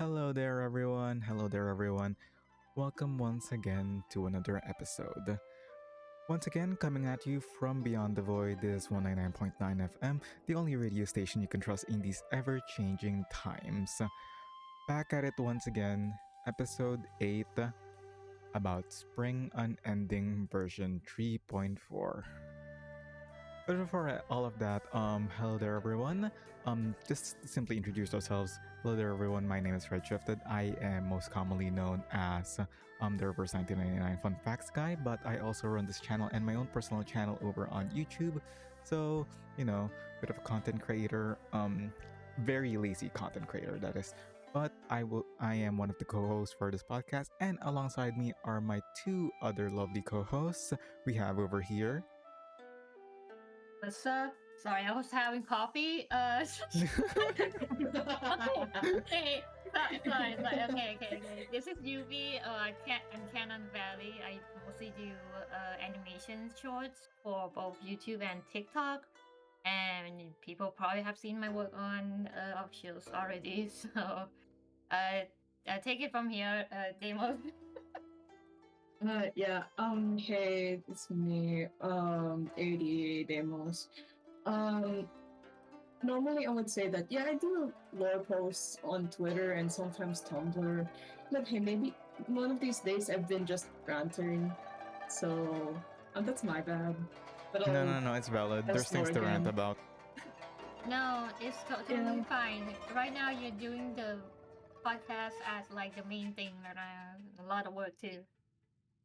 Hello there, everyone. Hello there, everyone. Welcome once again to another episode. Once again, coming at you from Beyond the Void, this is 199.9 FM, the only radio station you can trust in these ever changing times. Back at it once again, episode 8 about Spring Unending version 3.4. But before all of that, hello there, everyone. Just simply introduce ourselves. Hello there, everyone. My name is ReddShifted. I am most commonly known as the Reverse 1999 Fun Facts Guy, but I also run this channel and my own personal channel over on YouTube. So, bit of a content creator, very lazy content creator, that is. But I am one of the co-hosts for this podcast, and alongside me are my two other lovely co-hosts. We have over here. What's up? Sorry, I was having coffee. Okay. Okay. This is UV. UncanonValley. I mostly do animation shorts for both YouTube and TikTok. And people probably have seen my work on offshoots already. So take it from here, Deimos. Hey, it's me, 88 Deimos. Normally I would say that, I do lore posts on Twitter and sometimes Tumblr, but hey, maybe one of these days I've been just ranting, so that's my bad. But No, it's valid. There's things to rant about. No, it's totally fine. Right now you're doing the podcast as like the main thing, and a lot of work too.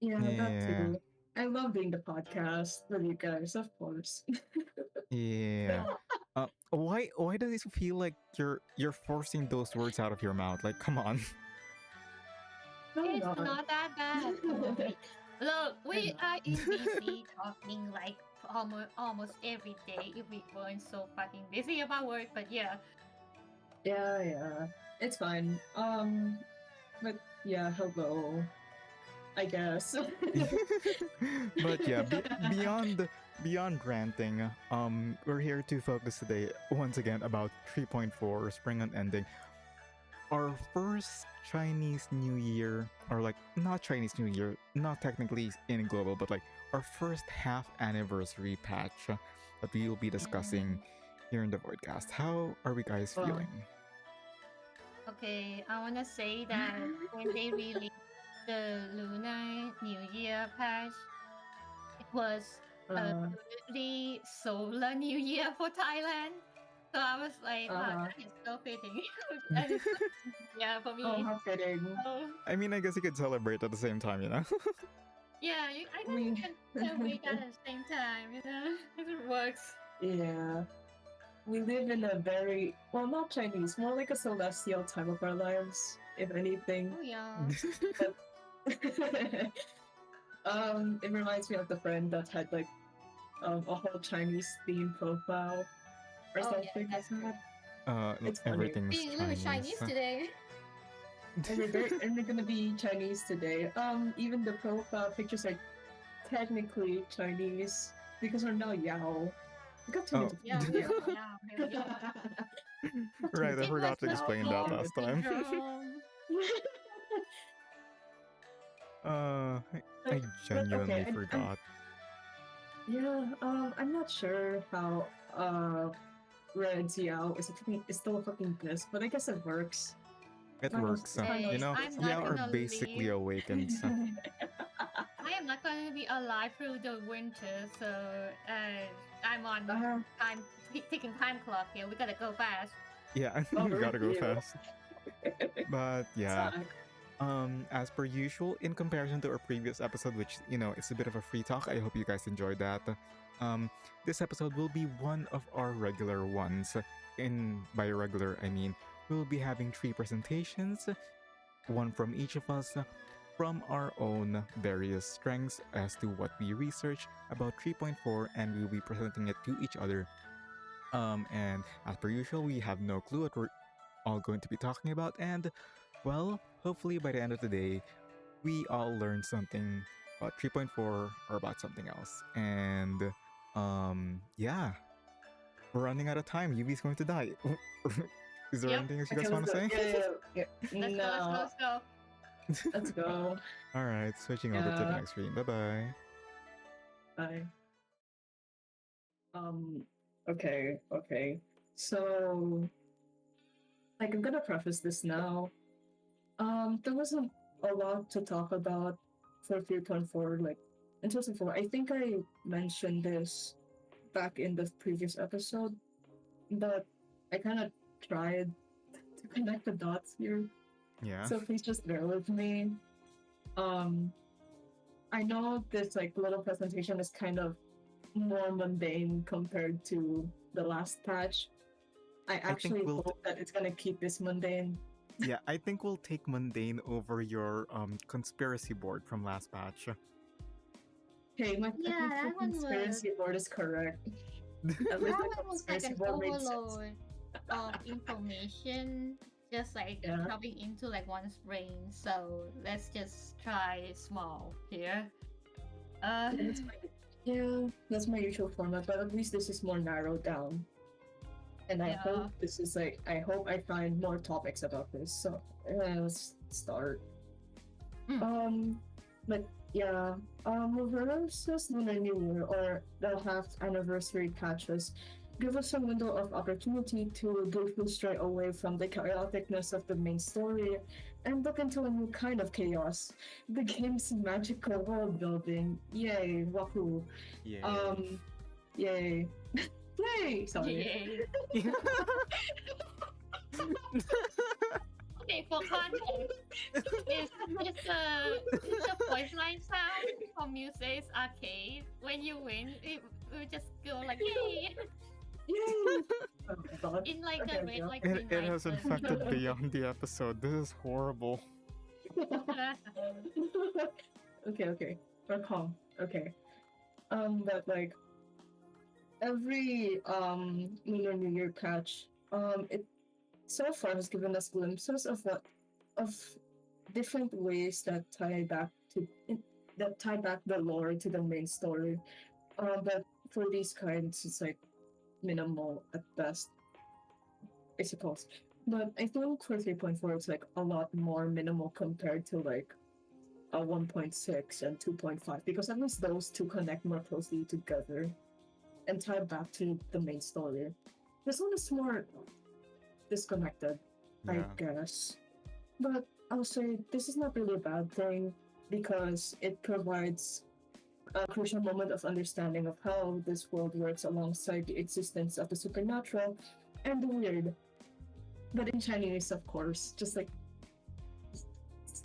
That too. I love doing the podcast with you guys, of course. Why does it feel like you're forcing those words out of your mouth? Like, come on. It's not that bad. Look, we are in BC talking like almost every day if we weren't so fucking busy about work, but yeah. Yeah. It's fine. But yeah, hello. I guess. But yeah, beyond ranting, we're here to focus today once again about 3.4 Spring Unending. Our first Chinese New Year, or like not Chinese New Year, not technically in global, but like our first half anniversary patch that we will be discussing here in the Voidcast. How are we guys feeling? Okay, I wanna say that when they released the Lunar New Year patch, it was the solar New Year for Thailand. So I was like, wow, that is so fitting. Yeah, for me. Oh, how fitting. I mean, I guess you could celebrate at the same time, Yeah, I think you can celebrate at the same time, it works. Yeah. We live in a very, well, not Chinese, more like a celestial time of our lives, if anything. Oh, yeah. It reminds me of the friend that had like a whole Chinese theme profile or something like that. It's everything's Being a little Chinese today. And we're gonna be Chinese today. Even the profile pictures are technically Chinese because we're now Yao. We got too many. Yeah. Right, I forgot to explain that last time. I genuinely forgot. I'm not sure how Red's Yao is still a fucking piss, but I guess it works. It works. Yao are basically awakens. I am not going to be alive through the winter, so I'm on taking time clock here. We gotta go fast. Yeah, we gotta go fast. But yeah, as per usual, in comparison to our previous episode, which it's a bit of a free talk. I hope you guys enjoyed that. This episode will be one of our regular ones. By regular, I mean we'll be having 3 presentations, one from each of us, from our own various strengths as to what we research about 3.4, and we'll be presenting it to each other. And as per usual, we have no clue what we're all going to be talking about, and well, hopefully by the end of the day, we all learn something about 3.4 or about something else. And we're running out of time. Yubi's going to die. Is there Yep. anything else you Okay, guys want let's to go. say? Yeah. Let's go. No, Let's go. let's go. All right, switching over to the Yeah. next screen. Bye bye. Bye. Okay, okay. So, like, I'm gonna preface this now. There wasn't a lot to talk about for 3.4, like, in 2004. I think I mentioned this back in the previous episode, but I kind of tried to connect the dots here. Yeah. So please just bear with me. Um, I know this like little presentation is kind of more mundane compared to the last patch. I actually we'll hope that it's gonna keep this mundane. Yeah, I think we'll take mundane over your conspiracy board from last patch. Okay, my Yeah, I think that the one conspiracy board is correct. At least That the one was like conspiracy an board made sense. overload of information, just like Yeah. shoving into like one's brain. So let's just try small here. That's my usual format, but at least this is more narrowed down. And I Yeah. hope this is like I hope I find more topics about this. So let's start. But yeah, versus Lunar New Year or the half anniversary patches give us a window of opportunity to briefly stray away from the chaoticness of the main story and look into a new kind of chaos. The game's magical world building. Yay, wahoo. Yeah. Yay. Yay! Sorry. Yay. Okay, for context, it's a voice line sound from Muse's arcade. When you win, it will just go like yay Yay! Oh my god. in like Okay, the red yeah. like It green has light. infected beyond the episode. This is horrible. Okay. We're calm. Okay. But like every Lunar New Year patch, it so far has given us glimpses of different ways that tie back the lore to the main story. But for these kinds, it's like minimal at best, I suppose. But I think for 3.4, it's like a lot more minimal compared to like a 1.6 and 2.5 because at least those two connect more closely together and tie back to the main story. This one is more disconnected, I Yeah. guess. But I'll say this is not really a bad thing because it provides a crucial moment of understanding of how this world works alongside the existence of the supernatural and the weird. But in Chinese, of course, just like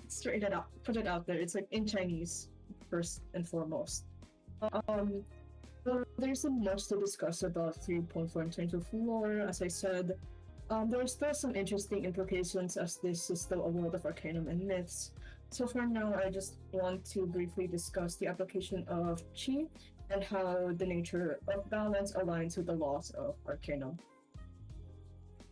straight it up, put it out there. It's like in Chinese first and foremost. Well, there's much to discuss about 3.4 in terms of lore. As I said, there are still some interesting implications as this is still a world of Arcanum and myths. So for now, I just want to briefly discuss the application of Qi and how the nature of balance aligns with the laws of Arcanum.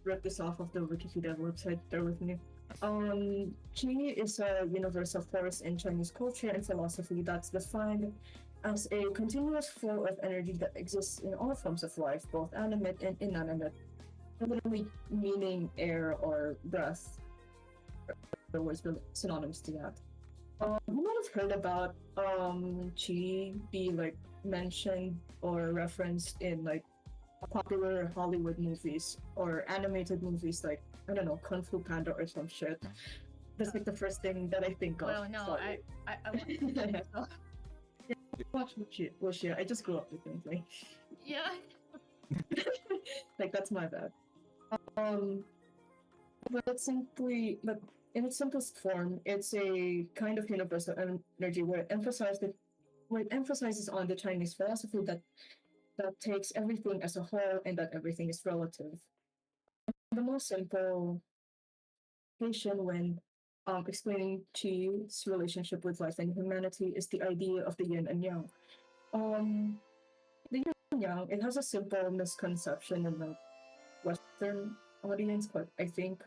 Rip this off of the Wikipedia website, bear with me. Qi is a universal force in Chinese culture and philosophy that's defined as a continuous flow of energy that exists in all forms of life, both animate and inanimate, literally meaning air or breath. There was synonyms to that. You might have heard about Qi be like mentioned or referenced in like popular Hollywood movies or animated movies like I don't know Kung Fu Panda or some shit. That's like the first thing that I think of. Well, no, Sorry. I Watch Wuxia. I just grew up with him. Like, yeah. like that's my bad. But in its simplest form, it's a kind of universal energy where it emphasizes on the Chinese philosophy that takes everything as a whole and that everything is relative. The most simple patient when explaining Qi's relationship with life and humanity is the idea of the yin and yang. The yin and yang, it has a simple misconception in the Western audience, but I think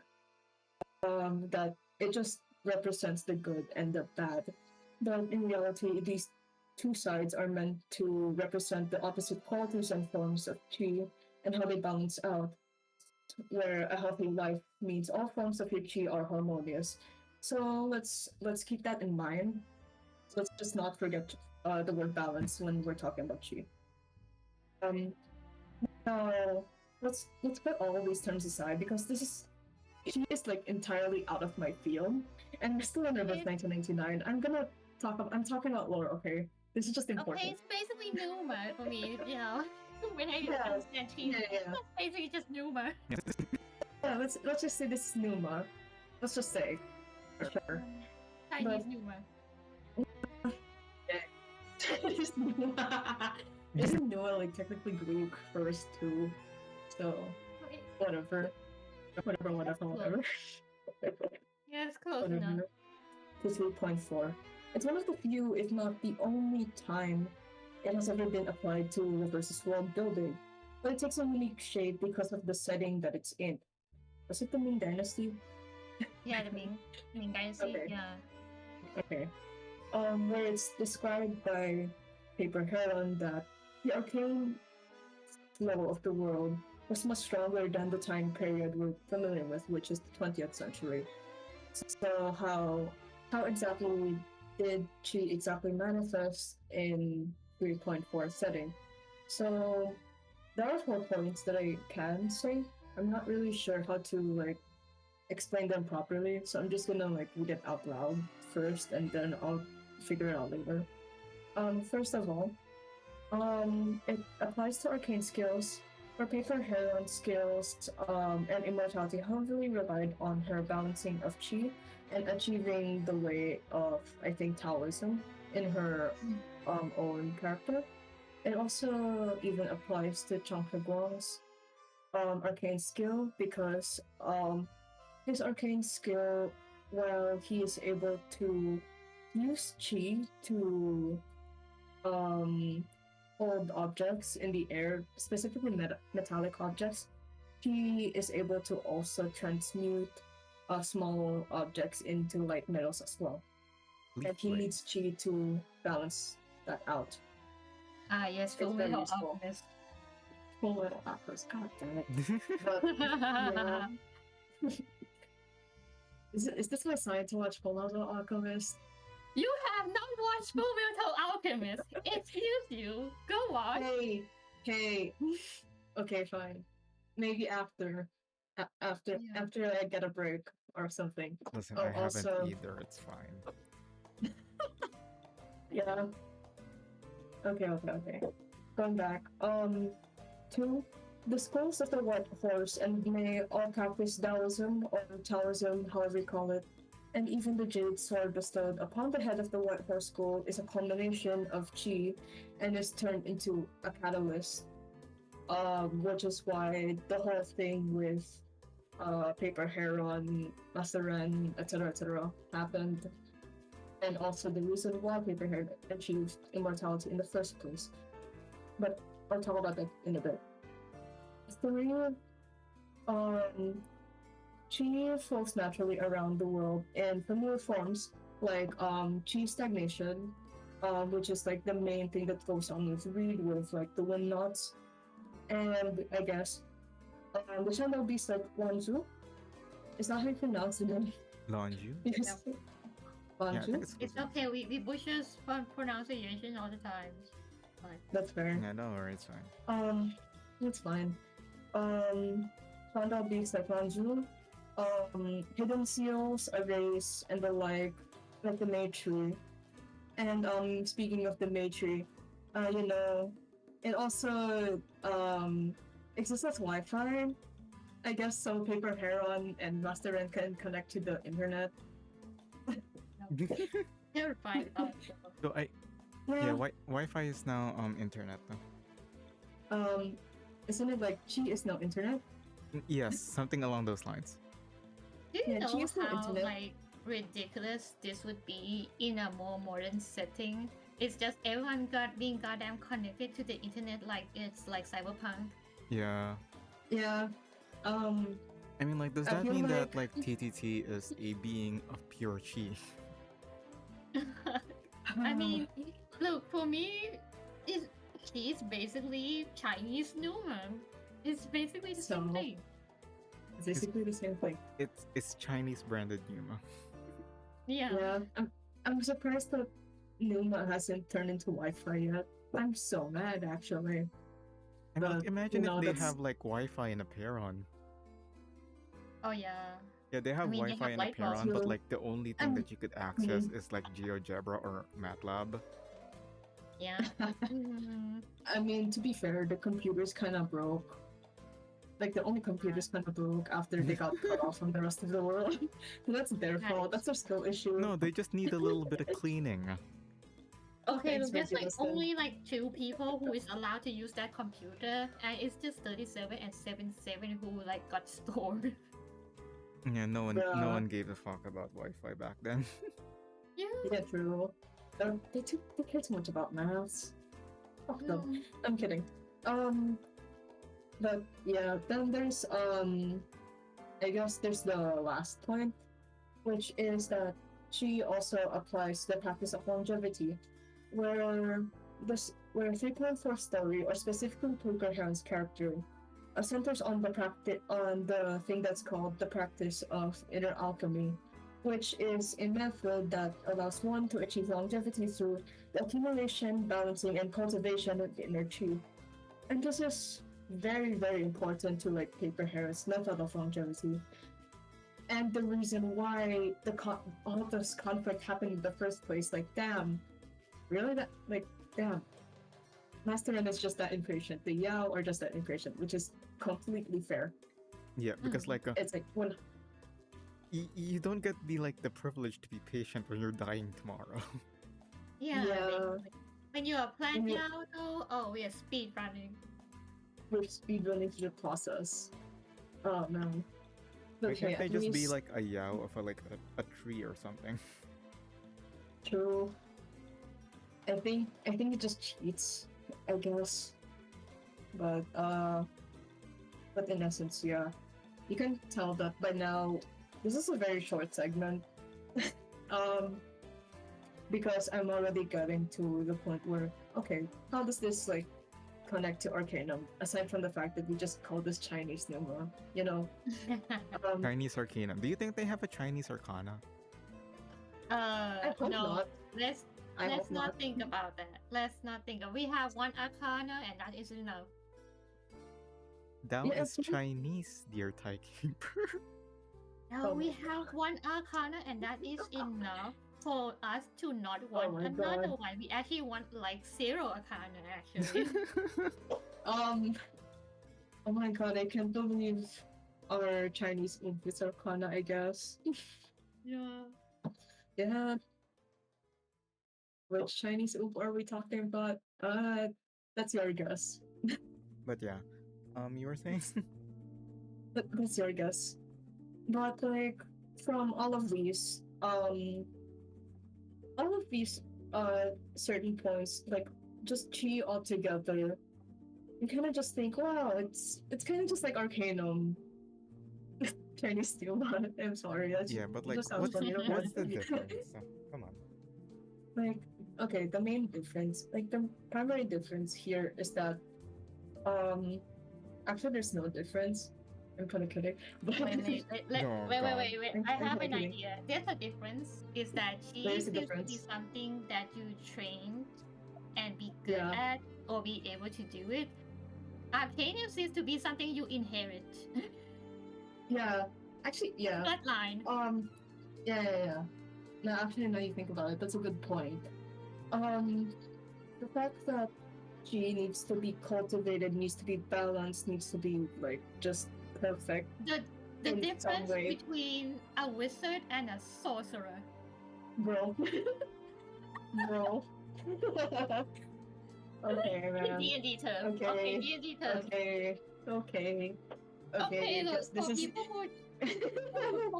that it just represents the good and the bad. But in reality, these two sides are meant to represent the opposite qualities and forms of Qi and how they balance out. where a healthy life means all forms of your chi are harmonious. So let's keep that in mind. Let's just not forget the word balance when we're talking about chi. Um, Now let's put all of these terms aside because this is she is like entirely out of my field, and we're still under Okay. 1999. I'm talking about lore. Okay, this is just important. Okay, it's basically Numa for me, you know. When I Yeah. understand cheese, Yeah. that's basically just Numa. Yeah, let's just say this is Numa. Let's just say, for sure. Chinese But- Numa. Chinese Numa. Isn't Numa like technically Greek first too? So Okay. whatever. Yeah, it's close enough. To 3.4. It's one of the few, if not the only time it has ever been applied to reverse world building. But it takes a unique shape because of the setting that it's in. Was it the Ming Dynasty? Yeah, the Ming Dynasty. Okay. Yeah. Okay. Where it's described by Paper Heron that the arcane level of the world was much stronger than the time period we're familiar with, which is the 20th century. So how exactly did she exactly manifest in 3.4 setting? So there are 4 points that I can say. I'm not really sure how to like explain them properly, so I'm just gonna like read it out loud first, and then I'll figure it out later. First of all, it applies to arcane skills. Her Paper Heron skills and immortality heavily relied on her balancing of chi and achieving the way of, I think, Taoism in her own character. It also even applies to Chang Guang's arcane skill because his arcane skill, while he is able to use chi to hold objects in the air, specifically metallic objects, he is able to also transmute small objects into light metals as well. And he needs chi to balance that out. Ah, yes, Full very Metal useful. Alchemist. Full Metal Alchemist, god damn it. But, yeah. Is this my sign to watch Full Metal Alchemist? You have not watched Full Metal Alchemist. Excuse you. Go watch. Hey. Okay, fine. Maybe after I get a break or something. Listen, Oh, I haven't also- either. It's fine. Yeah. Okay. Going back. Two, the schools of the White Horse and may all practice Taoism or Taoism, however you call it, and even the jade sword bestowed upon the head of the White Horse School is a combination of chi and is turned into a catalyst. Which is why the whole thing with Paper Heron, Master Ren, etc. happened. And also the reason why Paper Heron achieved immortality in the first place. But I'll talk about that in a bit. Three, chi flows naturally around the world in familiar forms like chi stagnation, which is like the main thing that goes on with Reed with like the wind knots, and I guess the channel beast like Huangzhou. Is that how you pronounce the name? Lonju? Yes. Yeah, I Huangzhou? think it's It's okay. We butchers pronunciation all the time. But That's fair. Yeah, don't worry, it's fine. It's fine. Channel beasts like Huangzhou, hidden seals, arrays, and the like the Maitri. And speaking of the Maitri, it also exists as Wi-Fi. I guess so Paper Heron and Master Ren can connect to the internet. terrifying thought. So yeah, Wi-Fi is now internet. Isn't it like chi is no internet? Yes, something along those lines. Do you Yeah, know geez, no how internet. like ridiculous this would be in a more modern setting? It's just everyone being goddamn connected to the internet like it's like cyberpunk. Yeah. Yeah. I mean, like, does I that feel mean like- that like TTT is a being of pure chi? I mean, look, for me, she's basically Chinese Newman. It's basically the same So- thing. It's basically the same thing. It's Chinese branded Yuma. Yeah. Yeah, I'm surprised that Numa hasn't turned into Wi-Fi yet. I'm so mad, actually. I mean, But, imagine you know, if they that's- have like Wi-Fi in Apeiron. Oh yeah. Yeah, they have mean, they Wi-Fi have in light bulbs. Apeiron, but So, like the only thing um, that you could access is like GeoGebra or MATLAB. Yeah. Mhm. I mean, to be fair, the computers kind of broke. Like, the only computers kind of broke after they got cut off from the rest of the world. That's their Right. fault. That's their skill issue. No, they just need a little bit of cleaning. Okay, Thanks, there's like Regulus, then. only like 2 people who is allowed to use that computer, and it's just 37 and 77 who like got stored. Yeah, no Yeah. one gave a fuck about Wi-Fi back then. Yeah. Yeah, true. They care too much about maths. Fuck them. Mm. I'm kidding. But yeah, then there's I guess there's the last point, which is that she also applies the practice of longevity, where 3.4 story, or specifically Poker Heron's character, centers on the thing that's called the practice of inner alchemy, which is a method that allows one to achieve longevity through the accumulation, balancing, and cultivation of the inner chi. And this is very, very important to like Paper Heron's method of longevity. And the reason why all this conflict happened in the first place, like, damn, really? Damn. Master Ren is just that impatient. The Yao are just that impatient, which is completely fair. Yeah, because like It's like when you don't get the privilege to be patient when you're dying tomorrow. Yeah. Yeah. When you are plant When you- now, though, oh, we are speed running. we're speedrunning through the process. Oh man. Why can't they at just be least- like a Yao of a tree or something? True. I think it just cheats, I guess. But in essence, yeah. You can tell that by now this is a very short segment. Because I'm already getting to the point where, okay, how does this like connect to Arcanum? Aside from the fact that we just call this Chinese Numa, you know? Chinese Arcanum. Do you think they have a Chinese Arcana? I hope no. not. Let's I let's hope not not. think about that. Let's not think. We have one Arcana, and that is enough. Dao Yeah, is Chinese, dear Timekeeper. Now Oh we my have one Arcana, and that is enough for us to not want my another God. one. We actually want like 0 Arcana, actually. Oh my god, I can't believe our Chinese ink is Arcana, I guess. Yeah. Yeah. Which Chinese oop are we talking about? That's your guess. But yeah, you were saying? That's your guess. But like from all of these certain points, like just chi altogether, you kind of just think, wow, it's kind of just like Arcanum. Chinese steel. I'm sorry. Yeah, but like, just sounds funny. what's the difference? Come on. Like, okay, the main difference, like the primary difference here is that, actually there's no difference. I'm kind of kidding. But Wait. No, Wait. God. I have an kidding. idea. There's a difference. Is that she There's a seems to be difference. something that you train and be good Yeah. at or be able to do it. Arcanium seems to be something you inherit. yeah, actually, yeah. Bloodline. Yeah. Now, actually, now you think about it, that's a good point. The fact that she needs to be cultivated, needs to be balanced, needs to be like just perfect. The in some difference way. between a wizard and a sorcerer. Bro. Bro. Okay, man. D&D term. Okay. Okay, D&D term. Okay. Okay, I look, guess this for is.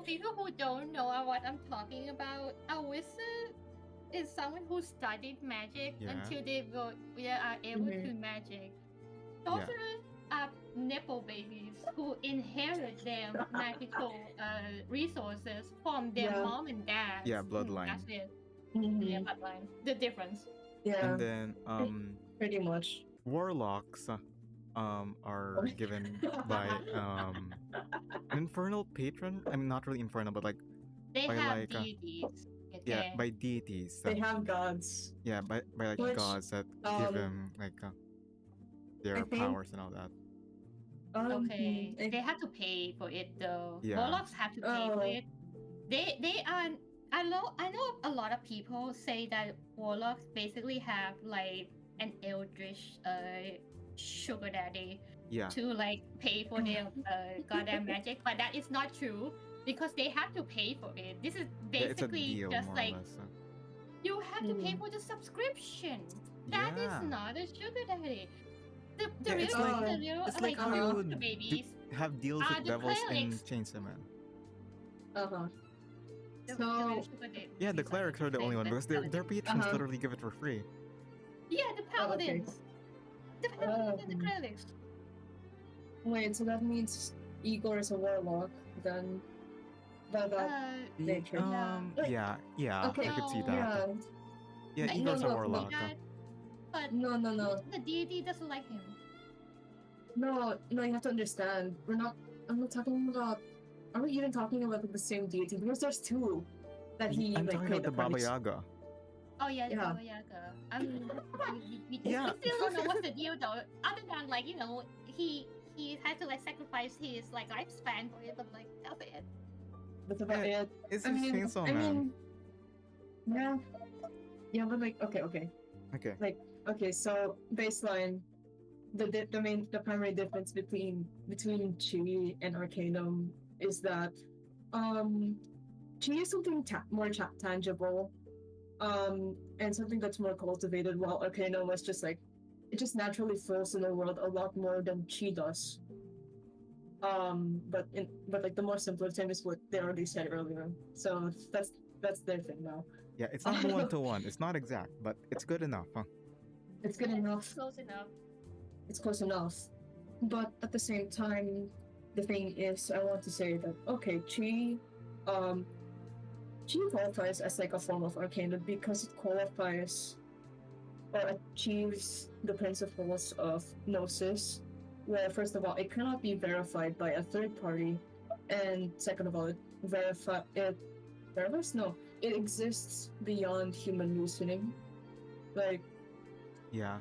people who don't know what I'm talking about, a wizard is someone who studied magic Yeah. until they are able Mhm. to magic. Sorcerers are nipple babies who inherit their magical resources from their Yeah. mom and dad. Yeah, bloodline. That's it. Mhm. Yeah, bloodline. The difference. Yeah, And then pretty much. warlocks are given by an infernal patron. I mean, not really infernal, but like They by have like deities. yeah, Okay. by deities. They have gods. Yeah, by like Which, gods that give um, him like their I think powers and all that. Okay. I- They have to pay for it though. Yeah. Warlocks have to pay for Oh. it. They are. I know a lot of people say that warlocks basically have like an eldritch sugar daddy Yeah. to like pay for their goddamn magic, but that is not true because they have to pay for it. This is Yeah, it's a basically deal, just more like or less. you have to pay Mhm. for the subscription. That is Yeah. not a sugar daddy. The Yeah, it's real, like- the real It's like how the you real would sugar babies. have deals Ah, with the devils in clerics. Chainsaw Man. Uh-huh. The So- real sugar daddy Yeah, the babies clerics are the only one because their patrons Uh-huh. literally give it for free. Yeah, the Oh, okay. paladins. The paladins and the Mhm. clerics. Wait, so that means Igor is a warlock, then by that nature. Yeah, Okay, I could see no. that. Yeah, Like, Igor's a no, warlock. that, but No, no, no. the deity doesn't like him. No, you have to understand. I'm not talking about. Are we even talking about the same deity? Because there's two that he I'm like talking paid about the the Baba price. Yaga. Oh yeah, the Yeah. Baba Yaga. We Yeah. still don't know what's the deal though. Other than like he had to like sacrifice his like lifespan for it, but like that's it. That's about Yeah, it. It's I just mean, Chainsaw I Man. mean, yeah, but like, okay. Okay. Okay, so baseline, the primary difference between Chi and Arcanum is that Chi is something more tangible, and something that's more cultivated, while Arcanum was just like it just naturally flows in the world a lot more than Chi does. But like the more simpler term is what they already said earlier. So that's their thing now. Yeah, it's not 1-to-1. It's not exact, but it's good enough, huh? It's good enough. Close enough. It's close enough. But at the same time, the thing is, I want to say that okay, Chi qualifies as like a form of Arcanum because it qualifies or achieves the principles of Gnosis, where first of all, it cannot be verified by a third party, and second of all, it exists beyond human reasoning. Like, Yeah.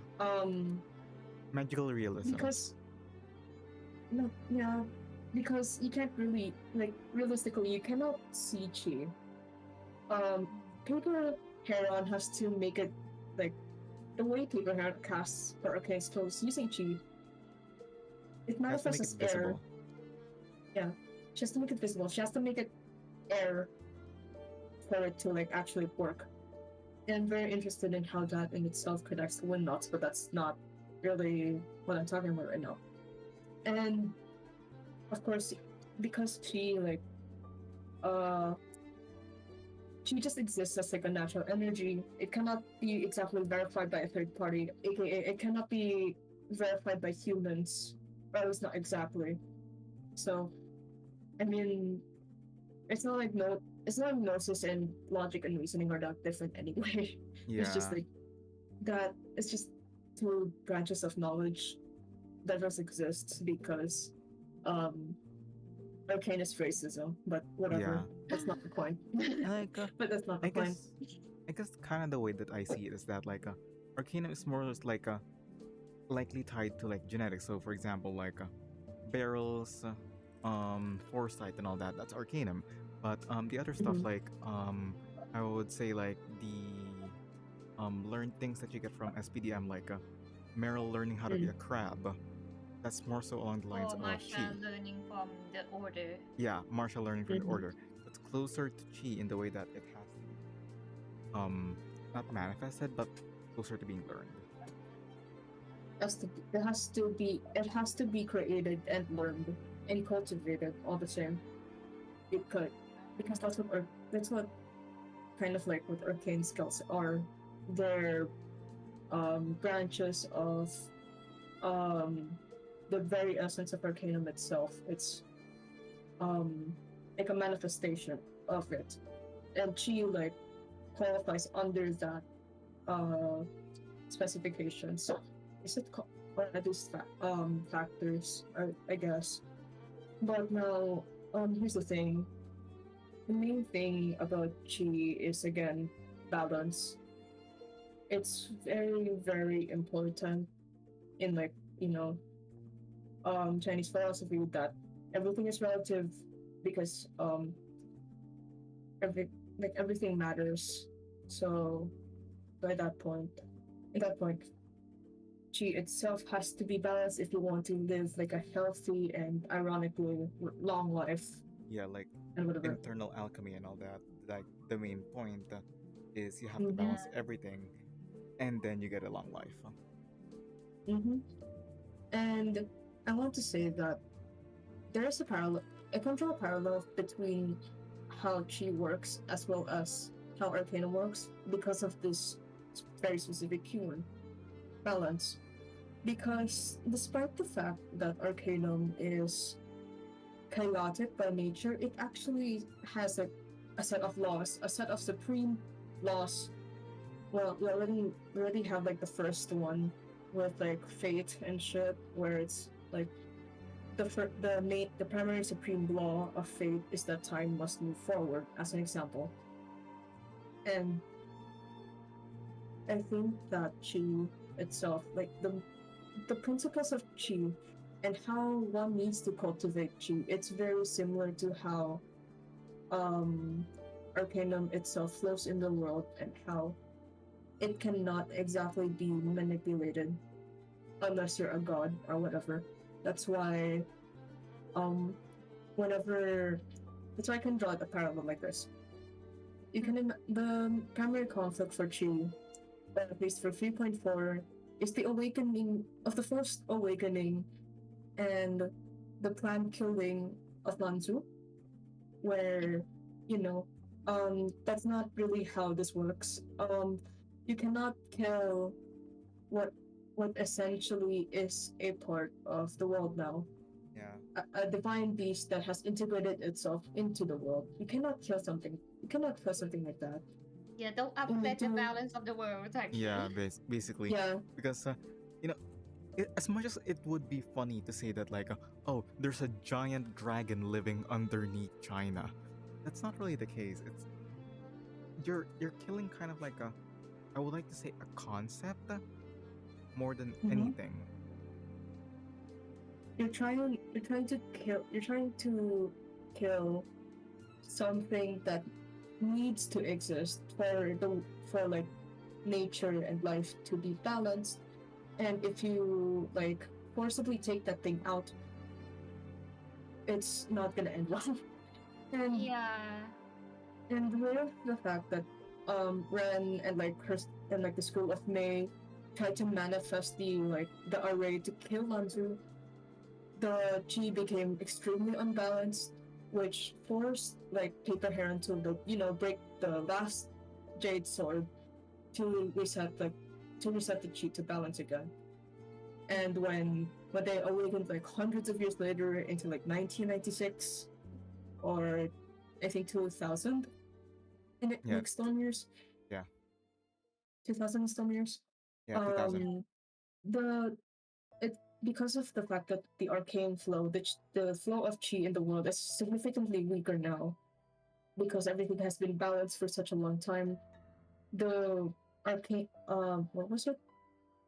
Magical realism. because because you can't really like realistically you cannot see Chi. Paper Heron has to make it like the way Paper Heron casts her arcane spells using Chi. It Has to make manifests it as air. visible. She has to make it visible. She has to make it air for it to like actually work. And I'm very interested in how that in itself connects to wind knots, but that's not really what I'm talking about right now. And of course, because she like she just exists as like a natural energy, it cannot be exactly verified by a third party, aka it cannot be verified by humans, or at least not exactly. So I mean it's not like Gnosis and logic and reasoning are that different anyway. Yeah. It's just like that. It's just two branches of knowledge that just exists because arcane is racism, but whatever. That's not the point. like, But that's not the point. I guess kind of the way that I see it is that like Arcanum is more or less like likely tied to like genetics. So for example, like barrels, foresight and all that. That's Arcanum. But the other stuff Mhm. like I would say like the learned things that you get from SPDM like Meryl learning how to be a crab. That's more so along the lines Or of Marsha Chi. learning from the order. Yeah, martial learning from Mhm. the order. It's closer to Chi in the way that it has to be not manifested, but closer to being learned. It has to be created and learned and cultivated all the same. Because that's what kind of like what arcane skills are. They're branches of the very essence of Arcanum itself. It's like a manifestation of it, and Chi like qualifies under that specification. So is it one of these factors? I guess. But now Here's the thing. The main thing about chi is again balance. It's very, very important in like, you know, Chinese philosophy that everything is relative because every like everything matters. So by that point, at that point, chi itself has to be balanced if you want to live like a healthy and ironically long life Yeah, like and whatever. internal alchemy and all that. Like the main point is you have to Mm-hmm. balance everything, and then you get a long life. Mm-hmm. And I want to say that there is a parallel. I can draw a parallel between how chi works as well as how Arcanum works because of this very specific human balance. Because despite the fact that Arcanum is chaotic by nature, it actually has a set of laws, a set of supreme laws. Well, we already have like the first one with like fate and shit, where it's like the primary supreme law of fate is that time must move forward, as an example. And I think that chi itself, like the principles of chi and how one needs to cultivate chi, it's very similar to how um Arcanum itself flows in the world and how it cannot exactly be manipulated unless you're a god or whatever. That's why um whenever that's why I can draw a parallel like this. You can the primary conflict for Chi, at least for 3.4, is the awakening of the first awakening and the planned killing of Lanzu, where you know that's not really how this works. You cannot kill what what essentially is a part of the world now, Yeah, a divine beast that has integrated itself into the world. You cannot kill something. You cannot kill something like that. Yeah, don't You need upset the to, balance of the world, yeah, actually. basically, yeah, because you know, as much as it would be funny to say that like, oh, there's a giant dragon living underneath China, that's not really the case. It's you're killing kind of like a, I would like to say a concept more than mhm. anything. You're trying to kill something that needs to exist for like nature and life to be balanced. And if you like forcibly take that thing out, it's not gonna end well. and Yeah. and with the fact that Ren and like her and like the school of May tried to manifest the array to kill Lanzu, the chi became extremely unbalanced, which forced like Paper Heron to break the last jade sword to reset the chi to balance again. And when they awakened like hundreds of years later into like 1996 or I think 2000 in it, Yeah, like storm years, yeah, 2000 storm years. yeah. 2000. Um, the it because of the fact that the arcane flow, the flow of chi in the world is significantly weaker now because everything has been balanced for such a long time. The arcane, what was it?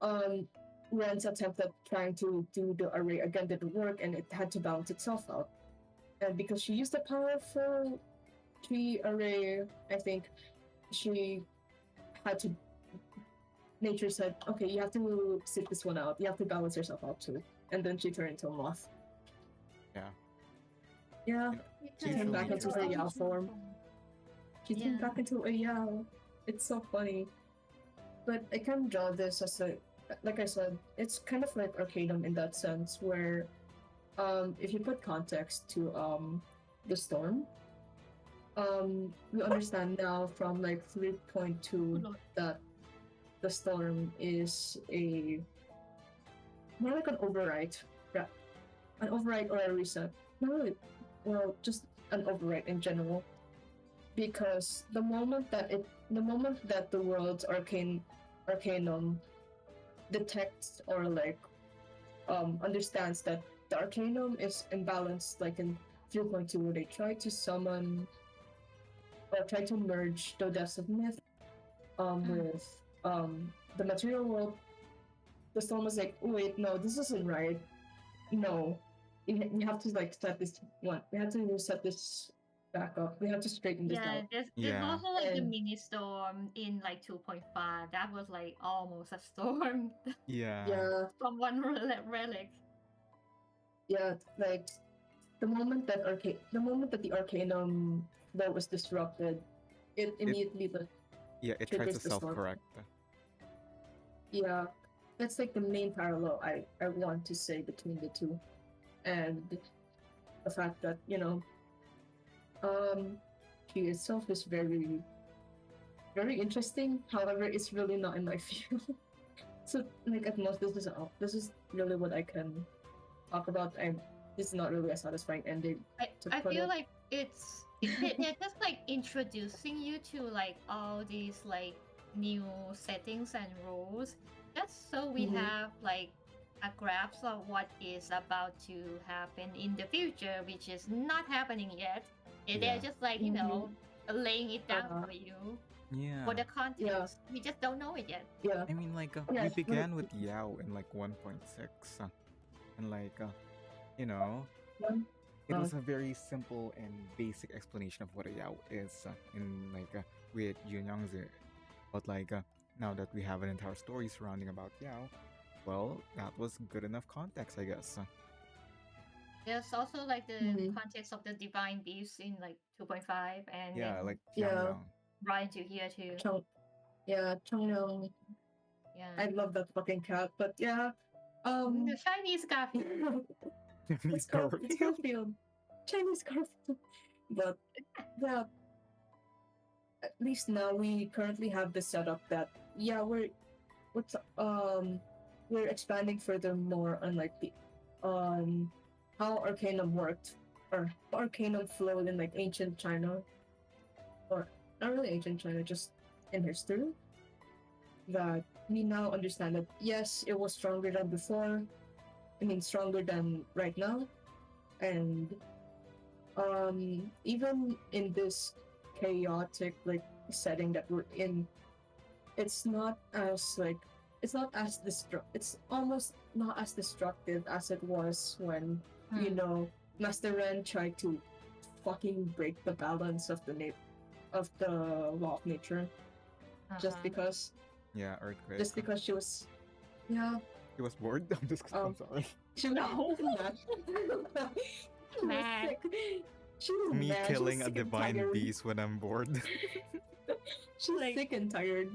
Um, Ren's attempt at trying to do the array again didn't work, and it had to balance itself out. And because she used the powerful chi array, I think she had to. Nature said, "Okay, you have to sit this one out. You have to balance yourself out too." And then she turned into a moth. Yeah, Yeah, you know, she turned back usually. into her Yao form. She turned Yeah. back into a Yao. It's so funny. But I can draw this as like I said, it's kind of like Arcanum in that sense, where if you put context to the storm, we understand now from like 3.2 that the storm is a more like an override, yeah, an override or a reset. Not really, well, just an override in general. Because the moment that the world's arcanum detects or like understands that the arcanum is imbalanced like in 0.2, where they try to summon or try to merge the depths of myth with the material world. The storm was like, oh, wait, no, this isn't right. No, you have to like set this one. We have to set this back up. We have to straighten this Yeah, out. there's Yeah. also like the And- mini storm in like 2.5. That was like almost a storm Yeah. Yeah, from one relic. yeah, like the moment that the Arcanum that was disrupted, it immediately Yeah, it tries triggers to the storm. self-correct. Yeah, that's like the main parallel I want to say between the two, and the fact that she itself is very very interesting. However, it's really not in my field. So like at most this is really what I can talk about, and this is not really a satisfying ending. I feel like they're just like introducing you to like all these like new settings and rules, just so we Mhm. have like a grasp of what is about to happen in the future, which is not happening yet. And Yeah. they're just like laying it down for you Yeah. for the context. We just don't know it yet. Yeah, I mean, like, Yeah, we it's began with Yao in like 1.6, and like, you know, one- it Uh. was a very simple and basic explanation of what a Yao is, in like with Yunyangzi. But like, now that we have an entire story surrounding about Yao, well, that was good enough context, I guess. There's also like the Mhm. context of the divine beasts in like 2.5, and Yeah, then like Yeah. Xiangyang. right into here too. Changnyeong. Yeah. I love that fucking cat, but yeah, The Chinese Garfield. Chinese It's Garfield, Chinese Garfield. But yeah, at least now we currently have the setup that what's we're expanding furthermore on like the on how Arcanum worked or how Arcanum flowed in like ancient China, or not really ancient China, just in history. That we now understand that yes, it was stronger than before. I mean, stronger than right now, and even in this chaotic like setting that we're in, it's not as like it's almost not as destructive as it was when Master Ren tried to fucking break the balance of the law of nature, just because Yeah, earthquake. just because she was He was bored. I'm sorry. she was mad. She was Mad. sick. She was Me mad. She was killing a sick and divine tired. beast when I'm bored. She's Like- sick and tired.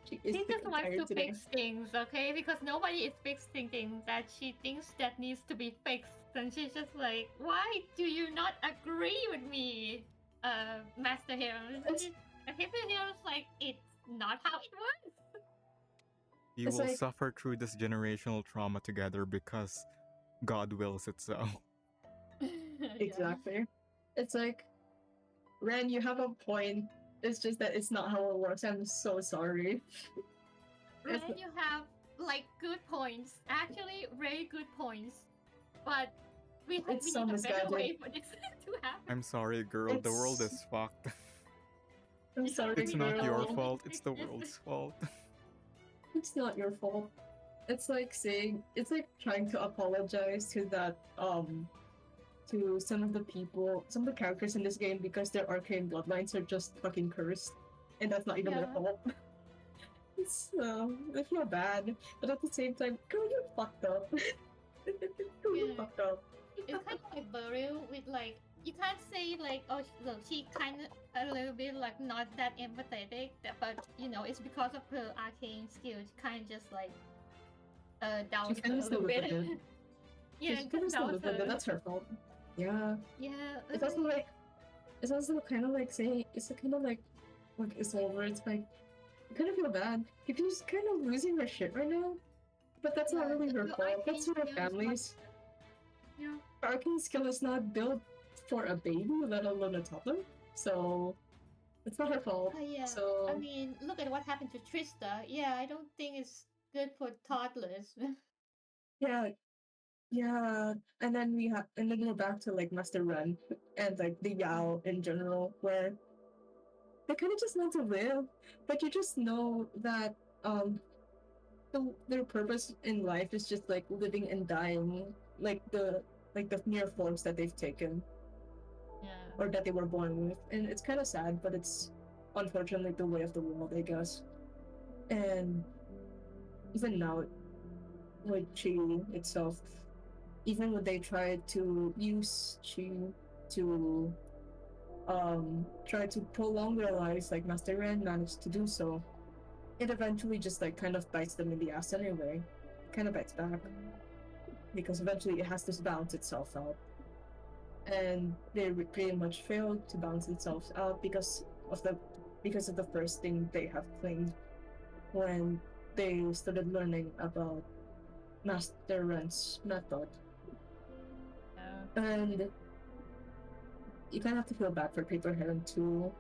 She is She sick just and wants tired to today. fix things, okay? Because nobody is fixing things that she thinks that needs to be fixed. And she's just like, why do you not agree with me, Master Hero? And Master Hero's like, it's not how it works. You It's will like- suffer through this generational trauma together because God wills it so. Exactly. It's like, Ren, you have a point. It's just that it's not how it works. I'm so sorry. Ren, It's- you have like good points. Actually, very good points. But we It's need so a better misguided. way for this to happen. I'm sorry, girl. The world It's- is fucked. I'm It's sorry, It's not the your world. fault. It's the world's fault. It's not your fault. It's like trying to apologize to that to some of the characters in this game because their arcane bloodlines are just fucking cursed, and that's not even their Yeah. fault. It's I feel bad, but at the same time, girl, you're fucked up. Girl, you're Yeah. fucked up. It's kind of like Beryl with like, you can't say like, oh look, she kind of a little bit like not that empathetic, but it's because of her arcane skills. Kind of just like downs her kinda a still little bit. looking. Yeah, She's kinda still downs looking, but her. that's her fault. Yeah. Yeah, It's also like kind of like saying it's kind of like it's over. It's like you kind of feel bad if she's kind of losing her shit right now, but that's not Yeah, really her the fault. That's her arcane skill is family's. yeah. Her arcane skill is not built for a baby, let alone a toddler. So it's not her fault. Yeah. So I mean, look at what happened to Trista. Yeah, I don't think it's good for toddlers. yeah, Yeah, and then we're back to like Master Ren and like the Yao in general, where they kind of just want to live, but you just know that um their purpose in life is just like living and dying, like the mere forms that they've taken Yeah. or that they were born with, and it's kind of sad, but it's unfortunately the way of the world, I guess. And even now, with Chi itself, even when they tried to use Chi to try to prolong their lives, like Master Ren managed to do so, it eventually just like kind of bites them in the ass anyway. Kind of bites back because eventually it has to balance itself out, and they pretty much failed to balance themselves out of the because of the first thing they have claimed when they started learning about Master Ren's method. Yeah. And you kind of have to feel bad for Paper Heron too,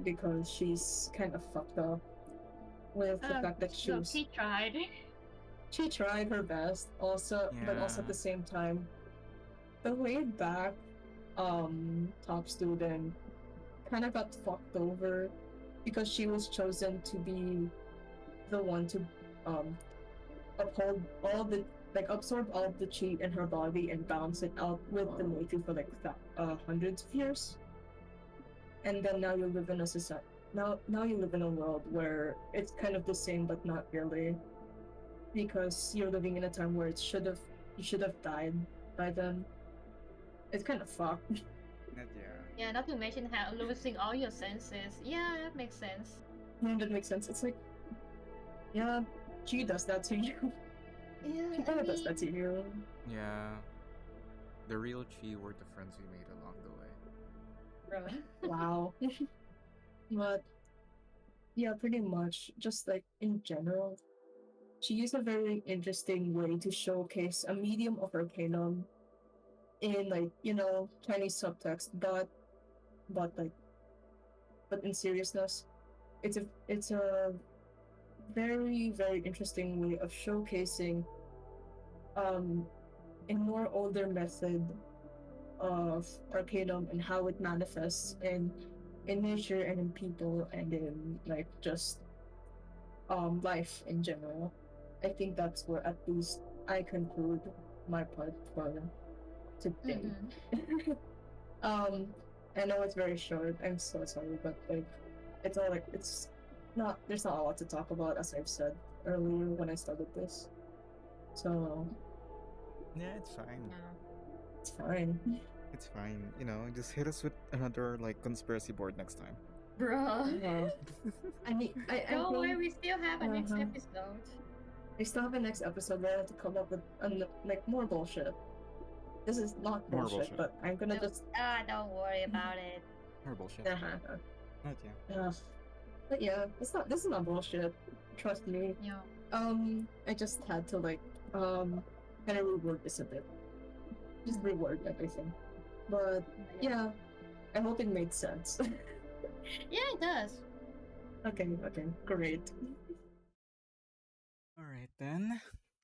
because she's kind of fucked up with the fact that So she tried. she tried her best, also, but also at Yeah. the same time, the laid back top student kind of got fucked over because she was chosen to be the one to um uphold all the like absorb all of the chi in her body and balance it out with the nature for like hundreds of years. And then now you live in a society. Now you live in a world where it's kind of the same but not really, because you're living in a time where you should have died by then. It's kind of fucked. Yeah. Yeah, not to mention how losing all your senses. Yeah, that makes sense. Yeah, that makes sense. It's like, yeah, she does that to you. Yeah, She kind of does that to you. Yeah. The real Chi were the friends we made along the way. bro. Wow. But yeah, pretty much. Just like in general, she used a very interesting way to showcase a medium of Arcanum in like, Chinese subtext, but like but in seriousness. It's a very, very interesting way of showcasing um a more older method of Arcanum and how it manifests in nature and in people and in like just life in general. I think that's where at least I conclude my part for today. Mm-hmm. um, I know it's very short. I'm so sorry, but like, it's all like it's not. There's not a lot to talk about, as I've said earlier when I started this. So Yeah, it's fine. Yeah. it's fine. It's fine. Just hit us with another like conspiracy board next time. Bro. I mean, I Don't worry, think we still have a next uh-huh. episode. I still have a next episode where I have to come up with like more bullshit. This is not More bullshit, bullshit. but I'm gonna just Don't worry about it. More bullshit. uh-huh. Not yeah. But yeah, it's not. This is not bullshit. Trust me. Yeah. I just had to like kind of reword this a bit. Just reword everything. But yeah, I hope it made sense. Yeah, it does. Okay, great. All right then.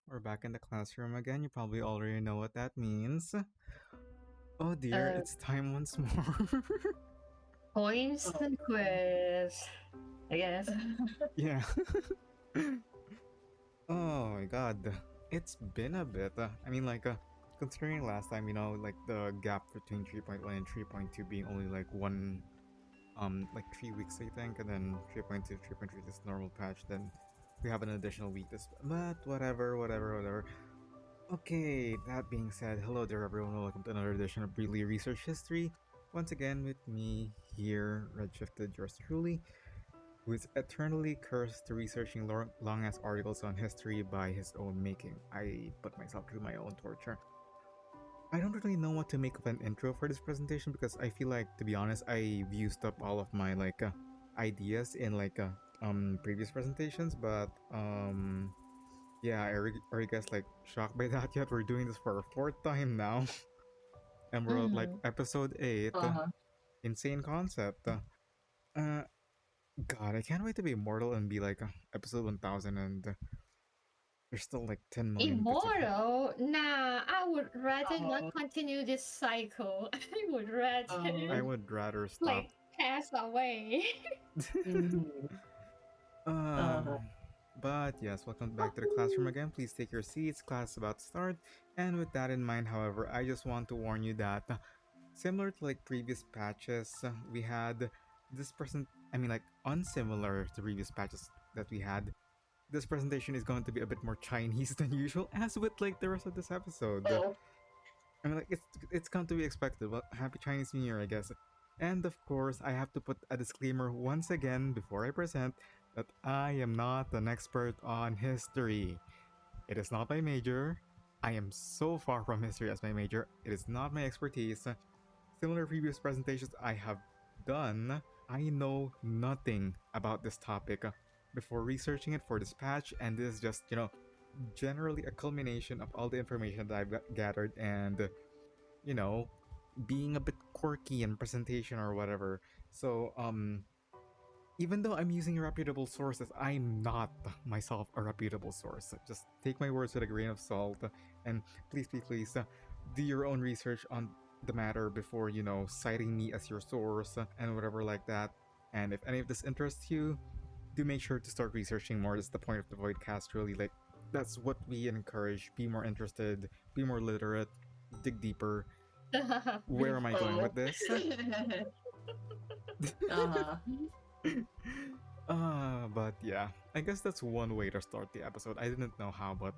We're back in the classroom again. You probably already know what that means. Oh dear, it's time once more. Points Oh. quiz. I guess. Yeah. Oh my god. It's been a bit. I mean, like, considering last time, like the gap between 3.1 and 3.2 being only like like 3 weeks, I think, and then 3.2, 3.3 this normal patch, then we have an additional week this. But whatever. Okay, that being said, hello there, everyone. Welcome to another edition of Really Research History. Once again, with me here, ReddShifted, yours truly, who is eternally cursed to researching long ass articles on history by his own making. I put myself through my own torture. I don't really know what to make of an intro for this presentation because I feel like, to be honest, I've used up all of my like ideas in like previous presentations, but yeah, are you guys like shocked by that yet? We're doing this for our fourth time now, and we're at like episode 8. Uh-huh. Insane concept. Uh, God, I can't wait to be immortal and be like episode 1000 and There's still like 10 million bits of Immortal? Nah, I would rather not Uh, continue this cycle. I would rather I uh, would rather stop. like pass away. mhm. Uh-huh. um, but yes, welcome back to the classroom again. Please take your seats. Class is about to start. And with that in mind, however, I just want to warn you that similar to like previous patches, we had this present. I mean, like unsimilar to previous patches that we had. This presentation is going to be a bit more Chinese than usual, as with like the rest of this episode. Oh, I mean, like it's come to be expected. Well, happy Chinese New Year, I guess. And of course, I have to put a disclaimer once again before I present that I am not an expert on history. It is not my major. I am so far from history as my major. It is not my expertise. Similar to previous presentations I have done, I know nothing about this topic before researching it for this patch, and this is just, generally a culmination of all the information that I've gathered and, you know, being a bit quirky in presentation or whatever. So, even though I'm using reputable sources, I'm not myself a reputable source. Just take my words with a grain of salt, and please, do your own research on the matter before, citing me as your source and whatever like that. And if any of this interests you, do make sure to start researching more. That's the point of the Voidcast, really. Like, that's what we encourage. Be more interested, be more literate, dig deeper. Where am I going oh. with this? uh-huh. But yeah, I guess that's one way to start the episode. I didn't know how, but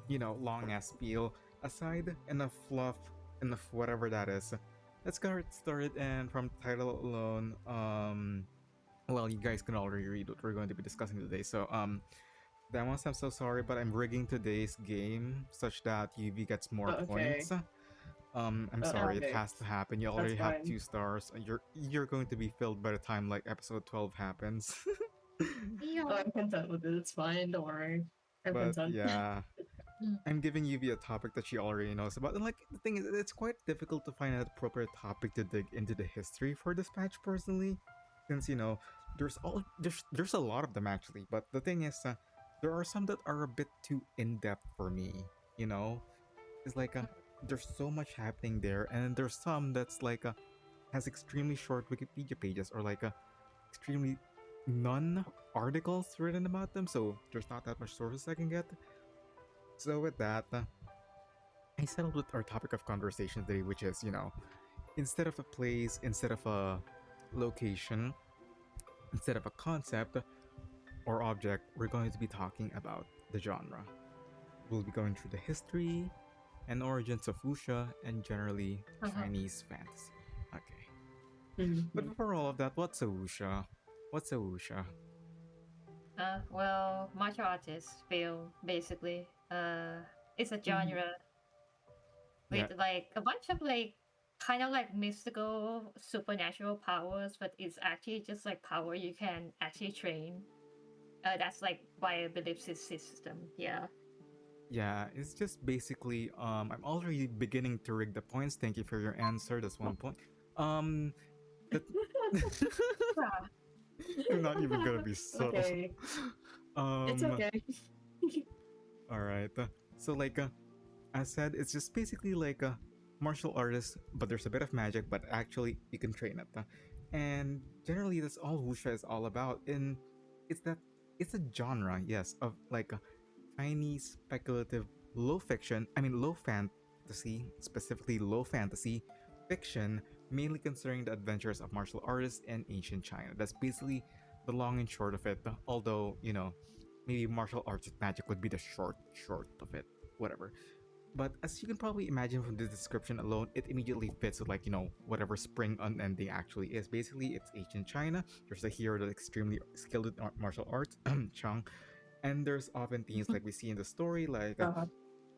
long ass spiel aside, enough fluff, enough whatever that is. Let's get it started. And from title alone, well, you guys can already read what we're going to be discussing today. So, Deimos, I'm so sorry, but I'm rigging today's game such that UV gets more Okay. points. I'm sorry, okay. it has to happen. You already That's have fine. 2 stars. You're going to be filled by the time like episode 12 happens. Oh, I'm content with it. It's fine. Don't worry. I'm But content. yeah, Mm. I'm giving Yuvi a topic that she already knows about. And like the thing is, it's quite difficult to find an appropriate topic to dig into the history for this patch personally, since there's a lot of them actually. But the thing is, there are some that are a bit too in depth for me. You know, it's like there's so much happening there, and there's some that's like has extremely short Wikipedia pages or like extremely none articles written about them, so there's not that much sources I can get. So with that, I settled with our topic of conversation today, which is, instead of a place, instead of a location, instead of a concept or object, we're going to be talking about the genre. We'll be going through the history and origins of Wuxia and generally Chinese fantasy. Okay. Mhm. But before all of that, what's a Wuxia? What's a Wuxia? Well, martial artist film basically. It's a genre Yeah, with like a bunch of like kind of like mystical supernatural powers, but it's actually just like power you can actually train. That's like by a belief system. Yeah. yeah, it's just basically I'm already beginning to rig the points. Thank you for your answer. That's 1 point. That Ah, I'm not even gonna be subtle. Okay. It's okay. All right. So like, as said, it's just basically like a martial artist, but there's a bit of magic, but actually you can train it. And generally, that's all Wuxia is all about. And it's a genre, yes, of like a Chinese speculative low fiction. I mean, low fantasy, specifically low fantasy fiction, mainly concerning the adventures of martial artists in ancient China. That's basically the long and short of it. Although, maybe martial arts with magic would be the short of it. Whatever. But as you can probably imagine from the description alone, it immediately fits with like, whatever Spring Unending actually is. Basically, it's ancient China. There's a hero that's extremely skilled in martial arts, Chang. And there's often themes like we see in the story, like Uh-huh.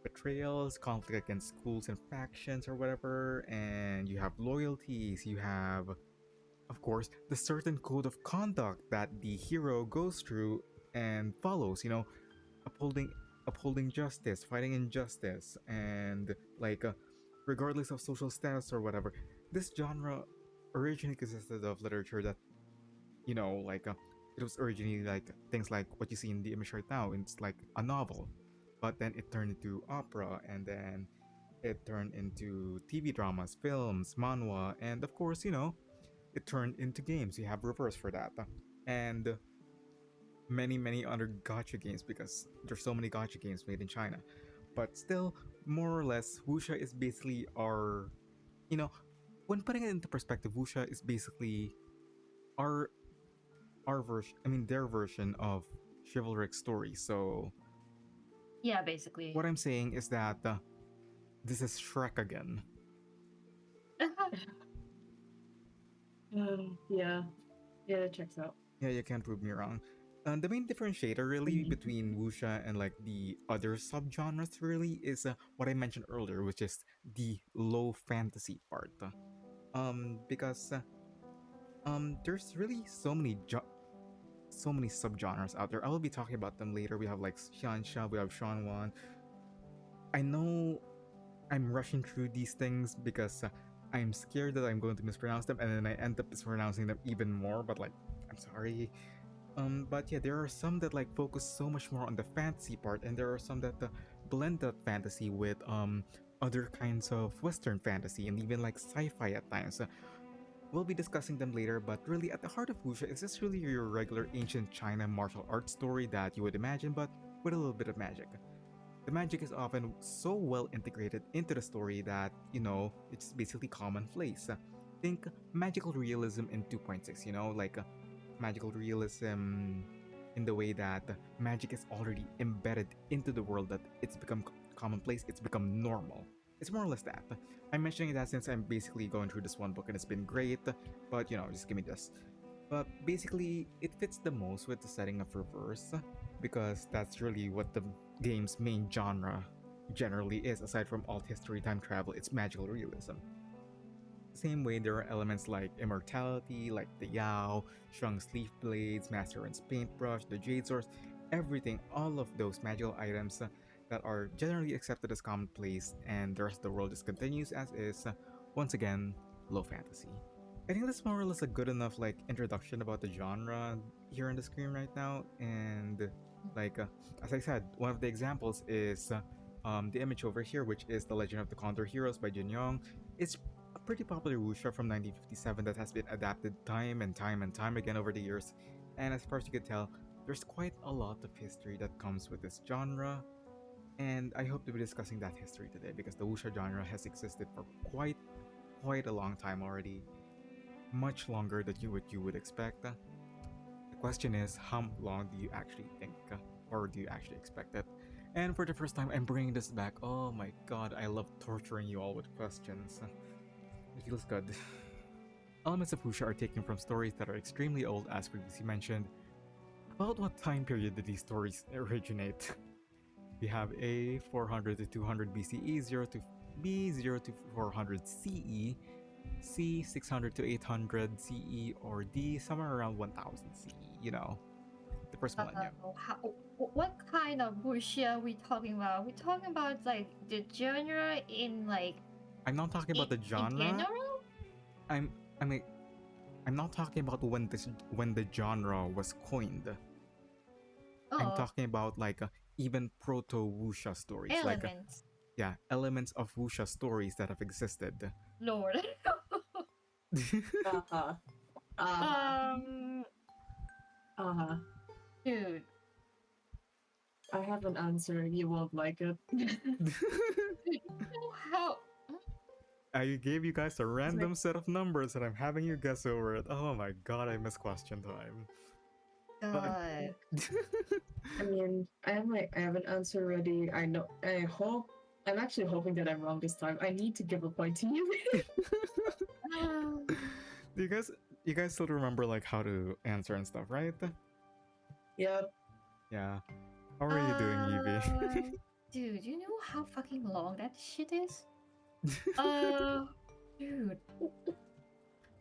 betrayals, conflict against schools and factions or whatever, and you have loyalties, you have, of course, the certain code of conduct that the hero goes through and follows, upholding justice, fighting injustice, and like regardless of social status or whatever. This genre originally consisted of literature that, like it was originally like things like what you see in the image right now. It's like a novel, but then it turned into opera, and then it turned into TV dramas, films, manhwa, and of course, it turned into games. You have reverse for that. And many other gacha games because there's so many gacha games made in China. But still, more or less, Wuxia is basically our, you know, when putting it into perspective, Wuxia is basically our version. I mean, their version of chivalric story. So Yeah, basically. what I'm saying is that this is Shrek again. Yeah, it checks out. Yeah, you can't prove me wrong. The main differentiator really between wuxia and like the other subgenres really is what I mentioned earlier, which is the low fantasy part. Because there's really so many subgenres out there. I will be talking about them later. We have like Xiansha, we have Shanwan. I know I'm rushing through these things because I'm scared that I'm going to mispronounce them, and then I end up mispronouncing them even more. But like, I'm sorry. But yeah, there are some that like focus so much more on the fantasy part, and there are some that blend that fantasy with other kinds of Western fantasy and even like sci-fi at times. We'll be discussing them later, but really at the heart of wuxia is this really your regular ancient China martial arts story that you would imagine, but with a little bit of magic. The magic is often so well integrated into the story that, it's basically commonplace. Think magical realism in 2.6, like magical realism in the way that magic is already embedded into the world, that it's become commonplace, it's become normal. It's more or less that. I'm mentioning that since I'm basically going through this one book and it's been great, but just give me this. But basically, it fits the most with the setting of reverse, because that's really what the game's main genre generally is. Aside from alt history, time travel, it's magical realism. Same way, there are elements like immortality, like the Yao, Shung's leaf blades, Master Ren's paintbrush, the Jade Source, everything, all of those magical items that are generally accepted as commonplace, and the rest of the world just continues as is. Once again, low fantasy. I think that's more or less a good enough like introduction about the genre here on the screen right now. And like as I said, one of the examples is the image over here, which is The Legend of the Condor Heroes by Jin Yong. It's a pretty popular wuxia from 1957 that has been adapted time and time again over the years. And as far as you can tell, there's quite a lot of history that comes with this genre. And I hope to be discussing that history today because the wuxia genre has existed for quite a long time already. Much longer than you would expect. The question is, how long do you actually think, or do you actually expect it? And for the first time, I'm bringing this back. Oh my god, I love torturing you all with questions. It feels good. Elements of wuxia are taken from stories that are extremely old, as previously mentioned. About what time period did these stories originate? We have A, 400 to 200 BCE, 0 to B, 0 to 400 CE, C, 600 to 800 CE, or D, somewhere around 1000 CE, the first millennium. What kind of wuxia are we talking about? We're talking about like the genre in like. I'm not talking about the genre. In general? I'm not talking about when the genre was coined. I'm talking about like even proto wuxia stories, elements. Like elements of wuxia stories that have existed. Lord. Dude. I have an answer. You won't like it. How? I gave you guys a random set of numbers and I'm having you guess over it. Oh my god, I miss question time. God. I mean, I have an answer ready. I'm actually hoping that I'm wrong this time. I need to give a point to you. Do you guys still remember like how to answer and stuff, right? Yep. Yeah. How are you doing, Evie? Dude, you know how fucking long that shit is? Dude.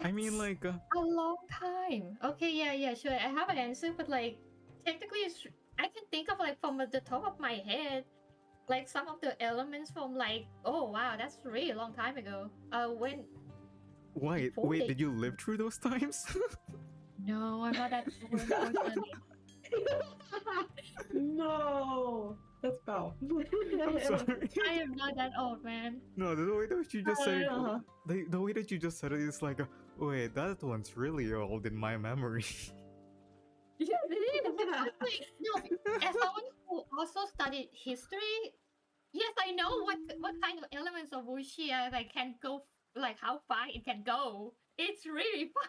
I mean, like a long time. Okay, yeah, sure. I have an answer, but like technically, I can think of like from the top of my head, like some of the elements from like, oh wow, that's really a long time ago. When. Wait, did you live through those times? No, I'm not that old. No. That's pow. I'm sorry. I am not that old, man. No, the way that you just said it, Uh-huh. the way that you just said it is like, wait, that one's really old in my memory. Yeah, it is. Like, no, as someone who also studied history, yes, I know what kind of elements of Wuxia like can go, like how far it can go. It's really far.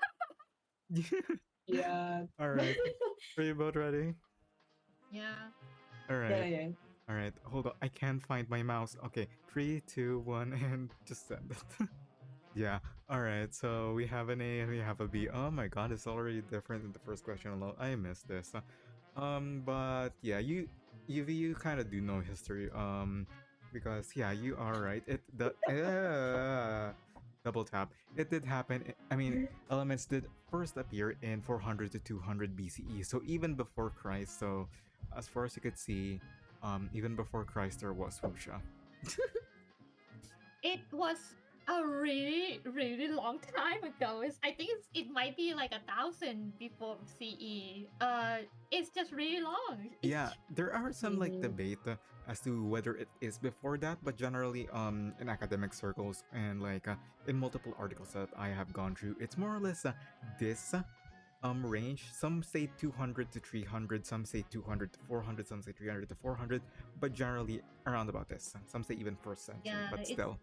Yeah. All right, are you both ready? Yeah. All Yeah, right, yeah. all right. Hold on, I can't find my mouse. Okay, 3, 2, 1, and just send it. Yeah. All right. So we have an A and we have a B. Oh my God, it's already different in the first question alone. I missed this. But yeah, you kind of do know history. Because yeah, you are right. Double tap. It did happen. I mean, elements did first appear in 400 to 200 BCE. So even before Christ. So as far as you could see, even before Christ, there was Wuxia. It was a really, really long time ago. I think it might be like 1,000 before CE. It's just really long. Yeah, there are some like Mhm. debate as to whether it is before that, but generally, in academic circles and like in multiple articles that I have gone through, it's more or less this range. Some say 200 to 300, some say 200 to 400, some say 300 to 400, but generally around about this. Some say even first century, Yeah, but it's still,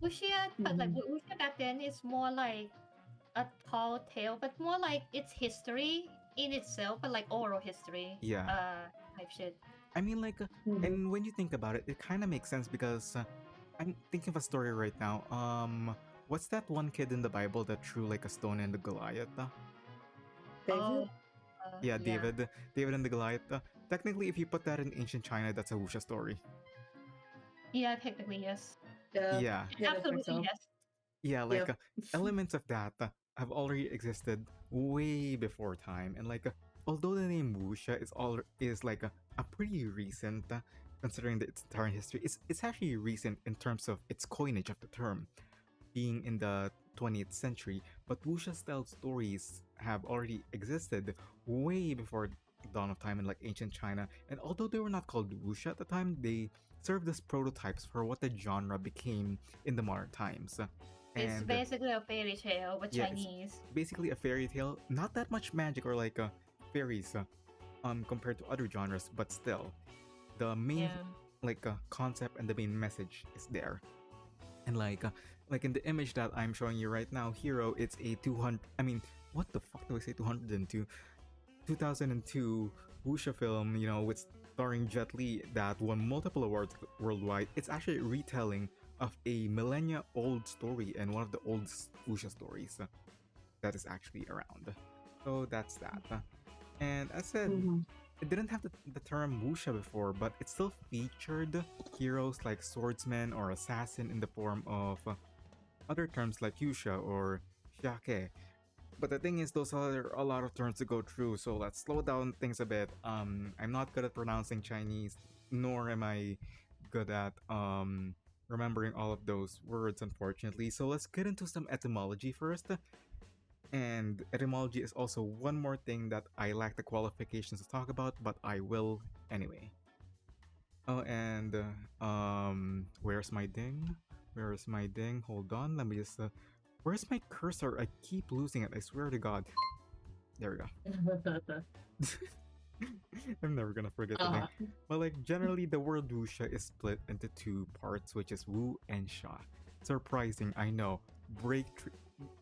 Wuxia, but like Mhm. Wuxia back then is more like a tall tale, but more like it's history in itself, but like oral history. yeah. Type shit. I mean, like, Mhm. and when you think about it, it kind of makes sense because I'm thinking of a story right now. What's that one kid in the Bible that threw like a stone in the Goliath? Oh, David? Yeah, yeah. David and the Goliath. Technically, if you put that in ancient China, that's a wuxia story. Yeah, technically, yes. Yeah. Yeah, Yeah, I think Absolutely, so. yes. yeah, like Yep. elements of that have already existed way before time, and like although the name wuxia is like a pretty recent, considering its entire history, it's actually recent in terms of its coinage of the term being in the 20th century, but wuxia style stories have already existed way before the dawn of time in like ancient China. And although they were not called wuxia at the time, they served as prototypes for what the genre became in the modern times. It's And basically a fairy tale, but yeah, it's Chinese. basically a fairy tale. Not that much magic or like fairies compared to other genres, but still the main Yeah. like concept and the main message is there. And like in the image that I'm showing you right now, Hero, it's a 200. I mean, what the fuck do I say? 202, 2002 wuxia film. You know, with starring Jet Li that won multiple awards worldwide. It's actually a retelling of a millennia old story and one of the oldest wuxia stories that is actually around. So that's that. And as said, Mhm. it didn't have the term wuxia before, but it still featured heroes like swordsman or assassin in the form of other terms like yusha or xiake. But the thing is, those are a lot of terms to go through, so let's slow down things a bit. I'm not good at pronouncing Chinese, nor am I good at remembering all of those words, unfortunately. So let's get into some etymology first. And etymology is also one more thing that I lack the qualifications to talk about, but I will anyway. Oh, and where's my ding? Where's my ding? Hold on, let me just. Where's my cursor? I keep losing it. I swear to God. There we go. I'm never gonna forget the thing. Uh-huh. But like generally, the word wuxia is split into two parts, which is wu and sha. Surprising, I know. I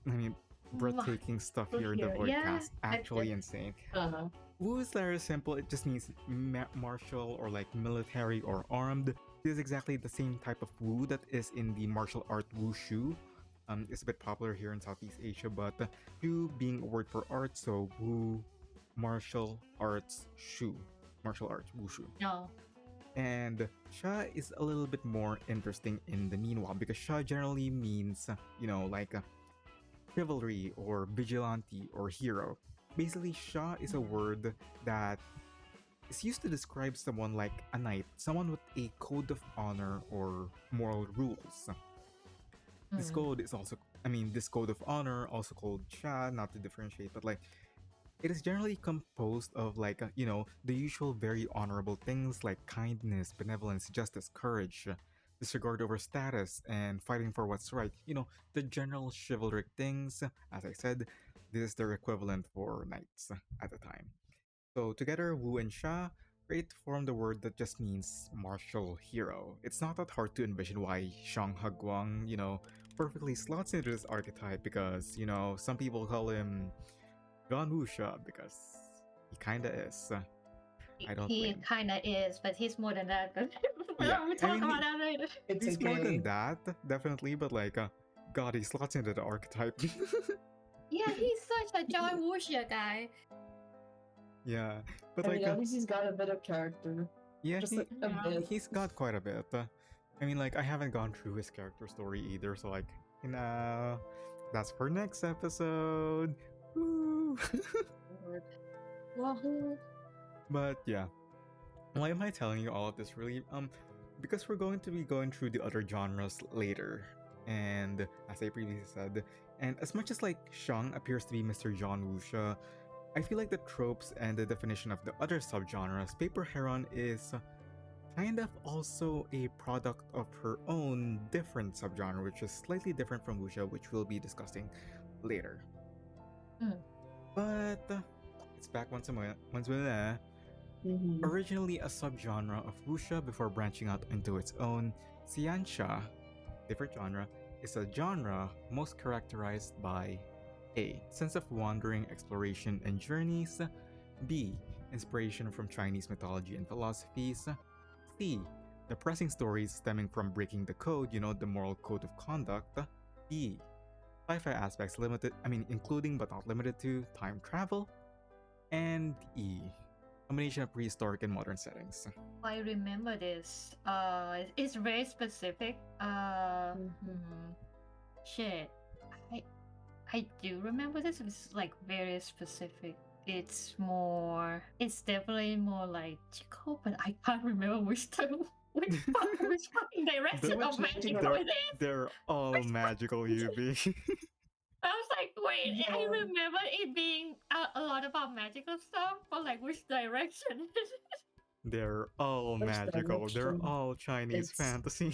mean, breathtaking stuff For here in the here. Yeah, Voidcast. that's Actually it. insane. Uh-huh. Wu is very simple. It just means martial or like military or armed. This is exactly the same type of Wu that is in the martial art wushu. It's a bit popular here in Southeast Asia, but Shu being a word for art, so Wu, martial arts, Shu, martial arts, wushu. No. And Sha is a little bit more interesting in the meanwhile because Sha generally means, like chivalry or vigilante or hero. Basically, Sha is a word that is used to describe someone like a knight, someone with a code of honor or moral rules. This Mm. code is also, I mean, this code of honor, also called Sha, not to differentiate, but like it is generally composed of like the usual very honorable things like kindness, benevolence, justice, courage, disregard over status, and fighting for what's right. The general chivalric things. As I said, this is their equivalent for knights at the time. So together, Wu and Sha create form the word that just means martial hero. It's not that hard to envision why Shang Haguang, perfectly slots into this archetype because, some people call him John Wuxia because he kinda is. I don't He blame. kind of is, but he's more than that. But Yeah, we'll talk about that later. It's He's more than okay. that, definitely, but like, God, he slots into the archetype. Yeah, he's such a John Wuxia guy. Yeah, but I like, mean, at least he's got a bit of character. yeah, Just a Yeah. bit. he's got quite a bit. I mean, like, I haven't gone through his character story either, so like, that's for next episode. Woo! Wahoo. But yeah, why am I telling you all of this really? Because we're going to be going through the other genres later. And as I previously said, and as much as like Shang appears to be Mr. John Wuxia, I feel like the tropes and the definition of the other subgenres, Paper Heron is kind of also a product of her own different subgenre, which is slightly different from Wuxia, which we'll be discussing later. But it's back once more. Originally a subgenre of wuxia before branching out into its own, xianxia, different genre, is a genre most characterized by A. Sense of wandering, exploration, and journeys. B. Inspiration from Chinese mythology and philosophies. C. Depressing stories stemming from breaking the code, the moral code of conduct. D. Sci-fi aspects including but not limited to time travel. And E. Combination of prehistoric and modern settings. I remember this. It's very specific. Shit. I do remember this. It's like very specific. It's definitely more like Chico, but I can't remember which fucking direction of magical it is. They're all magical, UV. I was like, wait, I Yeah. remember it being a lot about magical stuff, but like which direction? They're all Which magical. They're direction? all Chinese It's- fantasy.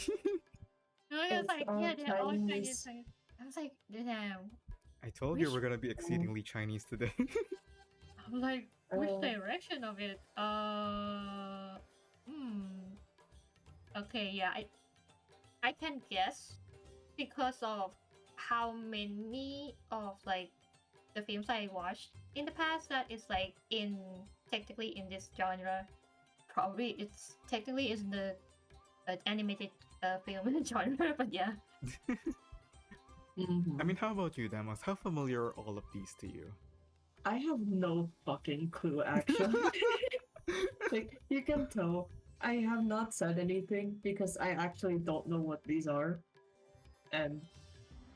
I was It's like, all yeah, they're all Chinese. Chinese. I was like, damn. I told you Which- we're gonna be exceedingly Chinese today. I'm like, which Uh, direction of it? Okay, yeah, I can guess because of how many of like the films I watched in the past that is like technically in this genre. Probably it's technically is the animated film genre, but yeah. I mean, how about you, Deimos? How familiar are all of these to you? I have no fucking clue, actually. Like, you can tell I have not said anything because I actually don't know what these are. And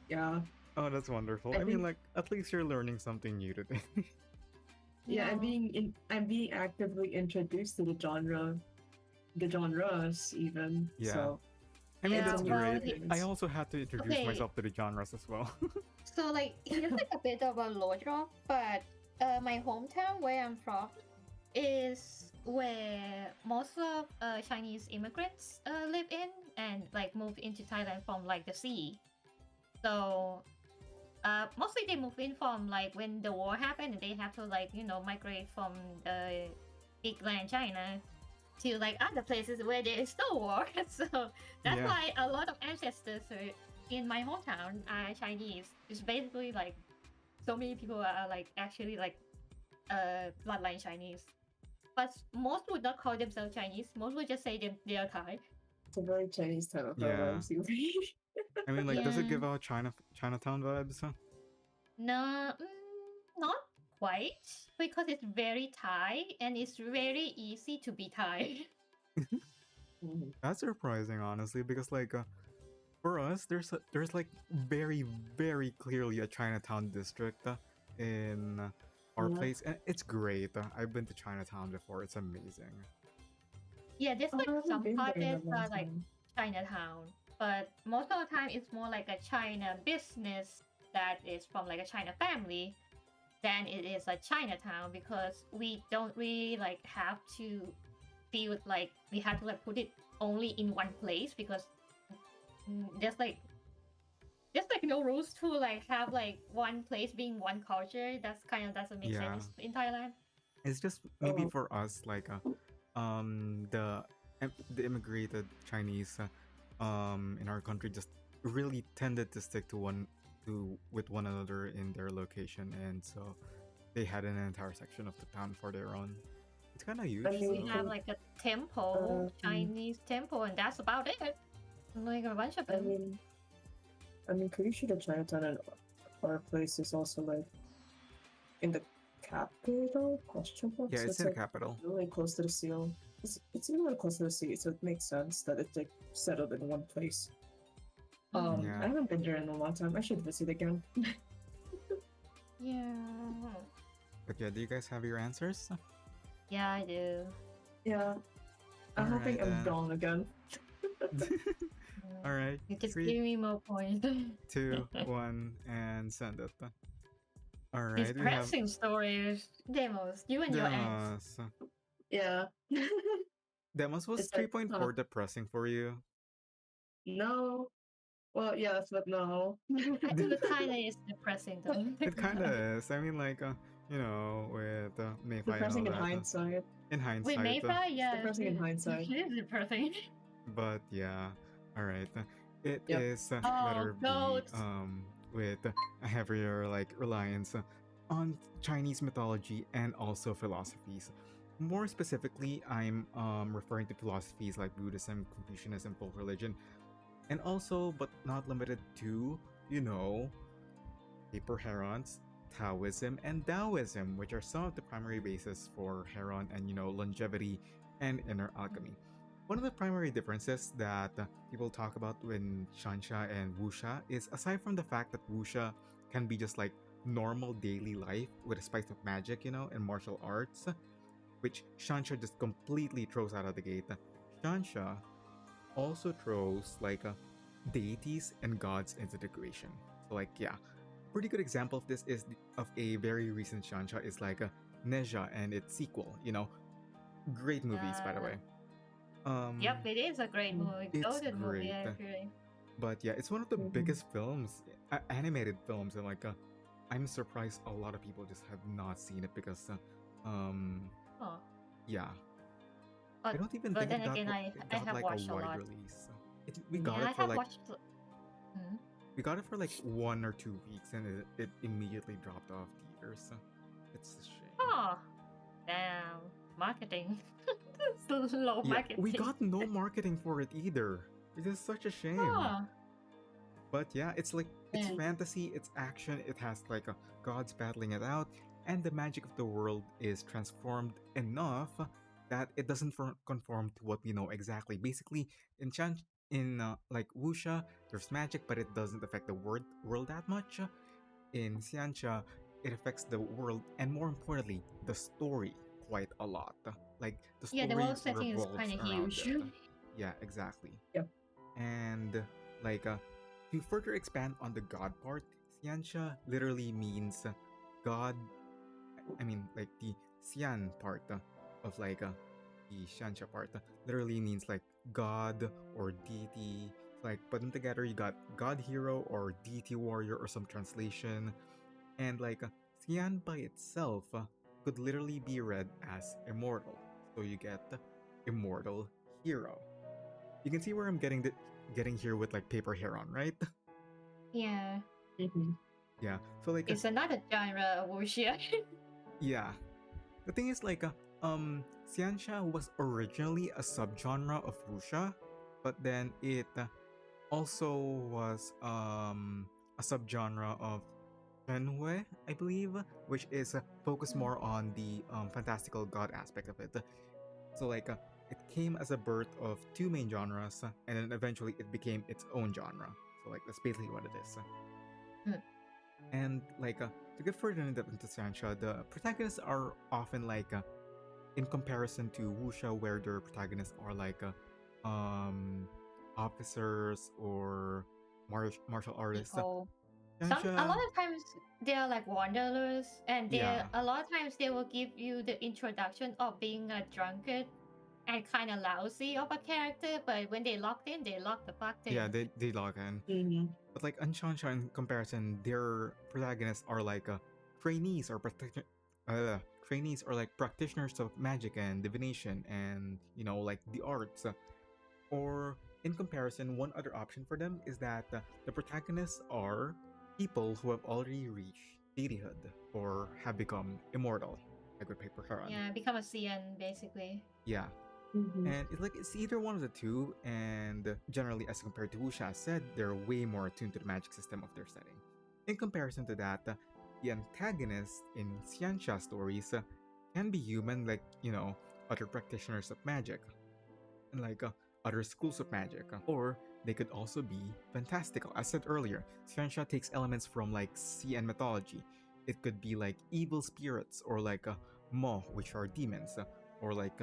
yeah, Oh, that's wonderful. I I mean, think- like, at least you're learning something new today. yeah, I'm Yeah. being actively introduced to the genres even. Yeah. So I mean, Yeah, that's well, great. I also had to introduce Okay. myself to the genres as well. So like it's like a bit of a low drop, but my hometown where I'm from is where most of Chinese immigrants live in and like moved into Thailand from like the sea. So mostly they move in from like when the war happened and they have to like migrate from the big land China to like other places where there is no war. So that's Yeah. why a lot of ancestors in my hometown are Chinese. It's basically like so many people are like actually like bloodline Chinese. But most would not call themselves Chinese. Most would just say they are Thai. it's a very Chinese type of Yeah. vibes, you read. I mean, like, does it Yeah. give out Chinatown vibes? No, not quite, because it's very Thai and it's very easy to be Thai. That's surprising, honestly, because like for us, there's like very very clearly a Chinatown district in our Yeah. place, and it's great. I've been to Chinatown before; it's amazing. Yeah, there's like I haven't some been there in a pockets long are like time. Chinatown, but most of the time it's more like a China business that is from like a China family. than it is like Chinatown, because we don't really like have to feel like we have to like put it only in one place, because there's like no rules to like have like one place being one culture. That's kind of doesn't make Yeah. sense in Thailand. It's just maybe Oh. for us, like the immigrated Chinese in our country just really tended to stick to with one another in their location, and so they had an entire section of the town for their own. It's kind of huge. I mean, We have like a temple, Chinese temple, and that's about it. Like a bunch of them. I mean, pretty sure the Chinatown and our place is also like in the capital? Question mark? Yeah, So it's in the like capital. really close to the sea. It's really close to the sea, so it makes sense that it's like settled in one place. Yeah. I haven't been there in a long time. I should visit again. Yeah. But yeah, do you guys have your answers? Yeah, I do. Yeah. I'm hoping Alright, I'm then. wrong again. All right. You just 3, give me more points. 2, 1, and send it. All right. These pressing stories, Deimos, you and your ex. Demos. Yeah. Demos was It's like, 3.4 depressing for you. No. Well, yes, but no. It kind of is depressing though. It kind of is. I mean, like, you know, with Mayfly and all Depressing in that. hindsight. In hindsight. With Mayfly, yeah. Depressing in hindsight. It is depressing. But yeah. All right. It Yep. is Oh, letter B. goats. With a heavier like reliance on Chinese mythology and also philosophies. More specifically, I'm referring to philosophies like Buddhism, Confucianism, folk religion, and also, but not limited to, you know, paper herons, Taoism, and Taoism, which are some of the primary bases for heron and, you know, longevity and inner alchemy. One of the primary differences that people talk about when Shansha and Wuxia is, aside from the fact that Wuxia can be just like normal daily life with a spice of magic, you know, and martial arts, which Shansha just completely throws out of the gate. Shansha also throws like deities and gods into the equation. So like, yeah, pretty good example of this is of a very recent Shansha is like Neja and its sequel. You know, great movies by the way. Yep, it is a great movie. It's Golden movie, great. actually. But yeah, it's one of the biggest films, animated films, and like I'm surprised a lot of people just have not seen it because yeah. But, I don't even but think then it again, I got have like watched a a wide lot. release. We got Yeah, it for like Hmm? we got it for like 1 or 2 weeks, and it immediately dropped off theaters. So it's a shame. Oh, damn. Marketing. Low Yeah, marketing. we got no marketing for it either. It is such a shame. Oh. But yeah, it's like, it's Yeah. fantasy, it's action, it has like gods battling it out, and the magic of the world is transformed enough that it doesn't conform to what we know exactly. Basically, in like Wuxia, there's magic, but it doesn't affect the world that much. In Xianxia, it affects the world, and more importantly, the story quite a lot. Like, the story Yeah, the world setting is revolves kind of around huge. it. Yeah, exactly. Yep. And like to further expand on the god part, Xianxia literally means god. I mean, like the Xian part of like the Xianxia part literally means like god or deity. Like, put them together, you got god hero or deity warrior or some translation. And like Xian by itself could literally be read as immortal. So you get immortal hero. You can see where I'm getting here with like paper heron, right? Yeah. Yeah. So like It's another genre of wuxia. yeah. The thing is like Xianxia was originally a subgenre of wuxia, but then it also was a subgenre of Shenhue, I believe, which is focused more on the fantastical god aspect of it. So like it came as a birth of two main genres, and then eventually it became its own genre. So like that's basically what it is. And like to get further into Xianxia, the protagonists are often like in comparison to Wuxia, where their protagonists are like officers or martial artists. People. A lot Shansha, of times they are like wanderers, and they yeah, a lot of times they will give you the introduction of being a drunkard and kind of lousy of a character, but when they locked in, they locked the fuck yeah, in. they log in. Mm-hmm. But like on Shansha in comparison, their protagonists are like trainees or trainees or like practitioners of magic and divination and like the arts. Or in comparison, one other option for them is that the protagonists are people who have already reached deityhood or have become immortal, like with Paper Heron. Yeah, become a CN basically. Yeah. Mm-hmm. And it's either one of the two, and generally, as compared to Wuxia said, they're way more attuned to the magic system of their setting. In comparison to that, the antagonists in Xianxia stories can be human, like, other practitioners of magic, and like other schools of magic, or they could also be fantastical. As said earlier, Xianxia takes elements from like sea and mythology. It could be like evil spirits, or like Mo, which are demons, or like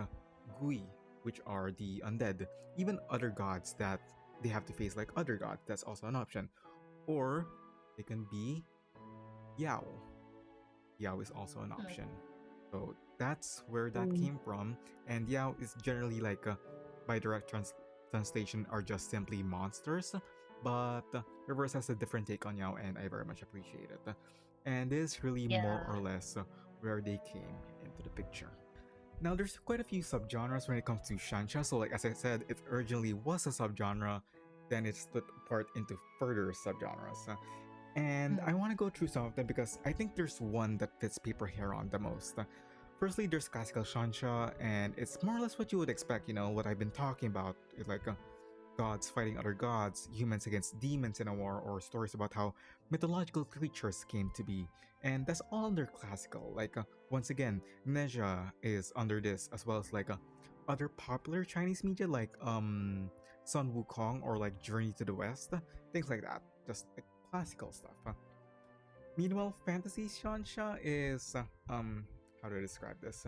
Gui, which are the undead. Even other gods that they have to face, like other gods, that's also an option. Or they can be Yao. Yao is also an Hmm. option. So that's where that Mm. came from. And Yao is generally like by direct translation are just simply monsters. But Reverse has a different take on Yao, and I very much appreciate it. And this is really more or Yeah. less where they came into the picture. Now, there's quite a few subgenres when it comes to Shansha. So, like as I said, it originally was a subgenre, then it split apart into further subgenres. And I Hmm. want to go through some of them because I think there's one that fits Paper Heron the most. Firstly, there's classical Shansha, and it's more or less what you would expect, what I've been talking about, like gods fighting other gods, humans against demons in a war, or stories about how mythological creatures came to be. And that's all under classical. Like, once again, Neja is under this, as well as like other popular Chinese media like Sun Wukong or like Journey to the West, things like that. Just like classical stuff. Meanwhile, fantasy Shansha is how do I describe this?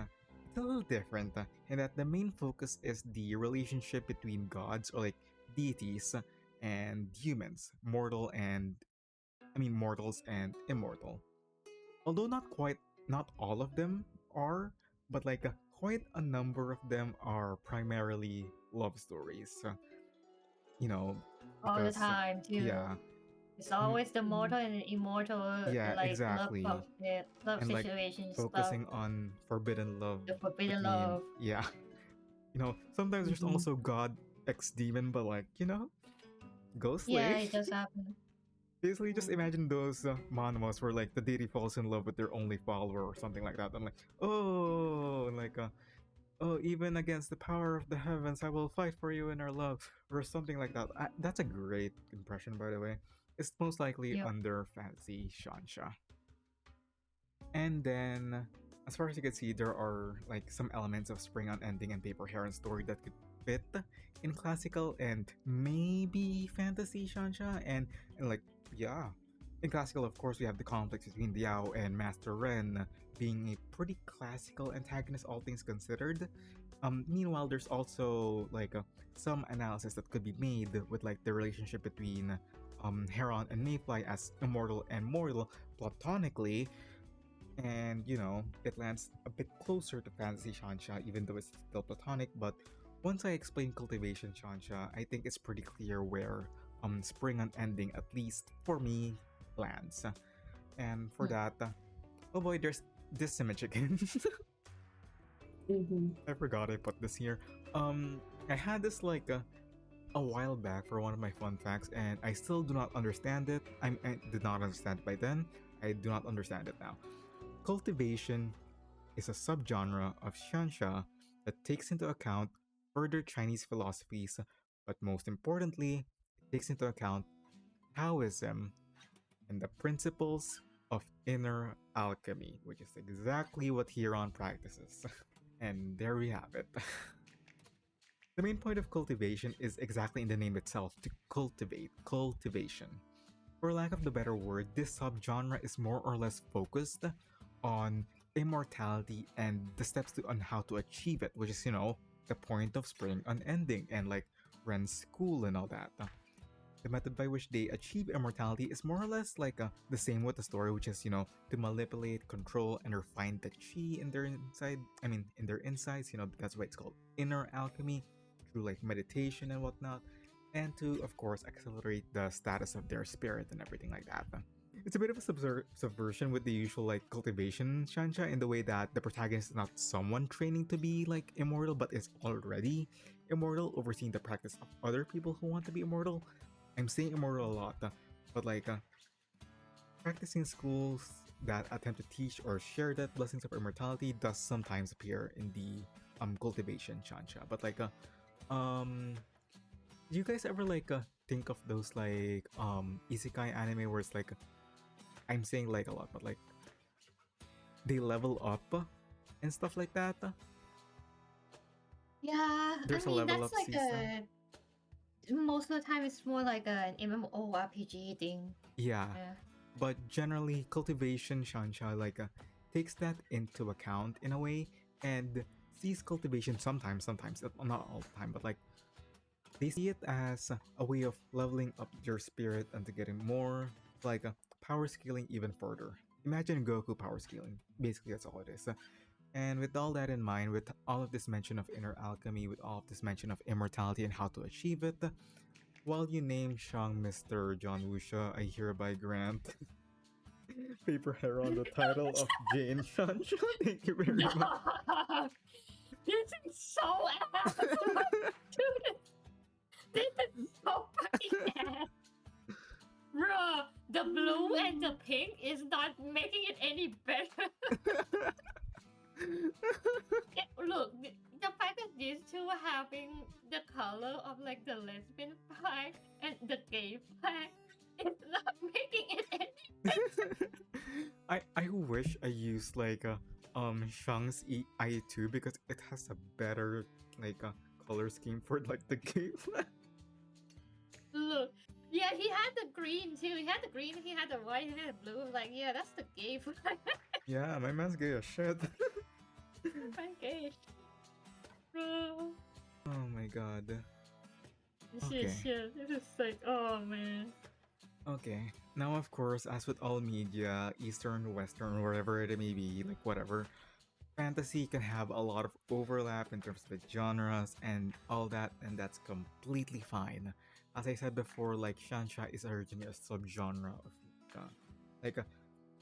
It's a little different in that the main focus is the relationship between gods or like deities and humans, mortals and immortal. Although not all of them are, but like quite a number of them are primarily love stories. You know, All the because time too. yeah, It's mm, always the Mm. mortal and immortal, yeah, like exactly, love and like situation stuff, focusing on forbidden love the forbidden between love. yeah. Sometimes there's Mm-hmm. also god ex demon, but like go Yeah, slay. it does happen. Basically, just Mm. imagine those manhwas where like the deity falls in love with their only follower or something like that. I'm like, oh, and like oh, even against the power of the heavens, I will fight for you in our love, or something like that. That's a great impression, by the way. It's most likely Yep. under fantasy Shansha. And then, as far as you can see, there are like some elements of Spring Unending and Paper Heron story that could fit in classical and maybe fantasy Shansha. And like, yeah. In classical, of course, we have the conflicts between Liao and Master Ren being a pretty classical antagonist, all things considered. Meanwhile, there's also like some analysis that could be made with like the relationship between Heron and Mayfly as immortal and mortal platonically, and it lands a bit closer to fantasy Shansha, even though it's still platonic. But once I explain cultivation Shansha, I think it's pretty clear where Spring Unending, at least for me, lands. And for Hmm. that, oh boy, there's this image again. Mm-hmm. I forgot I put this here. I had this like a while back for one of my fun facts, and I still do not understand it. I did not understand it by then. I do not understand it now. Cultivation is a subgenre of Xianxia that takes into account further Chinese philosophies, but most importantly, it takes into account Taoism and the principles of inner alchemy, which is exactly what Huron practices. And there we have it. The main point of cultivation is exactly in the name itself, to cultivate, cultivation. For lack of the better word, this subgenre is more or less focused on immortality and the steps on how to achieve it, which is, the point of Spring Unending and like Ren's school and all that. The method by which they achieve immortality is more or less like the same with the story, which is, to manipulate, control, and refine the chi in their inside. I mean, in their insides. That's why it's called inner alchemy, through like meditation and whatnot, and to, of course, accelerate the status of their spirit and everything like that. It's a bit of a subversion with the usual like cultivation shansha in the way that the protagonist is not someone training to be like immortal, but is already immortal, overseeing the practice of other people who want to be immortal. I'm saying immortal a lot, but like practicing schools that attempt to teach or share that blessings of immortality does sometimes appear in the cultivation shansha. But like do you guys ever like think of those like isekai anime where it's like, I'm saying like a lot, but like they level up and stuff like that? Yeah, There's I a mean level that's up like season. most of the time it's more like an MMORPG thing. Yeah, Yeah. but generally cultivation shansha like takes that into account in a way and sees cultivation sometimes, not all the time, but like they see it as a way of leveling up your spirit and to getting more like power scaling even further. Imagine Goku power scaling. Basically, that's all it is. And with all that in mind, with all of this mention of inner alchemy, with all of this mention of immortality and how to achieve it, while you name Shang Mr. John Wuxia, I hereby grant Paper Hair on the title of Jane Shansha. Thank you very much. This is so ass. Dude, this is so fucking ass. Bruh, the blue and the pink is not making it any better. Look, the fact that these two are having the color of like the lesbian flag and the gay flag is not making it any better. I wish I used like Shang's I2 because it has a better like color scheme for like the gay flag. Look, yeah, he had the green too. He had the green, he had the white, he had the blue. Like, yeah, that's the gay flag. Yeah, my man's gay as shit. My gay. Bro. Oh my god. This Okay. is shit. This is like, oh man. Okay. Now, of course, as with all media, Eastern, Western, wherever it may be, like whatever, fantasy can have a lot of overlap in terms of the genres and all that, and that's completely fine. As I said before, like Shansha is originally a subgenre of like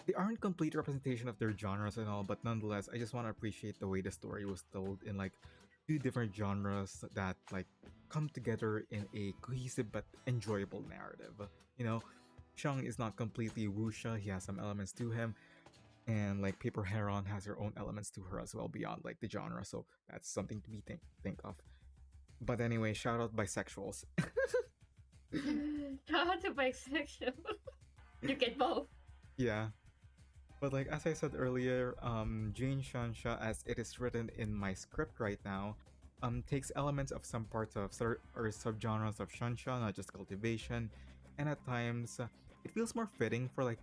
they aren't complete representation of their genres and all, but nonetheless, I just want to appreciate the way the story was told in like two different genres that like come together in a cohesive but enjoyable narrative. You know, Shang is not completely wuxia; he has some elements to him, and like Paper Heron has her own elements to her as well beyond like the genre. So that's something to be think of. But anyway, shout out bisexuals. Shout out to bisexual. You get both. Yeah. But like as I said earlier, Jane Shansha, as it is written in my script right now, takes elements of some parts of or subgenres of Shansha, not just cultivation, and at times it feels more fitting for like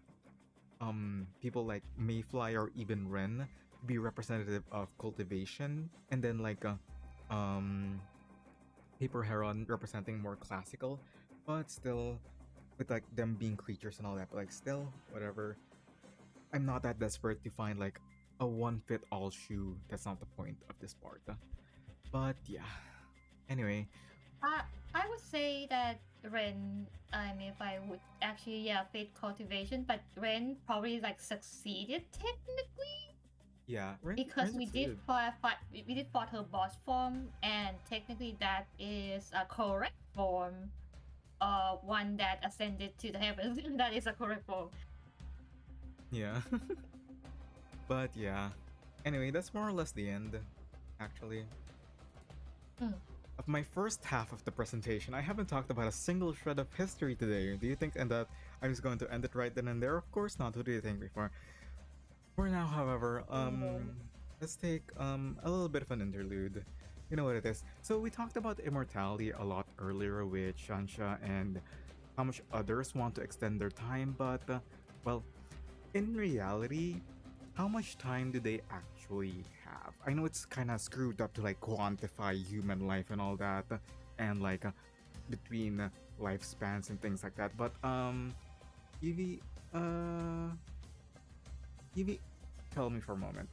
people like Mayfly or even Ren to be representative of cultivation, and then like Paper Heron representing more classical, but still with like them being creatures and all that, but like still whatever. I'm not that desperate to find like a one fit all shoe. That's not the point of this part. But yeah. Anyway, I would say that Ren, I mean, if I would actually, yeah, fit cultivation, but Ren probably like succeeded technically yeah, because we did succeeded. we did fought her boss form, and technically that is a correct form, one that ascended to the heavens. That is a correct form. Yeah. But yeah. Anyway, that's more or less the end, actually. Of my first half of the presentation, I haven't talked about a single shred of history today. Do you think and that I'm just going to end it right then and there? Of course not. Who do you think before? For now, however, let's take a little bit of an interlude. You know what it is. So we talked about immortality a lot earlier with Shansha and how much others want to extend their time, but well, in reality, how much time do they actually have? I know it's kind of screwed up to like quantify human life and all that, and like between lifespans and things like that. But UV, UV, tell me for a moment.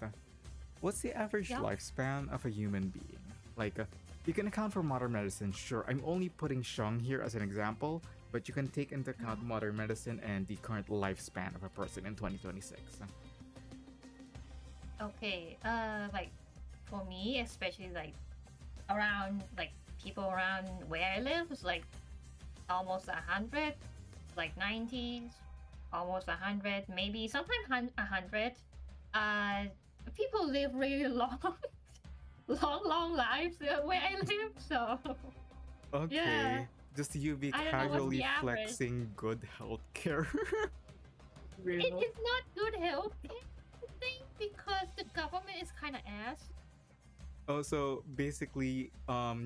What's the average Yeah. lifespan of a human being? Like, you can account for modern medicine, sure. I'm only putting Shang here as an example, but you can take into account modern medicine and the current lifespan of a person in 2026. Okay. Like for me, especially like around like people around where I live is like almost 100, like 90s, almost 100, maybe sometimes 100. People live really long, long lives where I live. So Okay, yeah, just UV I don't know what's casually the average. flexing good healthcare. It Real. is not good health thing because the government is kind of ass. Oh, so basically,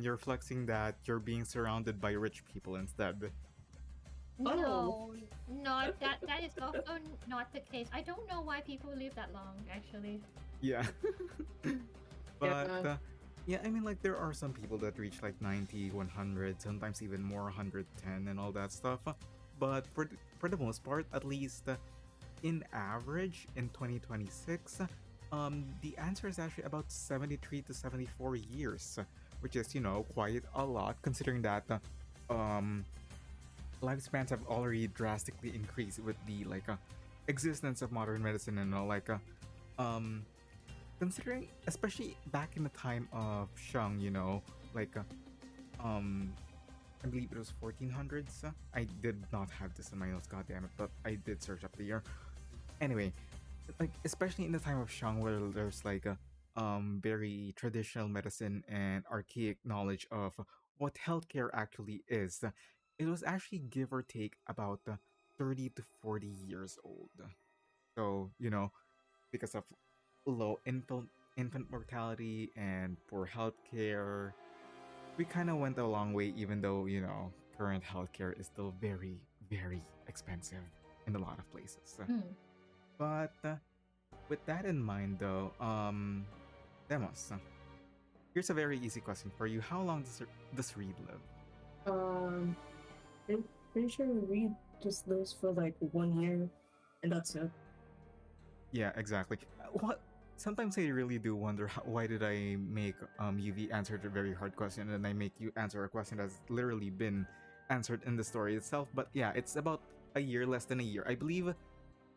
you're flexing that you're being surrounded by rich people instead. Oh. No, not that. That is also not the case. I don't know why people live that long. Actually, Yeah. But Yeah. yeah, I mean, like there are some people that reach like 90, 100, sometimes even more 110 and all that stuff. But for the most part, at least in average in 2026, the answer is actually about 73 to 74 years, which is, you know, quite a lot considering that um lifespans have already drastically increased with the like existence of modern medicine and all like um considering especially back in the time of Shang, you know, like um I believe it was 1400s. I did not have this in my notes, god damn it, but I did search up the year. Anyway, like especially in the time of Shang where there's like a very traditional medicine and archaic knowledge of what healthcare actually is. It was actually give or take about 30 to 40 years old. So, you know, because of low infant mortality and poor healthcare, we kind of went a long way, even though, you know, current healthcare is still very, very expensive in a lot of places. Hmm. But with that in mind, though, Demos, here's a very easy question for you. How long does Reed live? I'm pretty sure Reed just lives for like 1 year, and that's it. Yeah, exactly. What? Sometimes I really do wonder why did I make UV answer a very hard question and I make you answer a question that's literally been answered in the story itself. But yeah, it's about a year, less than a year. I believe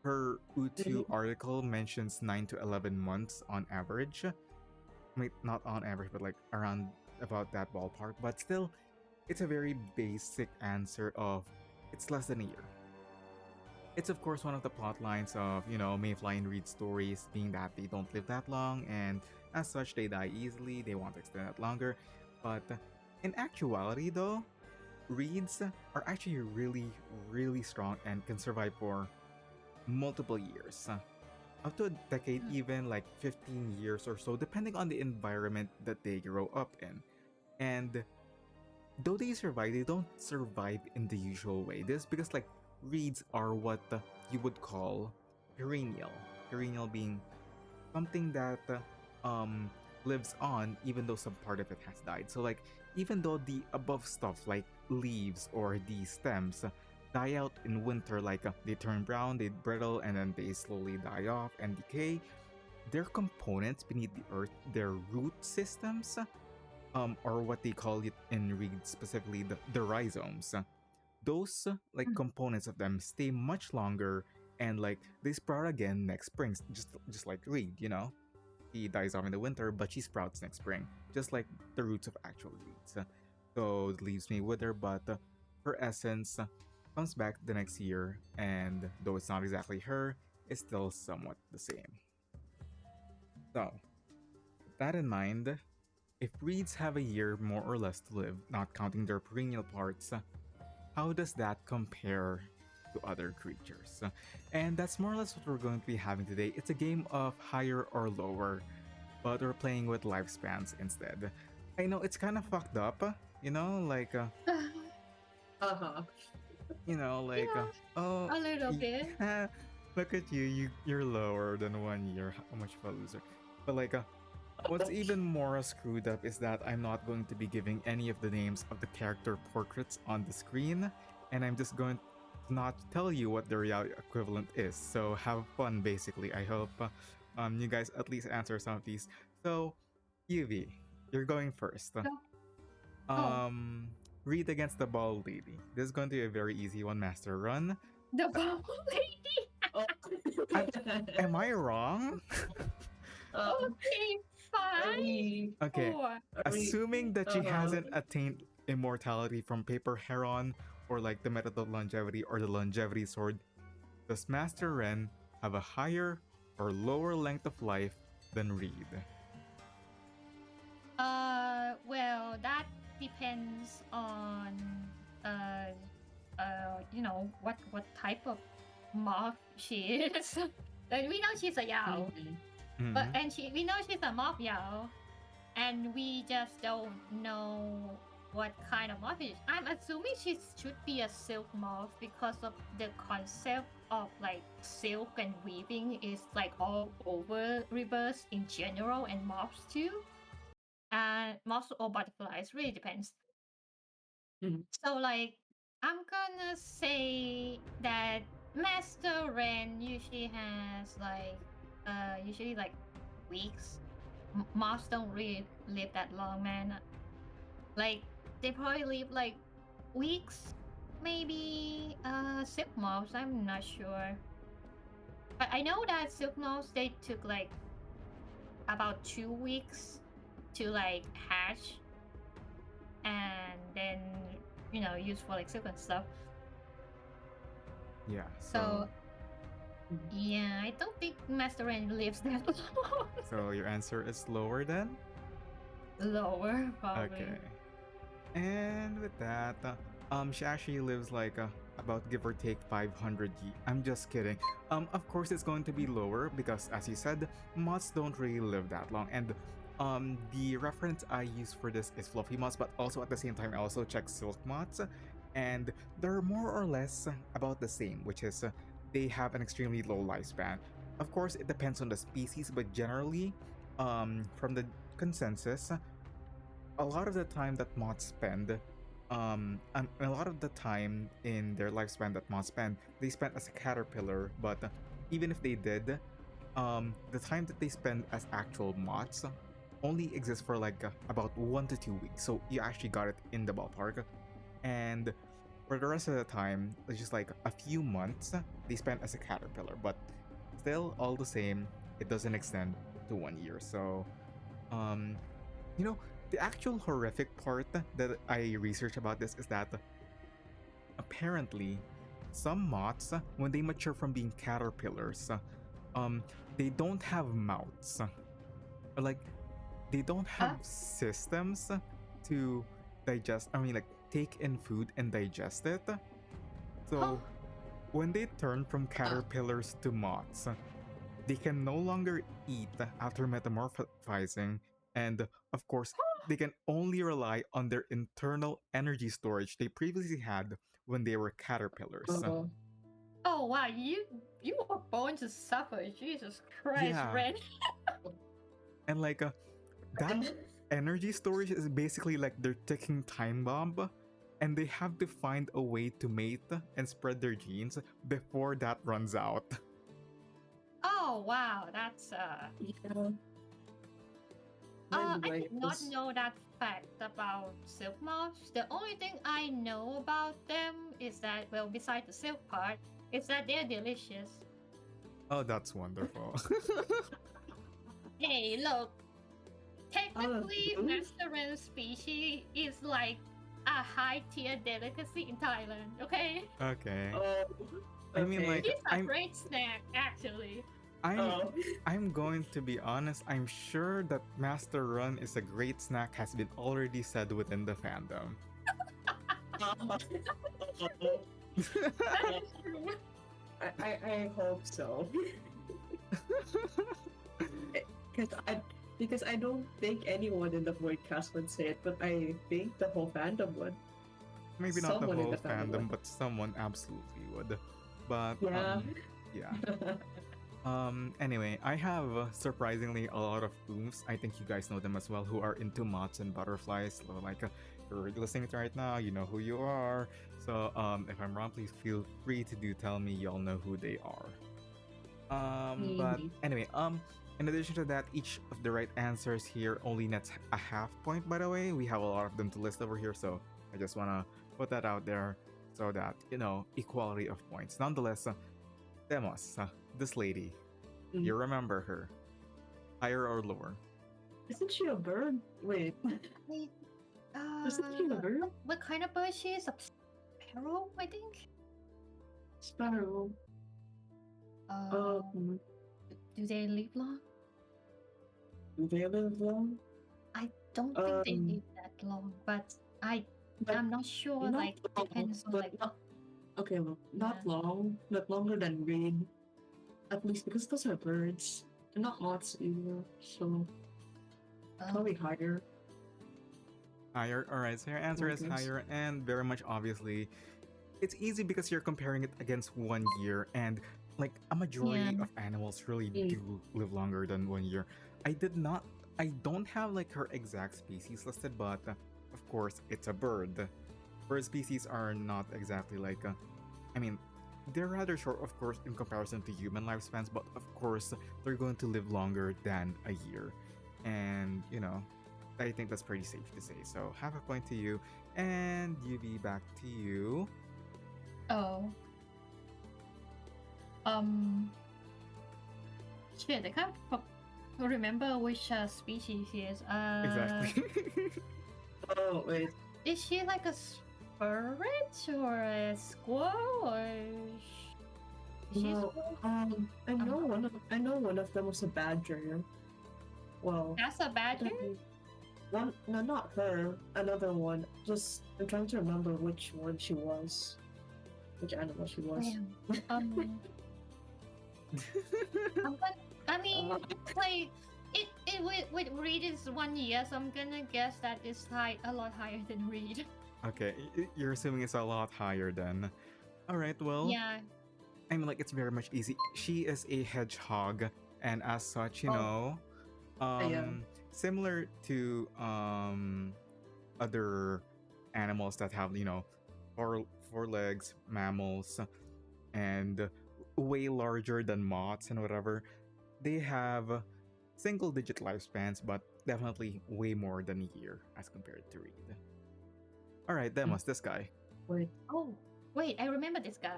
her U2 Mhm. article mentions 9 to 11 months on average. I mean, not on average, but like around about that ballpark. But still, it's a very basic answer of it's less than a year. It's of course one of the plot lines of, you know, Mayfly and Reed stories being that they don't live that long and as such they die easily, they want to extend it longer. But in actuality though, Reeds are actually really, really strong and can survive for multiple years. Up to a decade, even like 15 years or so, depending on the environment that they grow up in. And though they survive, they don't survive in the usual way. This because like reeds are what you would call perennial. Perennial being something that lives on even though some part of it has died. So like even though the above stuff like leaves or the stems die out in winter, like they turn brown, they brittle, and then they slowly die off and decay. Their components beneath the earth, their root systems, or what they call it in Reed specifically, the rhizomes. Those like components of them stay much longer and like they sprout again next spring, just like Reed, you know. He dies off in the winter, but she sprouts next spring, just like the roots of actual reeds. So it leaves me with her, but her essence comes back the next year, and though it's not exactly her, it's still somewhat the same. So, with that in mind, if reeds have a year more or less to live, not counting their perennial parts, how does that compare to other creatures? And that's more or less what we're going to be having today. It's a game of higher or lower, but we're playing with lifespans instead. I know it's kind of fucked up, you know, like, Uh-huh. you know, like, Yeah, oh, a little bit. look at you, you're lower than 1 year. How much of a loser? But like, What's even more screwed up is that I'm not going to be giving any of the names of the character portraits on the screen, and I'm just going to not tell you what the real equivalent is. So have fun, basically. I hope you guys at least answer some of these. So, UV, you're going first. Oh, Read against the ball lady. This is going to be a very easy one, master run. the bubble lady. Oh. Am I wrong? Okay, Are fine. we? Okay, Four. Are we? assuming that she Uh-huh. hasn't attained immortality from Paper Heron or like the Method of Longevity or the Longevity Sword, does Master Ren have a higher or lower length of life than Reed? Well, that depends on what type of moth she is. Like, we know she's a Yao, Mhm. but Mhm. we know she's a moth Yao, and we just don't know what kind of moth it is. I'm assuming she should be a silk moth because of the concept of like silk and weaving is like all over reverse in general, and moths too. And moths or butterflies really depends. Mhm. So like I'm gonna say that Master Ren usually has like usually like weeks. Moths don't really live that long, man. Like they probably live like weeks, maybe silk moths, I'm not sure. But I know that silk moths they took like about 2 weeks to like hatch and then use for like silk and stuff. Yeah. So yeah, I don't think Master Ren lives that long. So your answer is lower then? Lower, probably. Okay. And with that, she actually lives like about give or take 500 years. I'm just kidding. Of course it's going to be lower because, as you said, moths don't really live that long. And the reference I use for this is fluffy moths, but also at the same time I also check silk moths, and they're more or less about the same, which is they have an extremely low lifespan. Of course, it depends on the species, but generally, from the consensus, a lot of the time that moths spend, a lot of the time in their lifespan that moths spend, they spend as a caterpillar. But even if they did, the time that they spend as actual moths only exists for like about 1 to 2 weeks. So you actually got it in the ballpark. And for the rest of the time, it's just like a few months they spend as a caterpillar. But still, all the same, it doesn't extend to 1 year. So, um, you know, the actual horrific part that I researched about this is that apparently some moths, when they mature from being caterpillars, they don't have mouths. Or like they don't have systems to digest, I mean like take in food and digest it. So when they turn from caterpillars to moths, they can no longer eat after metamorphizing, and of course, they can only rely on their internal energy storage they previously had when they were caterpillars. Uh-huh. Oh wow, you were born to suffer. Jesus Christ, Yeah. Ren. And like that energy storage is basically like their ticking time bomb, and they have to find a way to mate and spread their genes before that runs out. Oh wow, that's Yeah. I Anyway, did not know that fact about silk moths. The only thing I know about them is that, well, besides the silk part, is that they're delicious. Oh, that's wonderful. Hey, look, technically, Oh. Master Ren species is like a high tier delicacy in Thailand. Okay, Okay. Oh, I mean, like, it's a I'm- great snack actually. I'm going to be honest, I'm sure that Master Run is a great snack has been already said within the fandom. That is true. I hope so. Because I don't think anyone in the Voidcast would say it, but I think the whole fandom would. Maybe not the Someone in whole the fandom fandom, would. but someone absolutely would. But Yeah. yeah. Anyway, I have surprisingly a lot of oomphs. I think you guys know them as well, who are into moths and butterflies. Like, if you're listening to right now, you know who you are. So, if I'm wrong, please feel free to tell me. Y'all know who they are. But Mhm. anyway, in addition to that, each of the right answers here only nets a half point. By the way, we have a lot of them to list over here, so I just wanna put that out there so that equality of points. Nonetheless, Demos, this lady, Mm. you remember her? Higher or lower? Isn't she a bird? Wait, Wait, isn't she a bird? what kind of bird she is? A sparrow, I think. Sparrow. Do they live long? Do they live long? I don't think they Um, live that long, but but I'm not sure. not Like long, depends on but like not okay. Well, not yeah. long, not longer than Reed. At least because those are birds. They're not moths either, so probably higher. Higher. All right. So your answer is Yes. higher, and very much obviously, it's easy because you're comparing it against 1 year, and like a majority Yeah. of animals really Mm. do live longer than 1 year. I did not. I don't have like her exact species listed, but of course it's a bird. Bird species are not exactly like. I mean, they're rather short, of course, in comparison to human lifespans, but of course they're going to live longer than a year, and I think that's pretty safe to say. So half a point to you, and UV back to you. Oh. Shit, I can't remember which species she is. Exactly. Oh wait, Is she like a spirit or a squirrel or? Is she a no. squirrel? I know one of them was a badger. Well, That's a badger. one. No, not her. Another one. Just I'm trying to remember which one she was. Which animal she was. I'm gonna, I mean, like it with Reed is 1 year, so I'm gonna guess that it's a lot higher than Reed. Okay, you're assuming it's a lot higher then. All right, well, Yeah. I mean, like it's very much easy. She is a hedgehog, and as such, Yeah. similar to other animals that have four legs, mammals, and way larger than moths and whatever. They have single digit lifespans, but definitely way more than a year as compared to Reed. All right, Demos, this guy. Wait. Oh, wait, I remember this guy.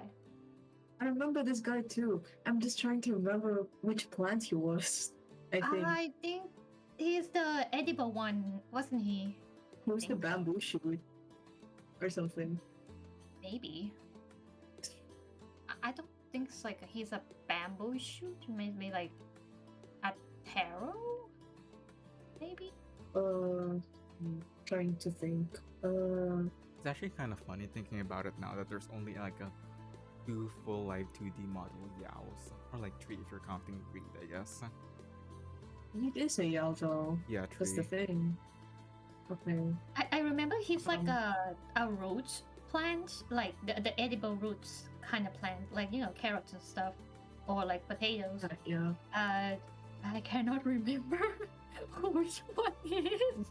I remember this guy too. I'm just trying to remember which plant he was. I think he's the edible one, wasn't he? He was the bamboo shoot or something. Maybe. I don't think it's like he's a bamboo shoot. Maybe like a taro. Maybe. Trying to think. It's actually kind of funny thinking about it now that there's only like a 2 full live 2D model Yaos, or like 3 if you're counting Reed, I guess. It is a yao though. Yeah, That's the 3. thing. Okay. I remember he's like a root plant, like the edible roots kind of plant, like carrots and stuff, or like potatoes. Yeah. I cannot remember which one it is.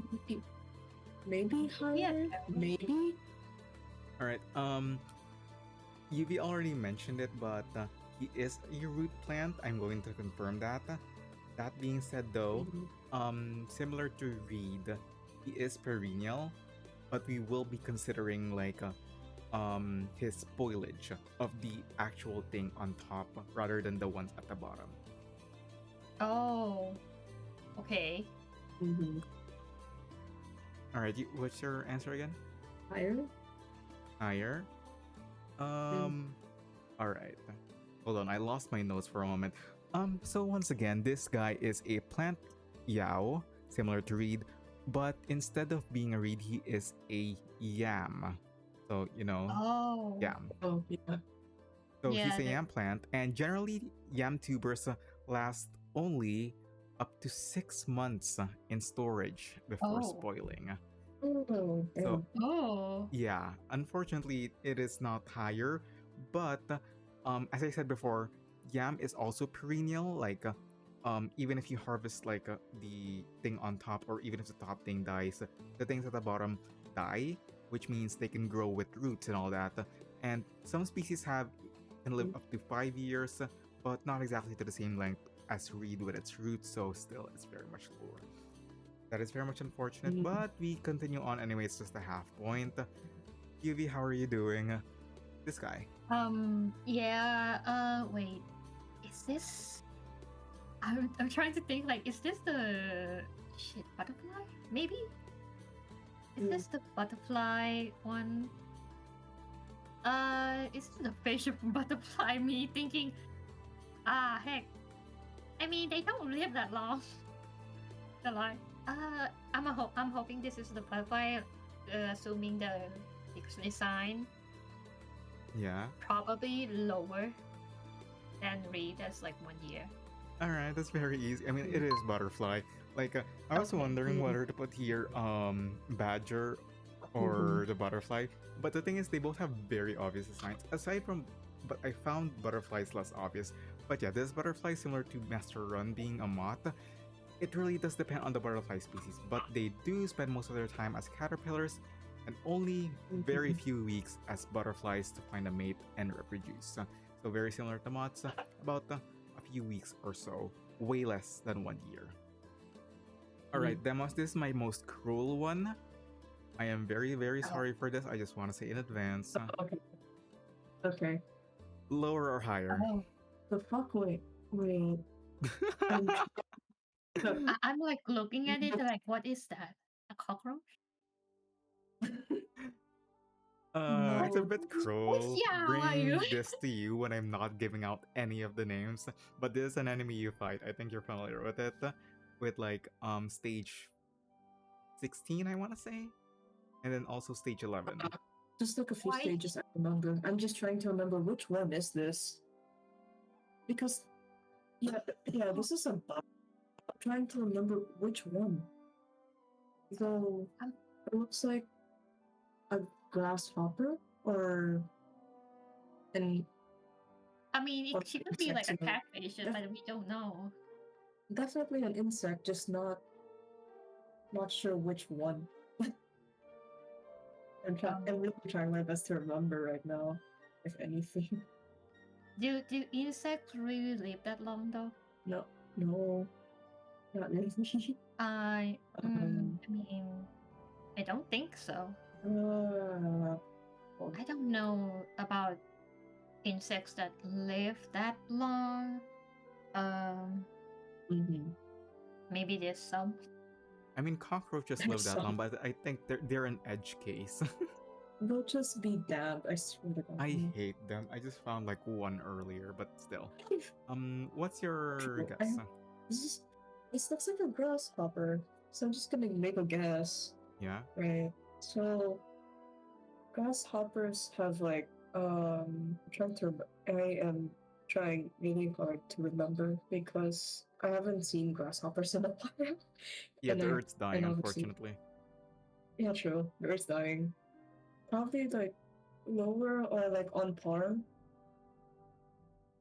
Maybe higher. Yeah. Maybe. All right. UV already mentioned it, but he is a root plant. I'm going to confirm that. That being said, though, similar to Reed, he is perennial, but we will be considering like his foliage of the actual thing on top rather than the ones at the bottom. Oh. Okay. Mm-hmm. All right. What's your answer again? Higher. Higher. All right. Hold on, I lost my notes for a moment. So once again, this guy is a plant yao, similar to Reed, but instead of being a Reed, he is a yam. So Oh. yam. Oh yeah. So Yeah, he's a that- yam plant, and generally yam tubers last only up to 6 months in storage before Oh. spoiling. Oh. So Oh. yeah, unfortunately, it is not higher, but as I said before, yam is also perennial. Like, even if you harvest like the thing on top, or even if the top thing dies, the things at the bottom die, which means they can grow with roots and all that. And some species can live up to 5 years, but not exactly to the same length as reed with its roots. So still, it's very much lower. That is very much unfortunate, but we continue on anyway. It's just a half point. UV, how are you doing? This guy. Yeah. Wait. Is this? I'm trying to think. Like, is this the butterfly? Maybe. Is this the butterfly one? Is this the fish butterfly? Me thinking, heck. I mean, they don't live that long. The lie. I'm hoping this is the butterfly. Assuming the sign. Yeah. Probably lower than reed. That's like 1 year. All right, that's very easy. I mean, it is butterfly. Like, I was wondering whether to put here badger or the butterfly, but the thing is, they both have very obvious signs. But I found butterflies less obvious. But yeah, this butterfly is similar to Master Run being a moth. It really does depend on the butterfly species, but they do spend most of their time as caterpillars and only very few weeks as butterflies to find a mate and reproduce. So very similar to moths, about a few weeks or so, way less than 1 year. Alright, Deimos, this is my most cruel one. I am very, very sorry for this. I just want to say in advance. Okay. Lower or higher? Oh, the fuck? Wait. I'm like looking at it like, what is that? A cockroach? It's a bit cruel bringing Wuxia, this to you when I'm not giving out any of the names. But this is an enemy you fight. I think you're familiar with it. With like stage 16, I want to say, and then also stage 11. Just like a few stages I remember. I'm just trying to remember which one is this. Because yeah, this is a bug. I'm trying to remember which one. So it looks like a grasshopper or I mean, she could be like a catfish, but we don't know. Definitely an insect, just not sure which one. I'm really trying my best to remember right now, if anything. Do insects really live that long though? No, not really. I mean, I don't think so. I don't know about insects that live that long. Maybe there's some. I mean, cockroaches live that long, but I think they're an edge case. They'll just be damned, I swear to God. I hate them. I just found like one earlier, but still. What's your guess? This looks like a grasshopper, so I'm just gonna make a guess. Yeah. Right. So grasshoppers have like I am trying really hard to remember because I haven't seen grasshoppers in a while. Yeah, the Earth's dying, unfortunately. Yeah, true. The Earth's dying. Probably like lower or like on par.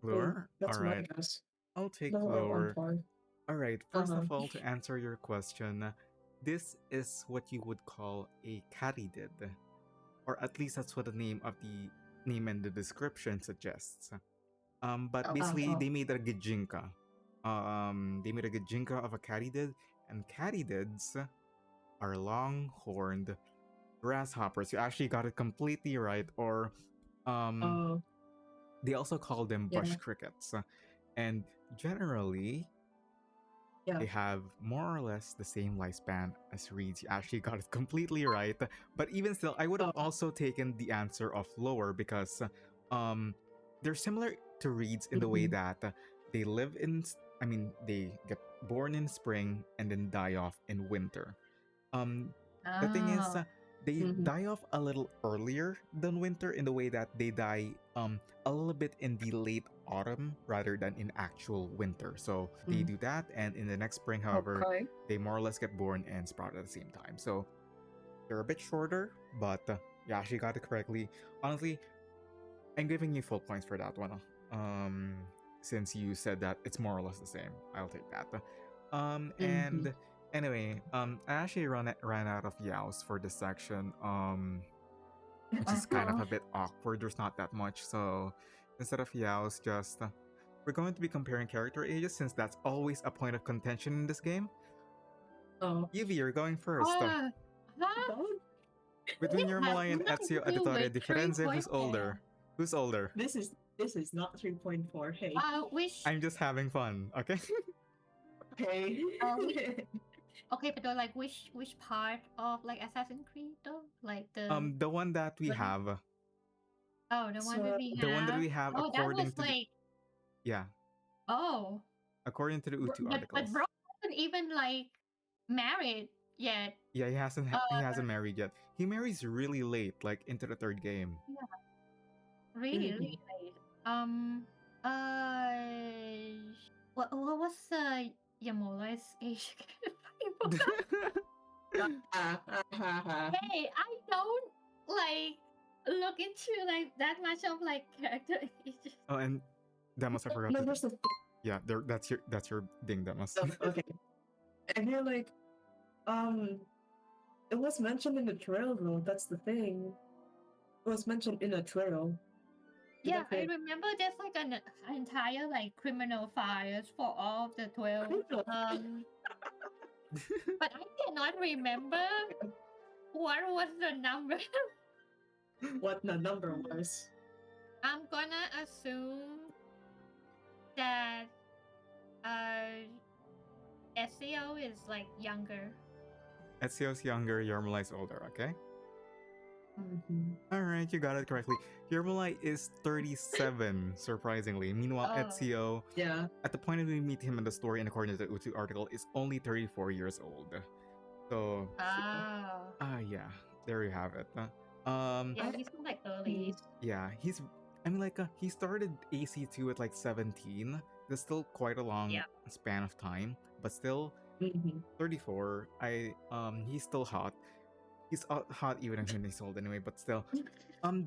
Lower? That's all right. my guess. I'll take lower. All right. First of all, to answer your question, this is what you would call a katydid, or at least that's what the name and the description suggests. But basically, they made a gijinka. They made a gijinka of a katydid, and katydids are long-horned grasshoppers. You actually got it completely right. Or they also call them bush crickets. And generally, they have more or less the same lifespan as reeds. You actually got it completely right. But even still, I would have also taken the answer of lower because they're similar to reeds in the way that they they get born in spring and then die off in winter. The thing is, they die off a little earlier than winter in the way that they die a little bit in the late autumn rather than in actual winter. So they do that, and in the next spring, however, they more or less get born and sprout at the same time. So they're a bit shorter, but you actually got it correctly. Honestly, I'm giving you full points for that one. since you said that it's more or less the same. I'll take that. Mhm. And anyway, I actually ran out of yaos for this section. Which is kind of a bit awkward. There's not that much, so instead of yaos, just we're going to be comparing character ages since that's always a point of contention in this game. Oh. Yuvi, you're going first. Huh? Between It your has Malay and nothing Ezio to do Editore with Differenze, who's 3.4. older? Who's older? This is not 3.4. Hey. Which I'm just having fun, okay? Hey. okay, but like which part of like Assassin's Creed though? Like The one that we What- have. oh, the one So, that we have. The one that we have Oh, that according was to like yeah, oh, according to the Utu but articles. Bro wasn't even like married yet. Yeah, he hasn't married yet. He marries really late, like into the third game. Really, Mhm. really late. What was Yamola's age? I forgot. Hey, I don't like look into like that much of like character ages. Oh, and Deimos, I forgot. No, To, there's a yeah, that's your ding, Deimos. okay. And you're like, it was mentioned in the trail though. That's the thing. It was mentioned in a trail. Yeah, That's I it. remember there's like an entire like criminal files for all of the 12. But I cannot remember what was the number. What the number was. I'm gonna assume that SEO is like younger. Ezio's younger, Yarmalai's older, okay? Mhm. Alright, you got it correctly. Yarmalai is 37, surprisingly. Meanwhile, Oh. Ezio, Yeah. at the point of we meet him in the story and according to the Utu article, is only 34 years old. So, Oh. yeah, there you have it. Yeah, he's in like early. Yeah, he started AC2 at like 17. That's still quite a long span of time, but still Mhm. 34. He's still hot. He's hot even when he's old anyway, but still.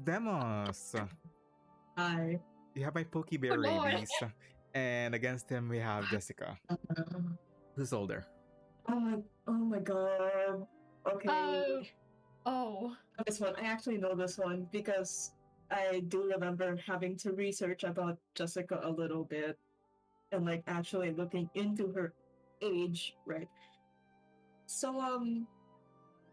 Demos. Hi. You have my Pokebear Oh, Lord. rabies. And against him we have Jessica. Who's older? Oh my god. Okay. Oh. This one, I actually know this one because I do remember having to research about Jessica a little bit and like actually looking into her age, right? So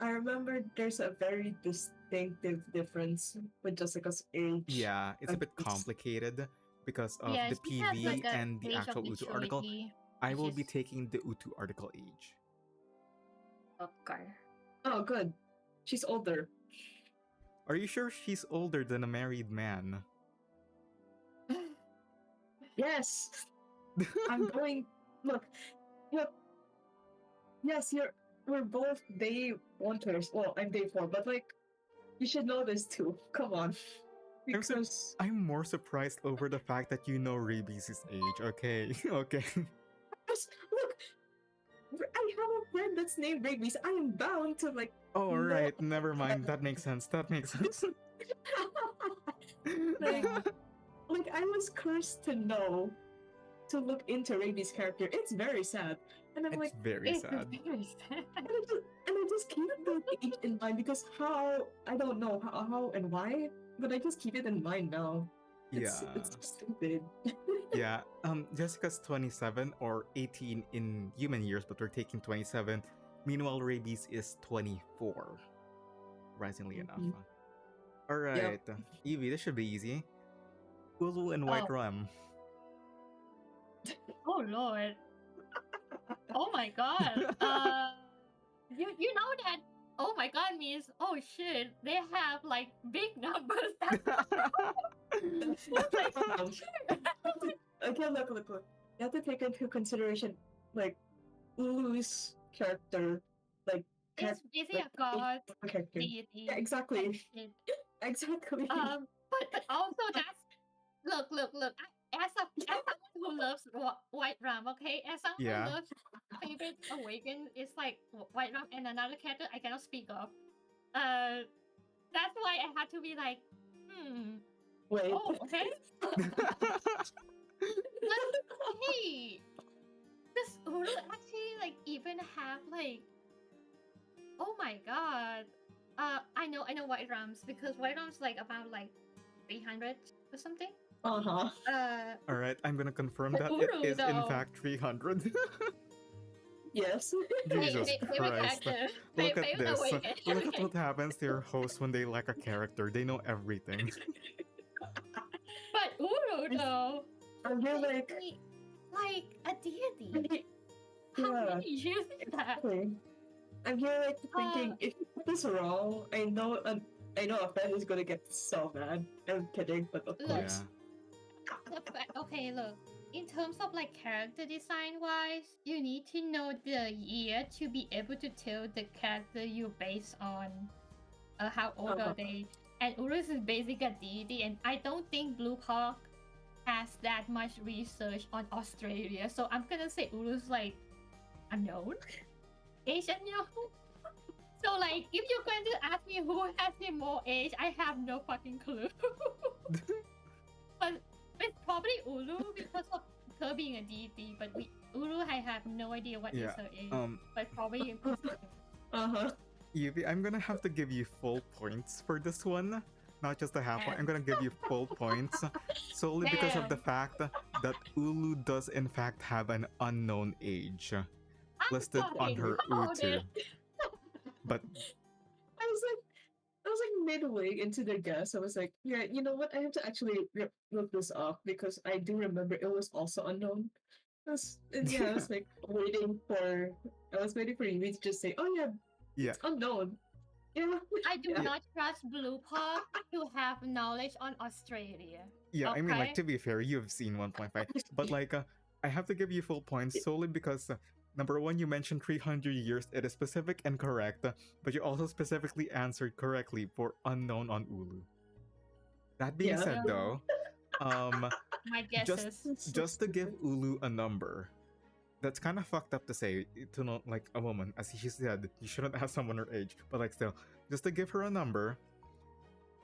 I remember there's a very distinctive difference with Jessica's age. Yeah, it's a bit It's- complicated because of Yeah, the she has, PV like, a and the age of actual Utu article. maturity, I which will be is- taking the Utu article age. Okay. Oh, good. She's older. Are you sure she's older than a married man? Yes. I'm going. Look. Yes, we're both day oneers. Well, I'm day 4, but like, you should know this too. Come on. Because I'm more surprised over the fact that you know Rabies' age. Okay, okay. look, I have a friend that's named Rabies. I am bound to like. Oh, know- alright, never mind. That makes sense. That makes sense. like, like I was cursed to know to look into Rabies' character. It's very sad, and I'm It's like, very It's sad. very sad. and I just keep the age in mind because I don't know how and why, but I just keep it in mind now. It's so stupid. Yeah. Jessica's 27 or 18 in human years, but we're taking 27. Meanwhile, Rabies is 24. Surprisingly enough. Mhm. Alright. Evie, this should be easy. Hulu and White Oh. Rum. Oh Lord. Oh my God. You know that? Oh my God means oh shit. They have like big numbers. Okay, look. You have to take into consideration like Lulu's character, like It's basically a god character. deity. Yeah, exactly. and shit. Exactly. But also that's look. As someone who loves White Ram, okay, as someone Yeah. who loves favorite Awaken is like White Ram and another character I cannot speak of. That's why I had to be like, Wait. oh, okay. Hey, does Uru actually like even have like? Oh my god. I know White Rams because White Rams like about like 300 or something. Uh-huh. All right, I'm gonna confirm But that it Uru, is in though. fact 300. Yes. Jesus favorite Christ! character. Look at Favorite this. awaken. Look at what happens to your host when they lack a character. They know everything. But Uru though, I feel like like a deity. How yeah. many years is that? Okay. I'm here like thinking if you put this wrong, I know a friend is gonna get so mad. I'm kidding, but of Look. course. Okay, look. In terms of like character design wise, you need to know the year to be able to tell the character you based on how old are they. And Urus is basically a deity, and I don't think Blue Park has that much research on Australia. So I'm gonna say Urus like unknown. Age unknown. So like if you're going to ask me who has the more age, I have no fucking clue. But it's probably Ulu because of her being a deity. But Ulu, I have no idea what is her age. But probably. Yubi, I'm gonna have to give you full points for this one. Not just a half point. I'm gonna give you full points solely because of the fact that Ulu does in fact have an unknown age listed on her Utu. But I was like midway into the guess. I was like, yeah, you know what? I have to actually look this up because I do remember it was also unknown. I was like waiting for you to just say, oh yeah, it's unknown. Yeah. I do not trust Blue Park to have knowledge on Australia. Yeah, okay? I mean, like, to be fair, you've seen 1.5, but like, I have to give you full points solely because number one, you mentioned 300 years. It is specific and correct, but you also specifically answered correctly for unknown on Ulu. That being said, though, my guesses. Just to give Ulu a number, that's kind of fucked up to say to not like a woman, as she said, you shouldn't ask someone her age, but like still, just to give her a number.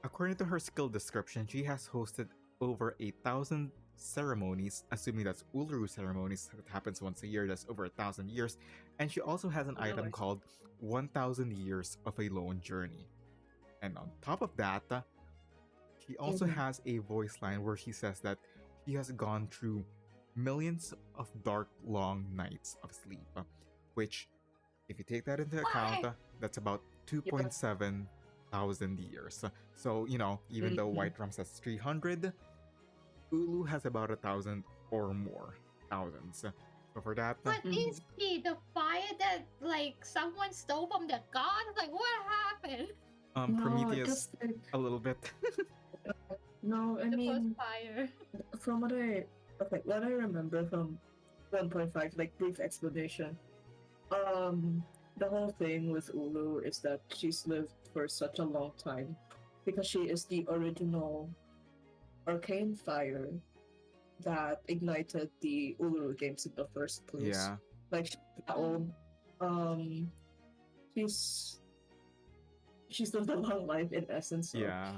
According to her skill description, she has hosted over 1,000 ceremonies, assuming that's Uluru ceremonies that happens once a year, that's over 1,000 years, and she also has an item called 1,000 Years of a Lone Journey. And on top of that, she also has a voice line where she says that she has gone through millions of dark, long nights of sleep, which, if you take that into account, that's about 2.7 thousand years. So, you know, even though White Rum says 300, Ulu has about 1,000 or more thousands. So for that, what is the fire that like someone stole from the god? Like what happened? Prometheus, a little bit. No, I mean, fire. From what I remember from 1.5, like brief explanation. The whole thing with Ulu is that she's lived for such a long time because she is the original arcane fire that ignited the Uluru games in the first place. Yeah. Like she's that old. She's lived a long life in essence. So yeah.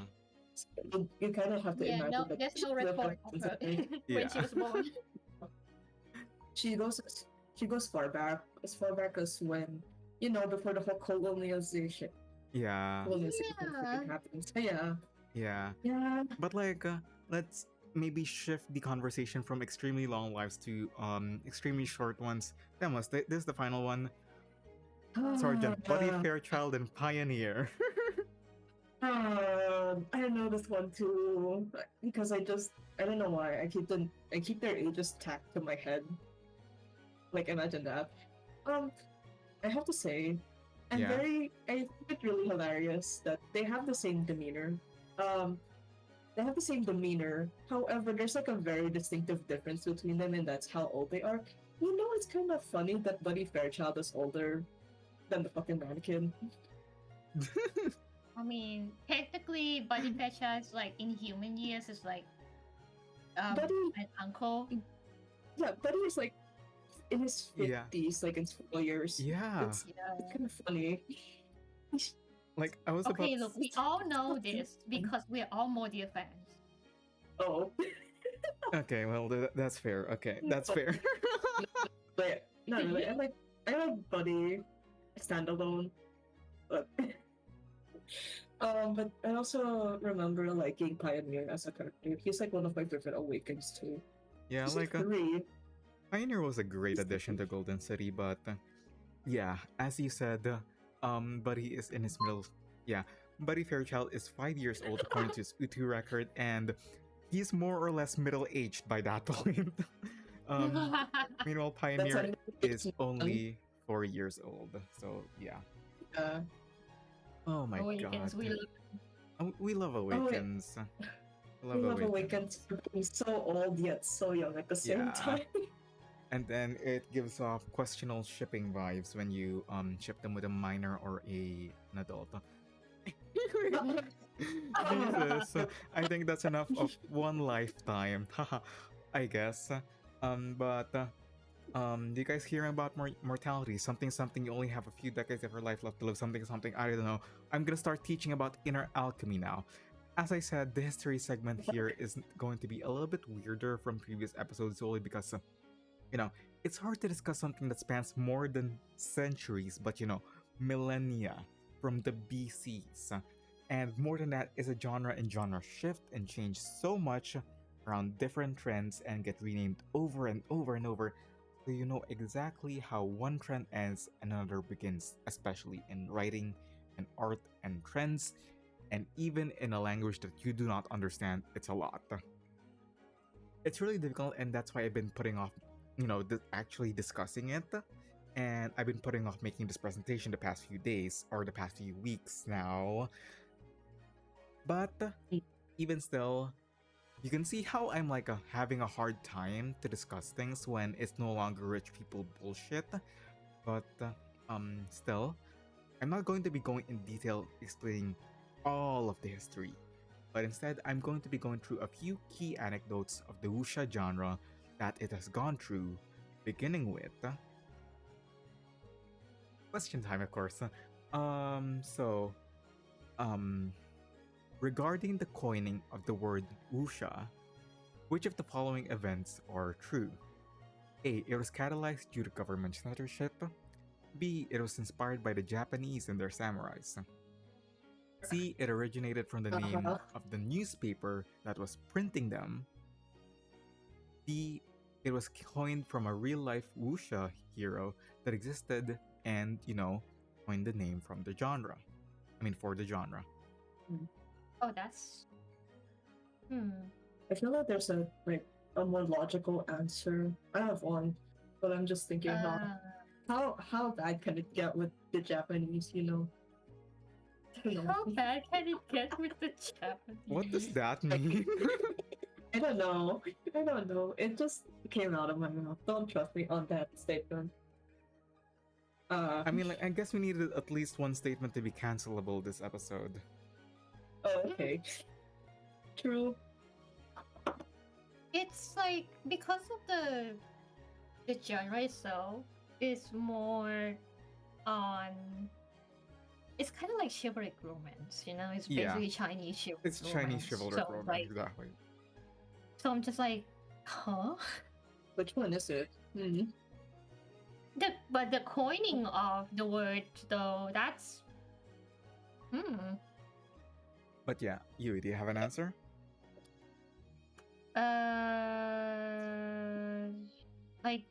You kind of have to imagine that there's no record of her when she was born. She goes far back as when, you know, before the whole colonization. Yeah. Happens. Yeah. But like, let's maybe shift the conversation from extremely long lives to extremely short ones. Deimos, this is the final one. Sergeant Buddy Fairchild and Pioneer. I know this one too because I don't know why I keep their ages tacked to my head. Like imagine that. I have to say, I think it's really hilarious that they have the same demeanor. However, there's like a very distinctive difference between them, and that's how old they are. You know, it's kind of funny that Buddy Fairchild is older than the fucking mannequin. I mean, technically, Buddy Fairchild is like in human years is like an uncle. Yeah, Buddy is like in his 50s, like in school years. Yeah. It's kind of funny. Like, I was look, we all know this because we're all Modia fans. Oh. Okay, well that's fair. Okay, that's fair. But not really. I like Buddy standalone, but but I also remember liking Pioneer as a character. He's like one of my favorite Awakens too. Yeah, He's like like 3. Pioneer was a great He's addition to 3. Golden City, but yeah, as you said, Buddy is in his middle. Yeah, Buddy Fairchild is 5 years old according to his Utu record, and he's more or less middle aged by that point. um, Meanwhile, That's Pioneer is animation. only 4 years old. So yeah. Uh, Oh my Awakens, god. we love. We love oh wait, Awakens. We we love love Awakens. Awakens for being so old yet so young at the same Yeah. time. And then it gives off questionable shipping vibes when you ship them with a minor or an adult. Jesus, I think that's enough of one lifetime. Haha, I guess. Do you guys hear about mortality? Something, something. You only have a few decades of your life left to live. Something, something. I don't know. I'm gonna start teaching about inner alchemy now. As I said, the history segment here is going to be a little bit weirder from previous episodes, solely because it's hard to discuss something that spans more than centuries, but millennia from the BCs. And more than that is a genre and genre shift and change so much around different trends and get renamed over and over and over, so you know exactly how one trend ends and another begins, especially in writing and art and trends, and even in a language that you do not understand. It's a lot. It's really difficult, and that's why I've been putting off actually discussing it, and I've been putting off making this presentation the past few days or the past few weeks now. But even still, you can see how I'm like having a hard time to discuss things when it's no longer rich people bullshit. But still, I'm not going to be going in detail explaining all of the history, but instead I'm going to be going through a few key anecdotes of the wuxia genre that it has gone through, beginning with question time, of course. So, regarding the coining of the word wuxia, which of the following events are true? A. It was catalyzed due to government censorship. B. It was inspired by the Japanese and their samurais. C. It originated from the name of the newspaper that was printing them. D. It was coined from a real-life wuxia hero that existed and, coined the name from the genre. For the genre. Oh, that's. I feel like there's a more logical answer. I have one, but I'm just thinking how bad can it get with the Japanese? How bad can it get with the Japanese? What does that mean? I don't know. It just came out of my mouth. Don't trust me on that statement. I guess we needed at least one statement to be cancelable this episode. Oh, okay. True. It's like because of the genre itself is more on. It's kind of like chivalric romance, It's basically Chinese chivalric. It's Chinese chivalric romance, exactly. So I'm just like, huh? Which one is it? But the coining of the word, though, that's. But yeah, Yui, do you have an answer? Like.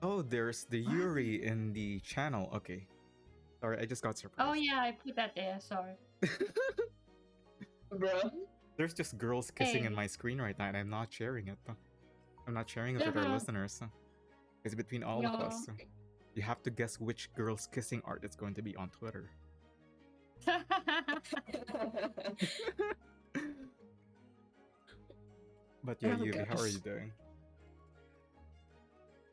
Oh, there's the Yuri in the channel. Okay. Sorry, I just got surprised. Oh yeah, I put that there. Sorry. Bro. There's just girls kissing in my screen right now, and I'm not sharing it. I'm not sharing it with our listeners. It's between all of us. You have to guess which girls kissing art it's going to be on Twitter. But yeah, Yuri, how are you doing?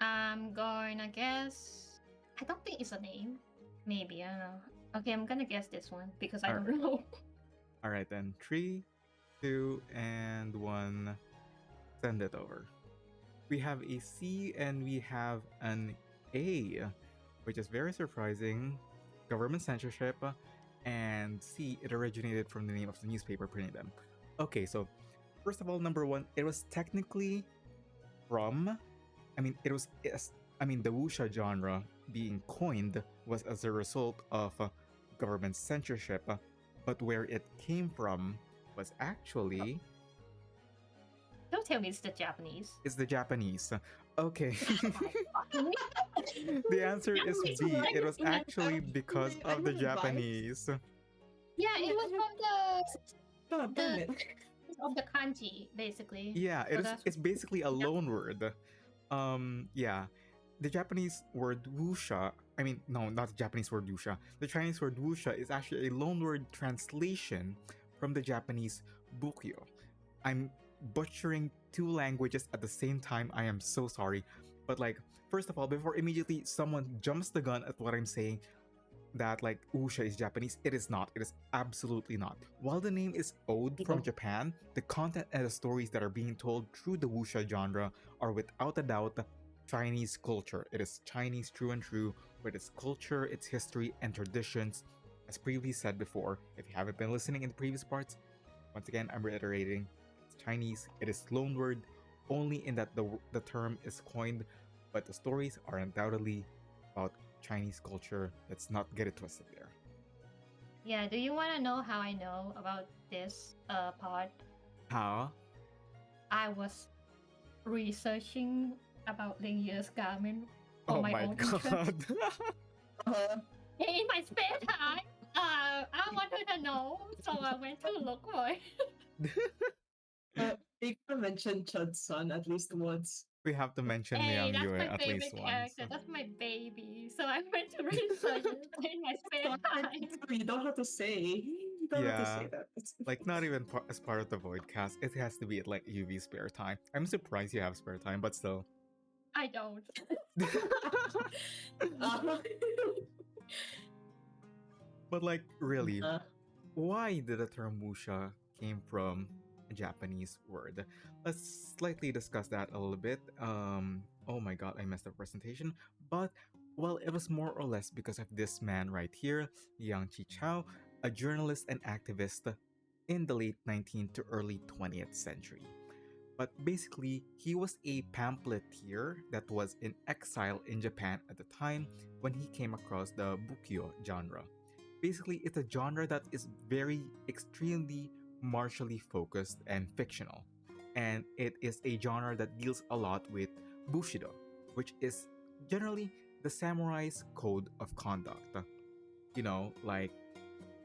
I'm gonna guess. I don't think it's a name. Maybe, I don't know. Okay, I'm gonna guess this one because I don't know. Alright then. 3, 2, and 1. Send it over. We have a C and we have an A, which is very surprising. Government censorship. And C, it originated from the name of the newspaper printing them. Okay, so First of all, number one, it was technically from, I mean, it was, I mean, the wuxia genre being coined was as a result of government censorship, but where it came from was actually. Don't tell me it's the Japanese. It's the Japanese. Okay. The answer is Japanese B. It was language. actually because I of the have vibes. Japanese. Yeah, it was from God damn it. of the kanji, basically. Yeah, So it's basically a loan word. Yeah. The Japanese word wuxia, I mean, no, not the Japanese word wuxia. The Chinese word wuxia is actually a loan word translation from the Japanese bukyo. I'm butchering two languages at the same time. I am so sorry. But like, first of all, before immediately someone jumps the gun at what I'm saying, that like wuxia is Japanese, it is not. It is absolutely not. While the name is owed from Japan, the content and the stories that are being told through the wuxia genre are without a doubt Chinese culture. It is Chinese true and true, with its culture, its history, and traditions. As previously said before, if you haven't been listening in the previous parts, once again, I'm reiterating, it's Chinese. It is loanword only in that the term is coined, but the stories are undoubtedly about Chinese culture. Let's not get it twisted there. Yeah, do you want to know how I know about this part? How? I was researching about Ling Ye's garment for Oh my my own interest. god. In my spare time, I wanted to know, so I went to look for it. You can mention Chud's son at least once. We have to mention Hey, Liang that's Yue my at favorite least once. character. That's my baby. So I went to research it in my spare time. You don't have to say. You don't have to say that. Like not even as part of the Voidcast. It has to be at like UV spare time. I'm surprised you have spare time, but still. I don't. But like really, why did the term wuxia came from a Japanese word? Let's slightly discuss that a little bit. Oh my god, I messed up presentation. But well, it was more or less because of this man right here, Liang Qichao, a journalist and activist in the late 19th to early 20th century. But basically, he was a pamphleteer that was in exile in Japan at the time when he came across the bukyo genre. Basically, it's a genre that is very extremely martially focused and fictional. And it is a genre that deals a lot with Bushido, which is generally the samurai's code of conduct. You know, like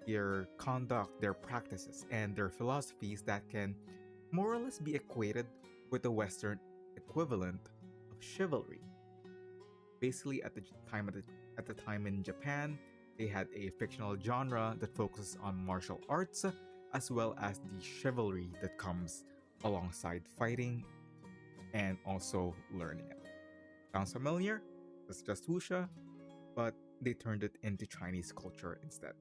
their conduct, their practices, and their philosophies that can more or less be equated with the Western equivalent of chivalry. Basically, at the time in Japan, they had a fictional genre that focuses on martial arts, as well as the chivalry that comes alongside fighting and also learning it. Sounds familiar? It's just wuxia, but they turned it into Chinese culture instead.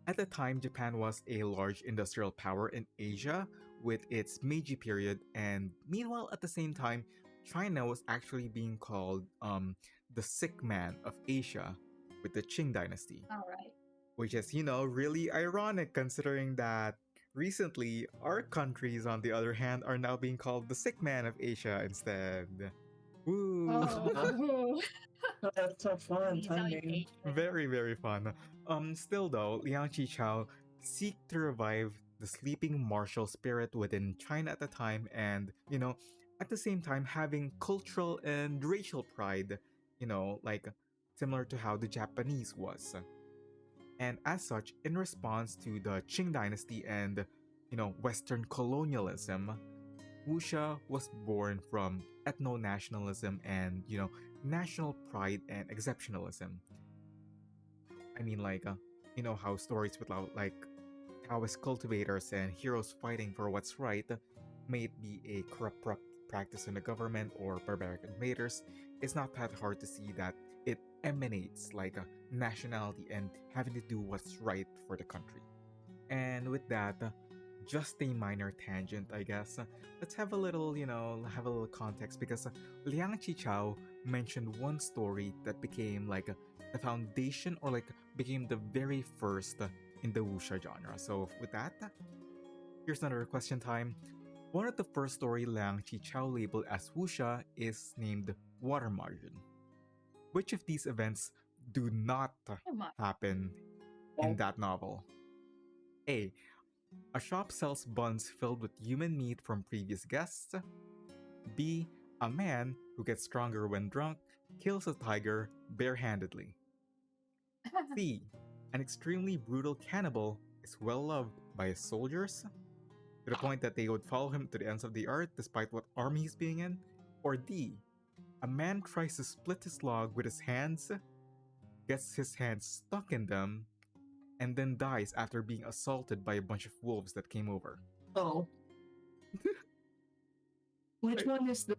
At the time, Japan was a large industrial power in Asia with its Meiji period, and meanwhile, at the same time, China was actually being called the sick man of Asia with the Qing dynasty. All right. Which is, really ironic considering that recently our countries, on the other hand, are now being called the sick man of Asia instead. Woo! Oh. That's so fun, timing. Very, very fun. Still though, Liang Qichao seek to revive the sleeping martial spirit within China at the time, and at the same time having cultural and racial pride, like similar to how the Japanese was. And as such, in response to the Qing dynasty and Western colonialism, wuxia was born from ethno-nationalism and national pride and exceptionalism. I mean, like, how stories about like Taoist cultivators and heroes fighting for what's right, may it be a corrupt practice in the government or barbaric invaders, it's not that hard to see that it emanates like a nationality and having to do what's right for the country. And with that, just a minor tangent, I guess. Let's have a little, have a little context because Liang Qichao mentioned one story that became like the foundation or like became the very first in the wuxia genre. So with that, Here's another question time. One of the first story Liang Qichao labeled as Wuxia is named Water Margin. Which of these events do not happen in that novel? A. A shop sells buns filled with human meat from previous guests. B. A man who gets stronger when drunk kills a tiger barehandedly. C. An extremely brutal cannibal is well loved by his soldiers, to the point that they would follow him to the ends of the earth despite what army he's being in. Or D. A man tries to split his log with his hands, gets his hands stuck in them, and then dies after being assaulted by a bunch of wolves that came over. Oh. Which one is the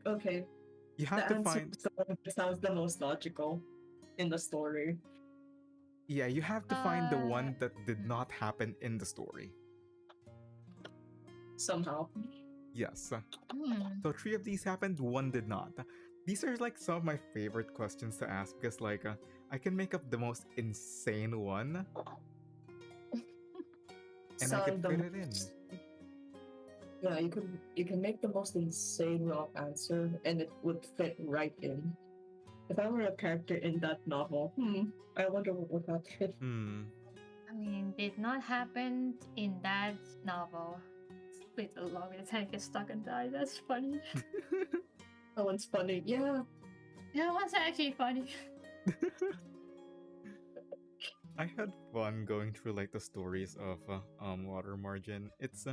okay? You have the to answer find. is the one that sounds the most logical in the story. Yeah, you have to find the one that did not happen in the story. Somehow. Yes. So 3 of these happened, 1 did not. These are like some of my favorite questions to ask because like I can make up the most insane one and I can fit it in. Yeah, you can make the most insane wrong answer and it would fit right in. If I were a character in that novel, I wonder what would that fit. I mean, did not happen in that novel. Split a log with a tank, get stuck and die. That's funny. That one's funny. Yeah. That one's actually funny. I had fun going through like the stories of Water Margin. It's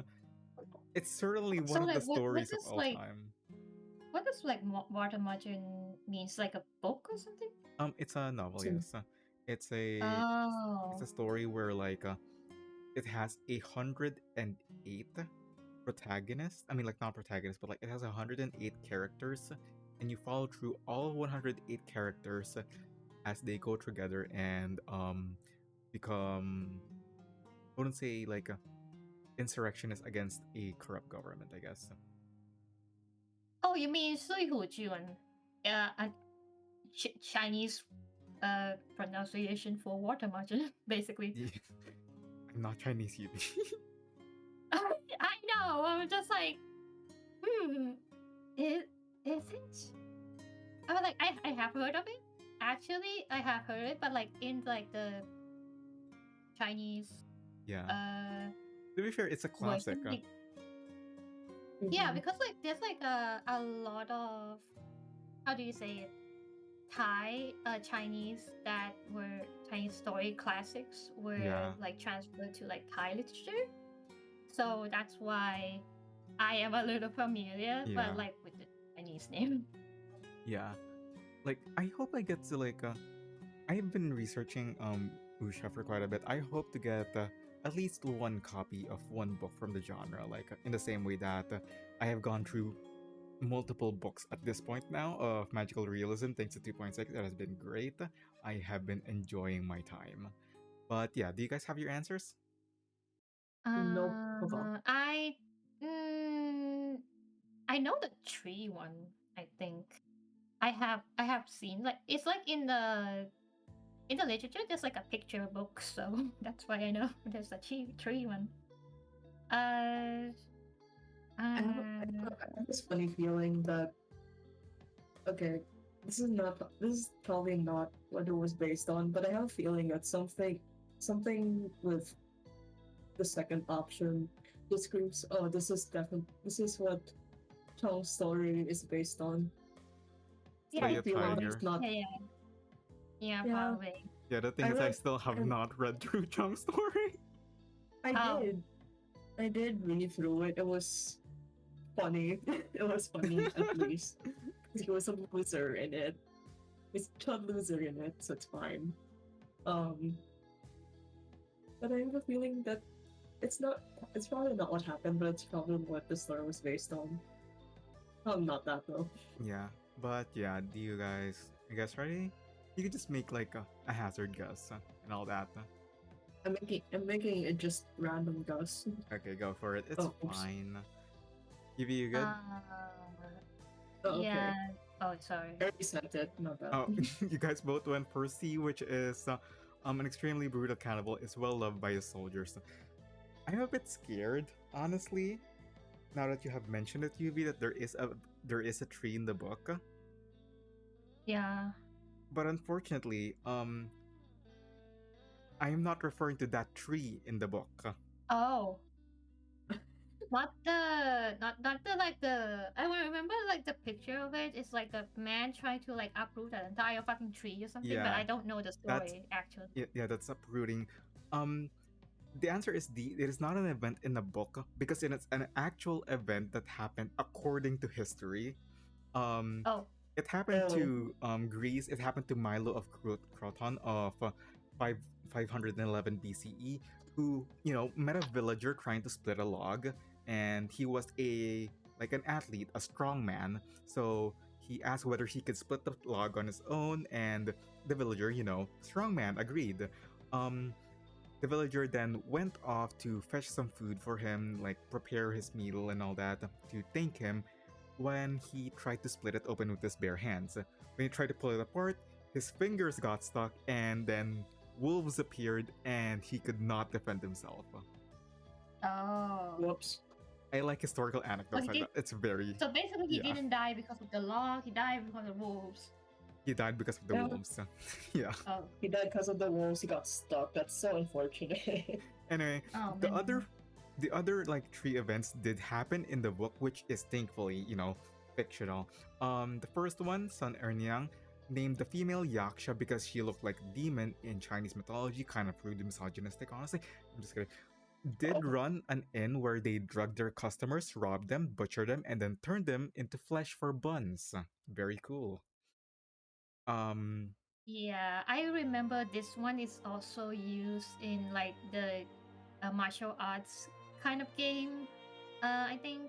certainly one of the stories of all time. What does like Water Margin means? Like a book or something? It's a novel. Yes, it's a story where like it has 108 protagonists. I mean, like not protagonists, but like it has 108 characters, and you follow through all 108 characters as they go together and become, I wouldn't say like insurrectionists against a corrupt government, I guess. Oh, you mean 水浒传? A Chinese pronunciation for water margin, basically. I'm not Chinese, you. I know. I'm just like, is it? I was like, I have heard of it. Actually, I have heard it, but like in like the Chinese. Yeah. To be fair, it's a classic. Yeah, because like there's like a lot of, how do you say it, Thai Chinese that were Chinese story classics were like transferred to like Thai literature, so that's why I am a little familiar, but like with the Chinese name. Yeah, like I hope I get to like I have been researching Wuxia for quite a bit. I hope to get at least one copy of one book from the genre, like in the same way that I have gone through multiple books at this point now of magical realism thanks to 2.6. That has been great. I have been enjoying my time. But yeah, do you guys have your answers? Nope. I know the tree one. I think I have seen, like, it's like in the literature there's like a picture book, so that's why I know there's a tree one. I have this funny feeling that okay, this is probably not what it was based on, but I have a feeling that something with the second option describes, oh, this is what Chong's story is based on. Yeah, probably. Yeah, probably. Yeah, the thing is, I still have not read through Chong's story. I did read through it. It was funny. It was funny at least. He was a loser in it. He's a loser in it, so it's fine. But I have a feeling that it's probably not what happened, but it's probably what the story was based on. Not that though. Yeah, but yeah, do you guys ready? You could just make like a hazard guess and all that. I'm making it just random guess. Okay, go for it. It's fine. Evie, you good? Yeah. Oh, sorry. I already sent it. Not bad. Oh, you guys both went for C, which is an extremely brutal cannibal is well loved by his soldiers. I'm a bit scared, honestly. Now that you have mentioned it, UV, that there is a tree in the book, Yeah. but unfortunately, I am not referring to that tree in the book. Oh, not the like the I remember like the picture of it. It's like a man trying to like uproot an entire fucking tree or something, but Yeah, I don't know the that's story actually. yeah, that's uprooting. Um, the answer is D. It is not an event in the book because it is an actual event that happened according to history. Um, Oh, it happened Oh, to Greece. It happened to Milo of Croton of 511 BCE, who met a villager trying to split a log, and he was an athlete, a strong man. So he asked whether he could split the log on his own, and the villager, strong man, agreed. Um, the villager then went off to fetch some food for him, like prepare his meal and all that, to thank him when he tried to split it open with his bare hands. When he tried to pull it apart, his fingers got stuck, and then wolves appeared, and he could not defend himself. oh. whoops. I like historical So anecdotes he like did. that. It's very, So basically, he yeah. didn't die because of the log. He died because of wolves. He died because of the Yeah. wolves. Yeah. Oh, He died because of the wolves. He got stuck. That's so unfortunate. Anyway, oh the man. other like three events did happen in the book, which is thankfully fictional. The first one, Sun Ernyang, named the female Yaksha because she looked like a demon in Chinese mythology, kind of rude and misogynistic, honestly. I'm just kidding. Did run an inn where they drugged their customers, robbed them, butchered them, and then turned them into flesh for buns. Very cool. Um, Yeah, I remember this one is also used in like the martial arts kind of game. I think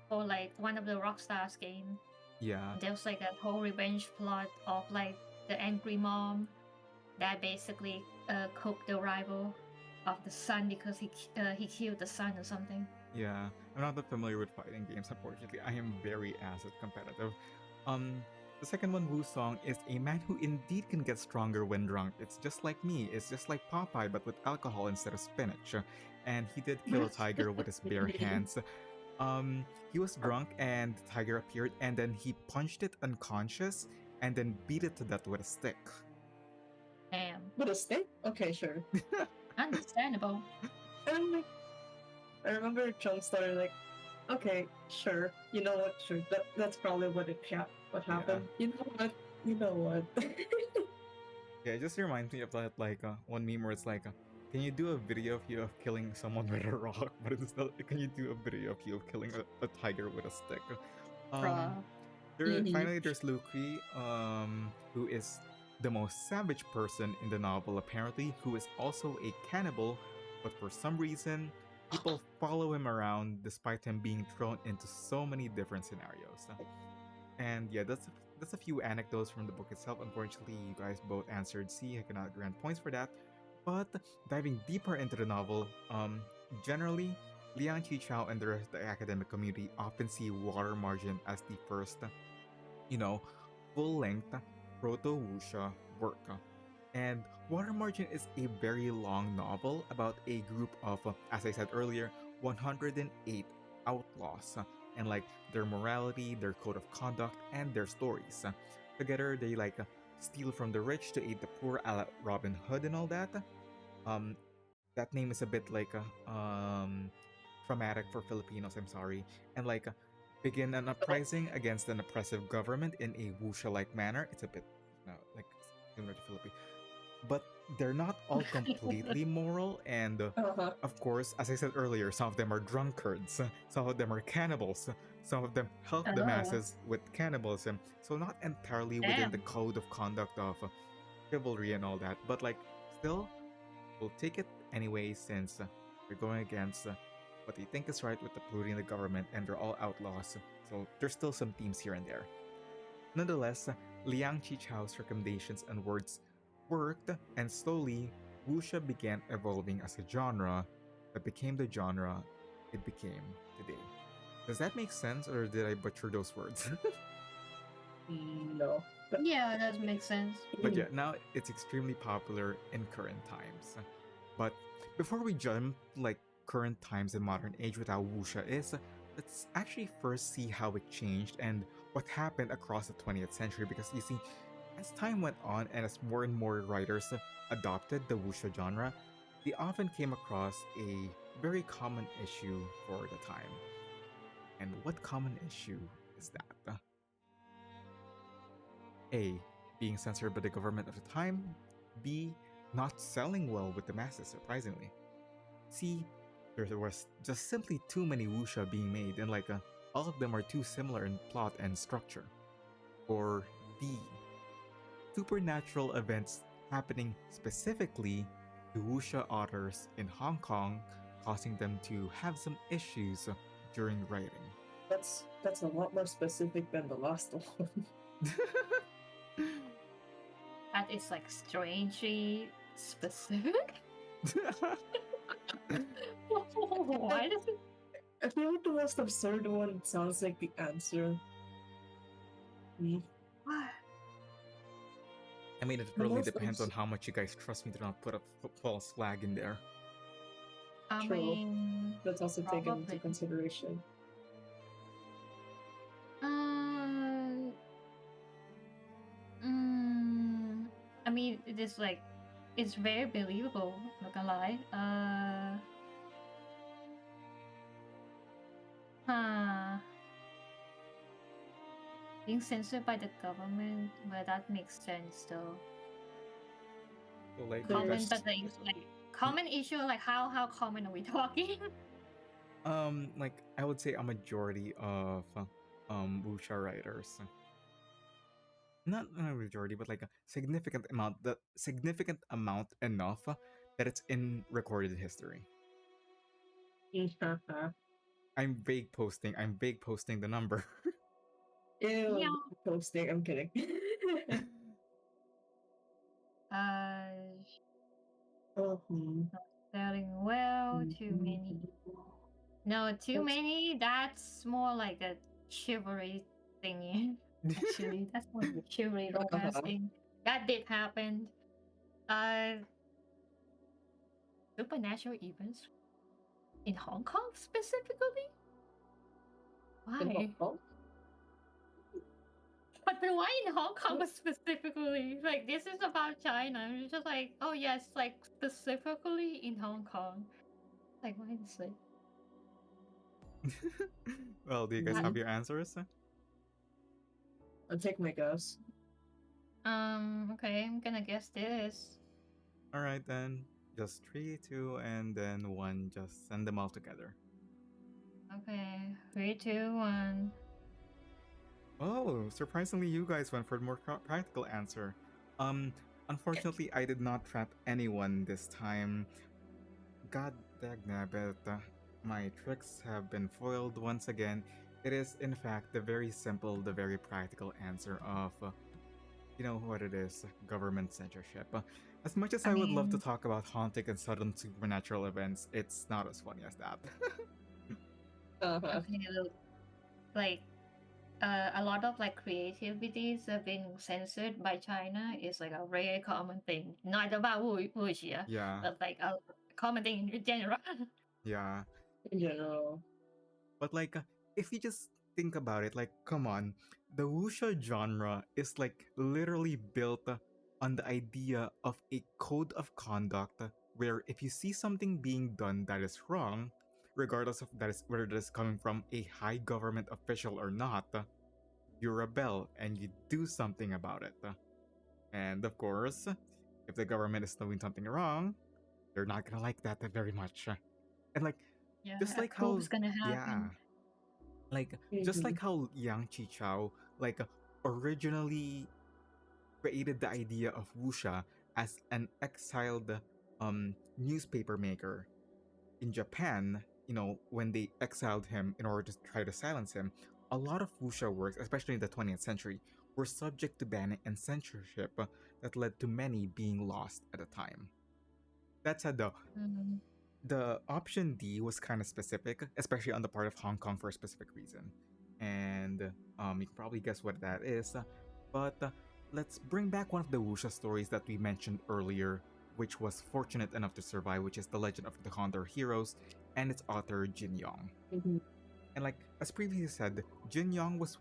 for like one of the Rockstars game. yeah, There's like a whole revenge plot of like the angry mom that basically cooked the rival of the son because he killed the son or something. yeah. I'm not that familiar with fighting games, unfortunately. I am very acid competitive. Um, the second one, Wu Song, is a man who indeed can get stronger when drunk. It's just like me. It's just like Popeye, but with alcohol instead of spinach. And he did kill a tiger with his bare hands. He was drunk, and the tiger appeared, and then he punched it unconscious, and then beat it to death with a stick. Damn, With a stick? Okay, sure. understandable. And I remember Chunk started like, okay, sure. You know what? Sure. That's probably what happened. You know what? You know what? Yeah, it just reminds me of that one meme where it's like, can you do a video of you of killing someone with a rock? But instead, can you do a video of you of killing a tiger with a stick? Um, Bruh. Finally, there's Luki, who is the most savage person in the novel, apparently, who is also a cannibal, but for some reason, people follow him around despite him being thrown into so many different scenarios. And yeah, that's a few anecdotes from the book itself. Unfortunately, you guys both answered C. I cannot grant points for that. But diving deeper into the novel, generally, Liang Qichao and the rest of the academic community often see Water Margin as the first, you know, full-length proto-wuxia work. And Water Margin is a very long novel about a group of, as I said earlier, 108 outlaws, and like their morality, their code of conduct, and their stories. Together, they steal from the rich to aid the poor, a la Robin Hood and all that. Um, that name is a bit traumatic for Filipinos. I'm sorry, and begin an uprising against an oppressive government in a wuxia-like manner. It's a bit, similar to Philippines, but they're not all completely moral. And Uh-huh. of course, as I said earlier, some of them are drunkards, some of them are cannibals, some of them help the Oh, masses with cannibalism. So not entirely within the damn. code of conduct of chivalry and all that, but still, we'll take it anyway since they're going against what they think is right with the polluting the government, and they're all outlaws. So there's still some themes here and there. Nonetheless, Liang Qichao's recommendations and words worked, and slowly, wuxia began evolving as a genre that became the genre it became today. Does that make sense, or did I butcher those words? No. Yeah, that makes sense. But yeah, now it's extremely popular in current times. But before we jump current times in modern age with how wuxia is, let's actually first see how it changed and what happened across the 20th century. Because you see, as time went on and as more and more writers adopted the wuxia genre, they often came across a very common issue for the time. And what common issue is that? A. Being censored by the government of the time. B. Not selling well with the masses, surprisingly. C. There was just simply too many wuxia being made, and all of them are too similar in plot and structure. Or D. Supernatural events happening specifically to wuxia authors in Hong Kong, causing them to have some issues during writing. That's a lot more specific than the last one. That is like strangely specific. Why does it? I feel like the most absurd one sounds like the answer. What? I mean, it really depends on how much you guys trust me to not put a false flag in there. I True. mean, That's also taken into probably. consideration. I mean, it is like, it's very believable. Not gonna lie. Being censored by the government, well, that makes sense though. So, like, There's- Common, but like common issue, like how common are we talking? like I would say a majority of wuxia writers, not a majority, but like a significant amount, enough that it's in recorded history. I'm vague posting the number. Ew, Yeah. posting. I'm kidding. Selling well, too many. No, too many. That's more like a chivalry thingy. Actually, that's more like a chivalry romance thing. That did happen. Supernatural events in Hong Kong specifically. In Why? Hong Kong? But then why in Hong Kong specifically? Like, this is about China. It's just like, oh yes, like specifically in Hong Kong. Like, why is it? Well, do you guys have your answers? I'll take my guess. Okay, I'm gonna guess this. All right then, just 3, 2, and then 1. Just send them all together. Okay, 3, 2, 1. Oh, surprisingly, you guys went for the more practical answer. Unfortunately, I did not trap anyone this time. God dagnabbit, my tricks have been foiled once again. It is, in fact, the very simple, the very practical answer of, you know what it is, government censorship. As much as I would love to talk about haunting and sudden supernatural events, it's not as funny as that. Okay, look, like, a lot of like creativities have been censored by China is like a very common thing. Not about Wuxia, Yeah. but like a common thing in general. Yeah. In general. But like, if you just think about it, like, come on, the wuxia genre is like literally built on the idea of a code of conduct where if you see something being done that is wrong, regardless of whether that is coming from a high government official or not, you rebel and you do something about it. And of course, if the government is doing something wrong, they're not gonna like that very much. And like, Yeah, just like how, gonna happen. yeah, like just like how Yang Qichao like originally created the idea of wuxia as an exiled newspaper maker in Japan, you know, when they exiled him in order to try to silence him, a lot of wuxia works, especially in the 20th century, were subject to banning and censorship that led to many being lost at the time. That said, though, the option D was kind of specific, especially on the part of Hong Kong for a specific reason. And you can probably guess what that is. But let's bring back one of the wuxia stories that we mentioned earlier, which was fortunate enough to survive, which is the legend of the Condor Heroes, and its author Jin Yong. Mhm. And like as previously said, Jin Yong was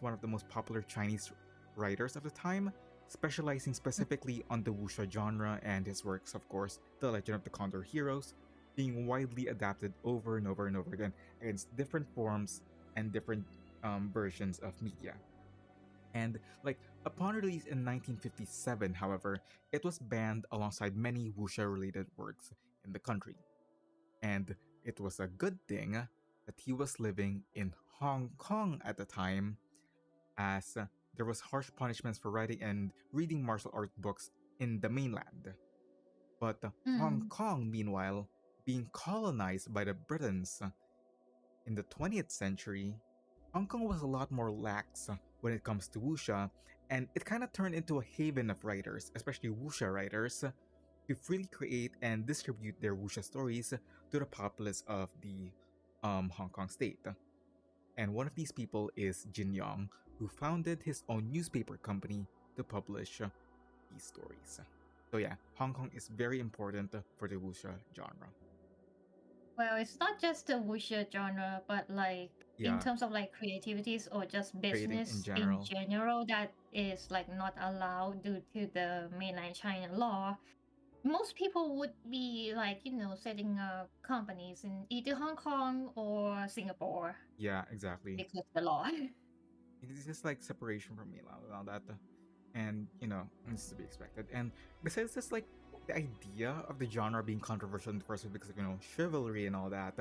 one of the most popular Chinese writers of the time, specializing specifically on the wuxia genre, and his works, of course, The Legend of the Condor Heroes, being widely adapted over and over and over again against different forms and different versions of media. And like upon release in 1957, however, it was banned alongside many wuxia related works in the country. And it was a good thing that he was living in Hong Kong at the time, as there was harsh punishments for writing and reading martial art books in the mainland. But Hong Mm. Kong, meanwhile, being colonized by the Britons in the 20th century, Hong Kong was a lot more lax when it comes to wuxia, and it kind of turned into a haven of writers, especially wuxia writers, to freely create and distribute their wuxia stories to the populace of the Hong Kong state. And one of these people is Jin Yong, who founded his own newspaper company to publish these stories. So yeah, Hong Kong is very important for the wuxia genre. Well, it's not just the wuxia genre, but like in Yeah, terms of like creativities or just creating in business in general. general that is like not allowed due to the mainland China law. Most people would be like, setting up companies in either Hong Kong or Singapore Yeah, exactly. because of the law. It's just like separation from Milan and all that. And, it's to be expected. And besides this, like, the idea of the genre being controversial in the first place because of, chivalry and all that,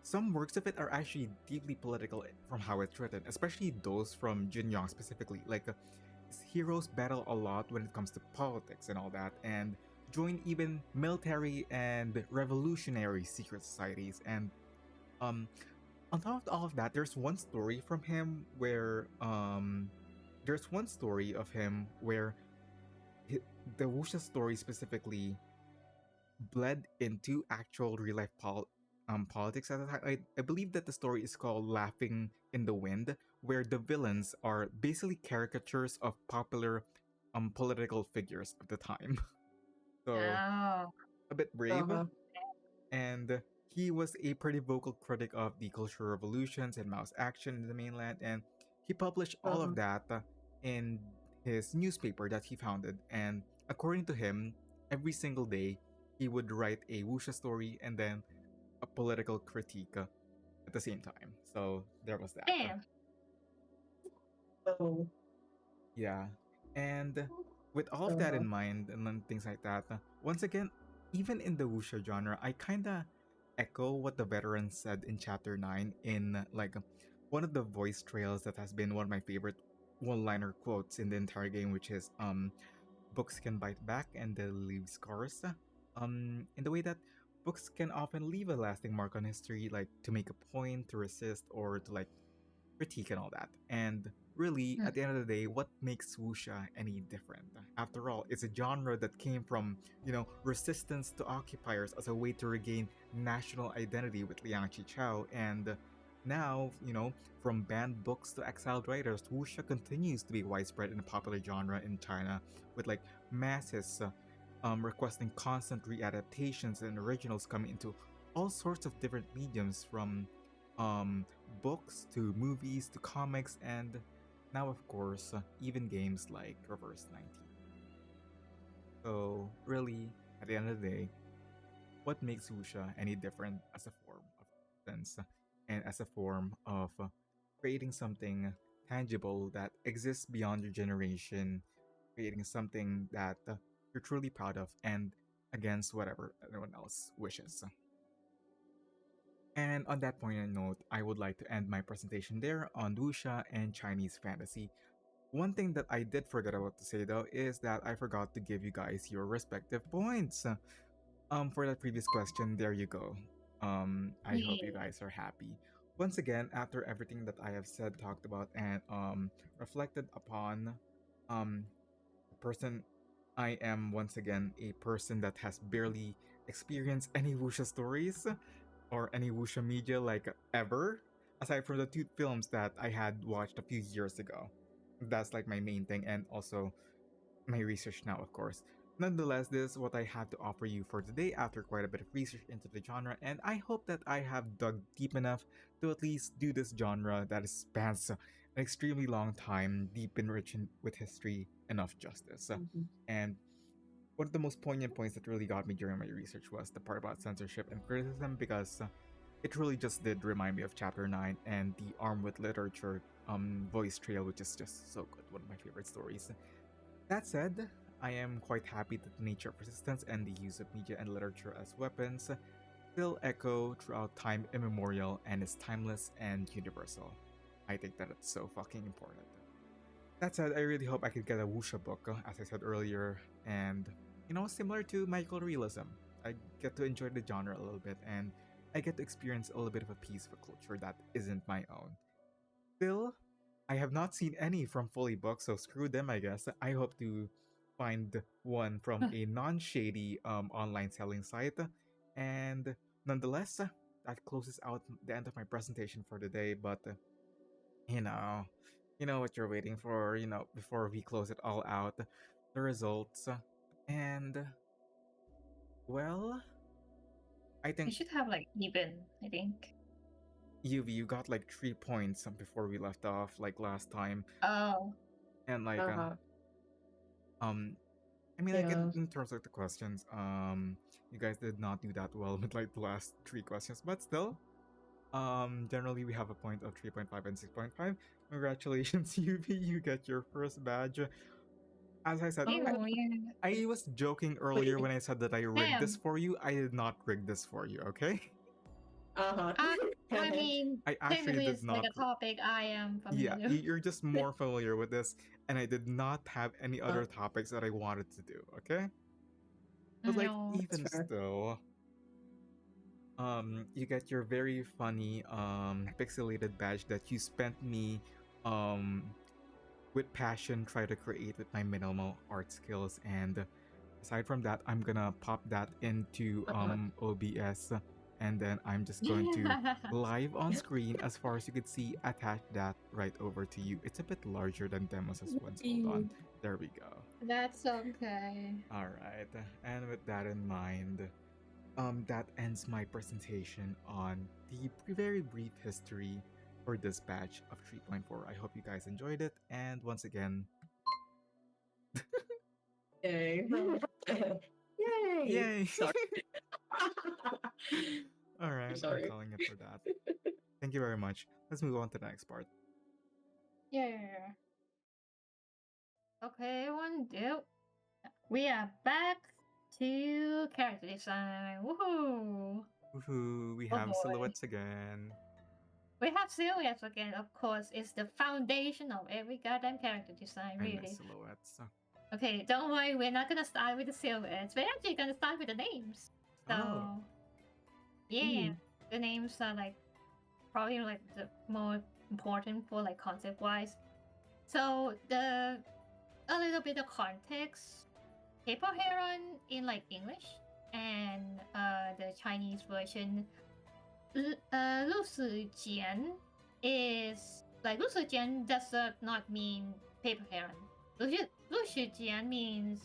some works of it are actually deeply political from how it's written, especially those from Jin Yong specifically. Like, his heroes battle a lot when it comes to politics and all that, and join even military and revolutionary secret societies. And, um, on top of all of that, there's one story of him where the wuxia story specifically bled into actual real life politics at the time. I believe that the story is called Laughing in the Wind, where the villains are basically caricatures of popular political figures of the time. So Oh. a bit brave, Uh-huh. and he was a pretty vocal critic of the Cultural Revolutions and Mao's action in the mainland, and he published all Uh-huh. of that in his newspaper that he founded. And according to him, every single day he would write a wuxia story and then a political critique at the same time. So there was that. Damn. So, Yeah. And with all of that uh-huh. in mind and then things like that, once again, even in the wuxia genre, I kind of echo what the veteran said in chapter 9 in like one of the voice trails that has been one of my favorite one-liner quotes in the entire game, which is books can bite back and they leave scars. In the way that books can often leave a lasting mark on history, like to make a point, to resist, or to like critique and all that. And really, Mm. at the end of the day, what makes wuxia any different? After all, it's a genre that came from, resistance to occupiers as a way to regain national identity with Liang Qichao, and now, from banned books to exiled writers, wuxia continues to be widespread in a popular genre in China, with like masses requesting constant readaptations and originals coming into all sorts of different mediums, from um, books to movies to comics, and now, of course, even games like Reverse 19. So, really, at the end of the day, what makes wuxia any different as a form of sense and as a form of creating something tangible that exists beyond your generation, creating something that you're truly proud of and against whatever everyone else wishes. And on that poignant note, I would like to end my presentation there on wuxia and Chinese fantasy. One thing that I did forget about to say though is that I forgot to give you guys your respective points. For that previous question, there you go. I hope you Yeah. guys are happy. Once again, after everything that I have said, talked about, and reflected upon, um, person, I am once again a person that has barely experienced any wuxia stories or any wuxia media like ever, aside from the two films that I had watched a few years ago. That's like my main thing, and also my research now, of course. Nonetheless, this is what I have to offer you for today after quite a bit of research into the genre, and I hope that I have dug deep enough to at least do this genre that spans an extremely long time, deep enriched with history enough justice. Mhm. And one of the most poignant points that really got me during my research was the part about censorship and criticism, because it really just did remind me of Chapter 9 and the Armed with Literature voice trail, which is just so good, one of my favorite stories. That said, I am quite happy that the nature of resistance and the use of media and literature as weapons still echo throughout time immemorial and is timeless and universal. I think that it's so fucking important. That said, I really hope I could get a Wuxia book, as I said earlier, and, similar to magical realism, I get to enjoy the genre a little bit, and I get to experience a little bit of a piece of a culture that isn't my own. Still, I have not seen any from Fully Booked, so screw them, I guess. I hope to find one from a non-shady online selling site. And nonetheless, that closes out the end of my presentation for today. But you know, you know what you're waiting for. Before we close it all out, the results. And well, I We think should have like even, I think. you got like 3 points before we left off, like last time, Oh, and like um I mean, like Yeah. in terms of the questions, you guys did not do that well with like the last 3 questions, but still, generally we have a point of 3.5 and 6.5. Congratulations, UV, you get your first badge. As I said, Oh, ew, yeah. I was joking earlier when I said that I rigged this Damn. for you. I did not rig this for you, okay? Uh-huh. I mean, I actually technically did it's like not. a topic I am Yeah, familiar. you're just more familiar with this, and I did not have any other topics that I wanted to do, okay? But like, No. That's even fair. still, you get your very funny pixelated badge that you spent me um with passion try to create with my minimal art skills. And aside from that, I'm gonna pop that into OBS, and then I'm just going to live on screen, as far as you can see, attach that right over to you. It's a bit larger than Deimos' ones. Hold on, there we go. That's okay. All right, and with that in mind, that ends my presentation on the very brief history for this batch of 3.4. I hope you guys enjoyed it, and once again, Yay. Yay. yay! Sorry. All right, I'm Sorry. calling it for that. Thank you very much. Let's move on to the next part. Yeah. Okay, one do. We are back to character design. Woohoo! Woohoo! We Oh have boy. silhouettes again. We have silhouettes again, of course. It's the foundation of every goddamn character design, I really. miss silhouettes. Okay, don't worry, we're not gonna start with the silhouettes. We're actually gonna start with the names. So, Oh. yeah, the names are like probably like the more important for like concept wise. So a little bit of context. Paper Heron in like English and the Chinese version, Lu Si Jian is like Lu Si Jian does not mean paper heron. Lu Si Jian means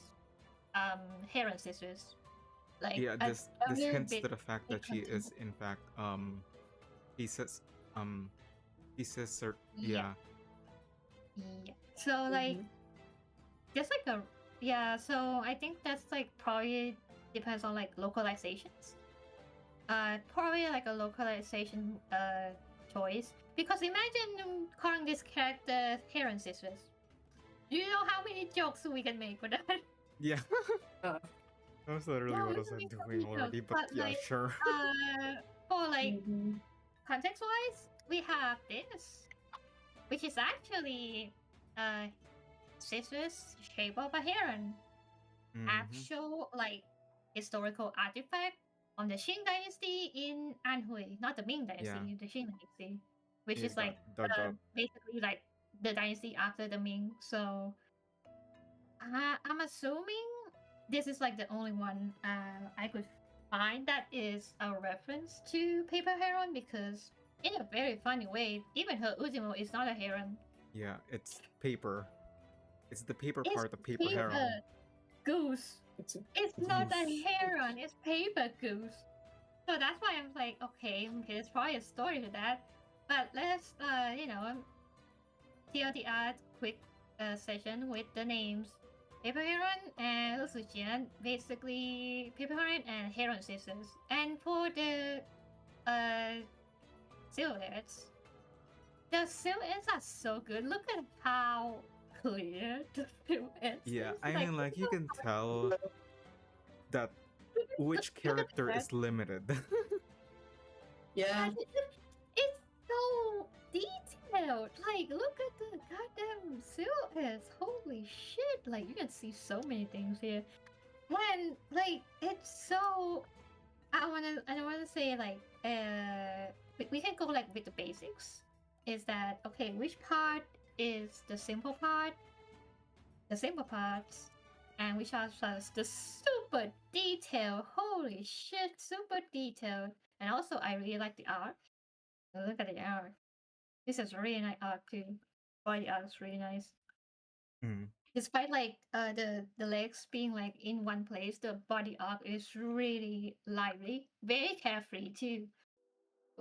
heron sisters. Like Yeah, this little hints bit to the fact that she is incontinent. in fact pieces pieces or Yeah. yeah. Yeah. So like there's like a so I think that's like probably depends on like localizations. Probably like a localization choice, because imagine calling this character Heron Sisters. Do you know how many jokes we can make with that? Yeah. Uh, That's literally No, what I we was can make so doing many already, jokes, but yeah, like sure. for like context wise, we have this, which is actually sisters shape of a heron. Actual like historical artifact on the Qing dynasty in Anhui, not the Ming dynasty, Yeah. the Qing dynasty, which It is like got dug up. basically like the dynasty after the Ming. So I'm assuming this is like the only one I could find that is a reference to Paper Heron, because in a very funny way, even her Uzimo is not a heron. Yeah, it's paper. It's the paper It's part of paper paper heron. goose. It's not a Goose. heron, it's paper goose. So that's why I'm like, okay, there's probably a story to that. But let's, TLDR quick session with the names. Paper Heron and Wuxia, basically Paper Heron and Heron sisters. And for the silhouettes, the silhouettes are so good. Look at how clear the silhouettes Yeah, is. I mean, like, you can tell that which character is limited. Yeah. It's so detailed. Like, look at the goddamn silhouettes. Holy shit! Like, you can see so many things here, and like, it's so. I wanna say like, we can go like with the basics. Is that okay? Which part is the simple part? The simple parts, and which are the super detailed. Holy shit, super detailed. And also, I really like the art. Look at the art. This is really nice art too. Body art is really nice. Mm. Despite like the legs being like in one place, the body art is really lively, very carefree too,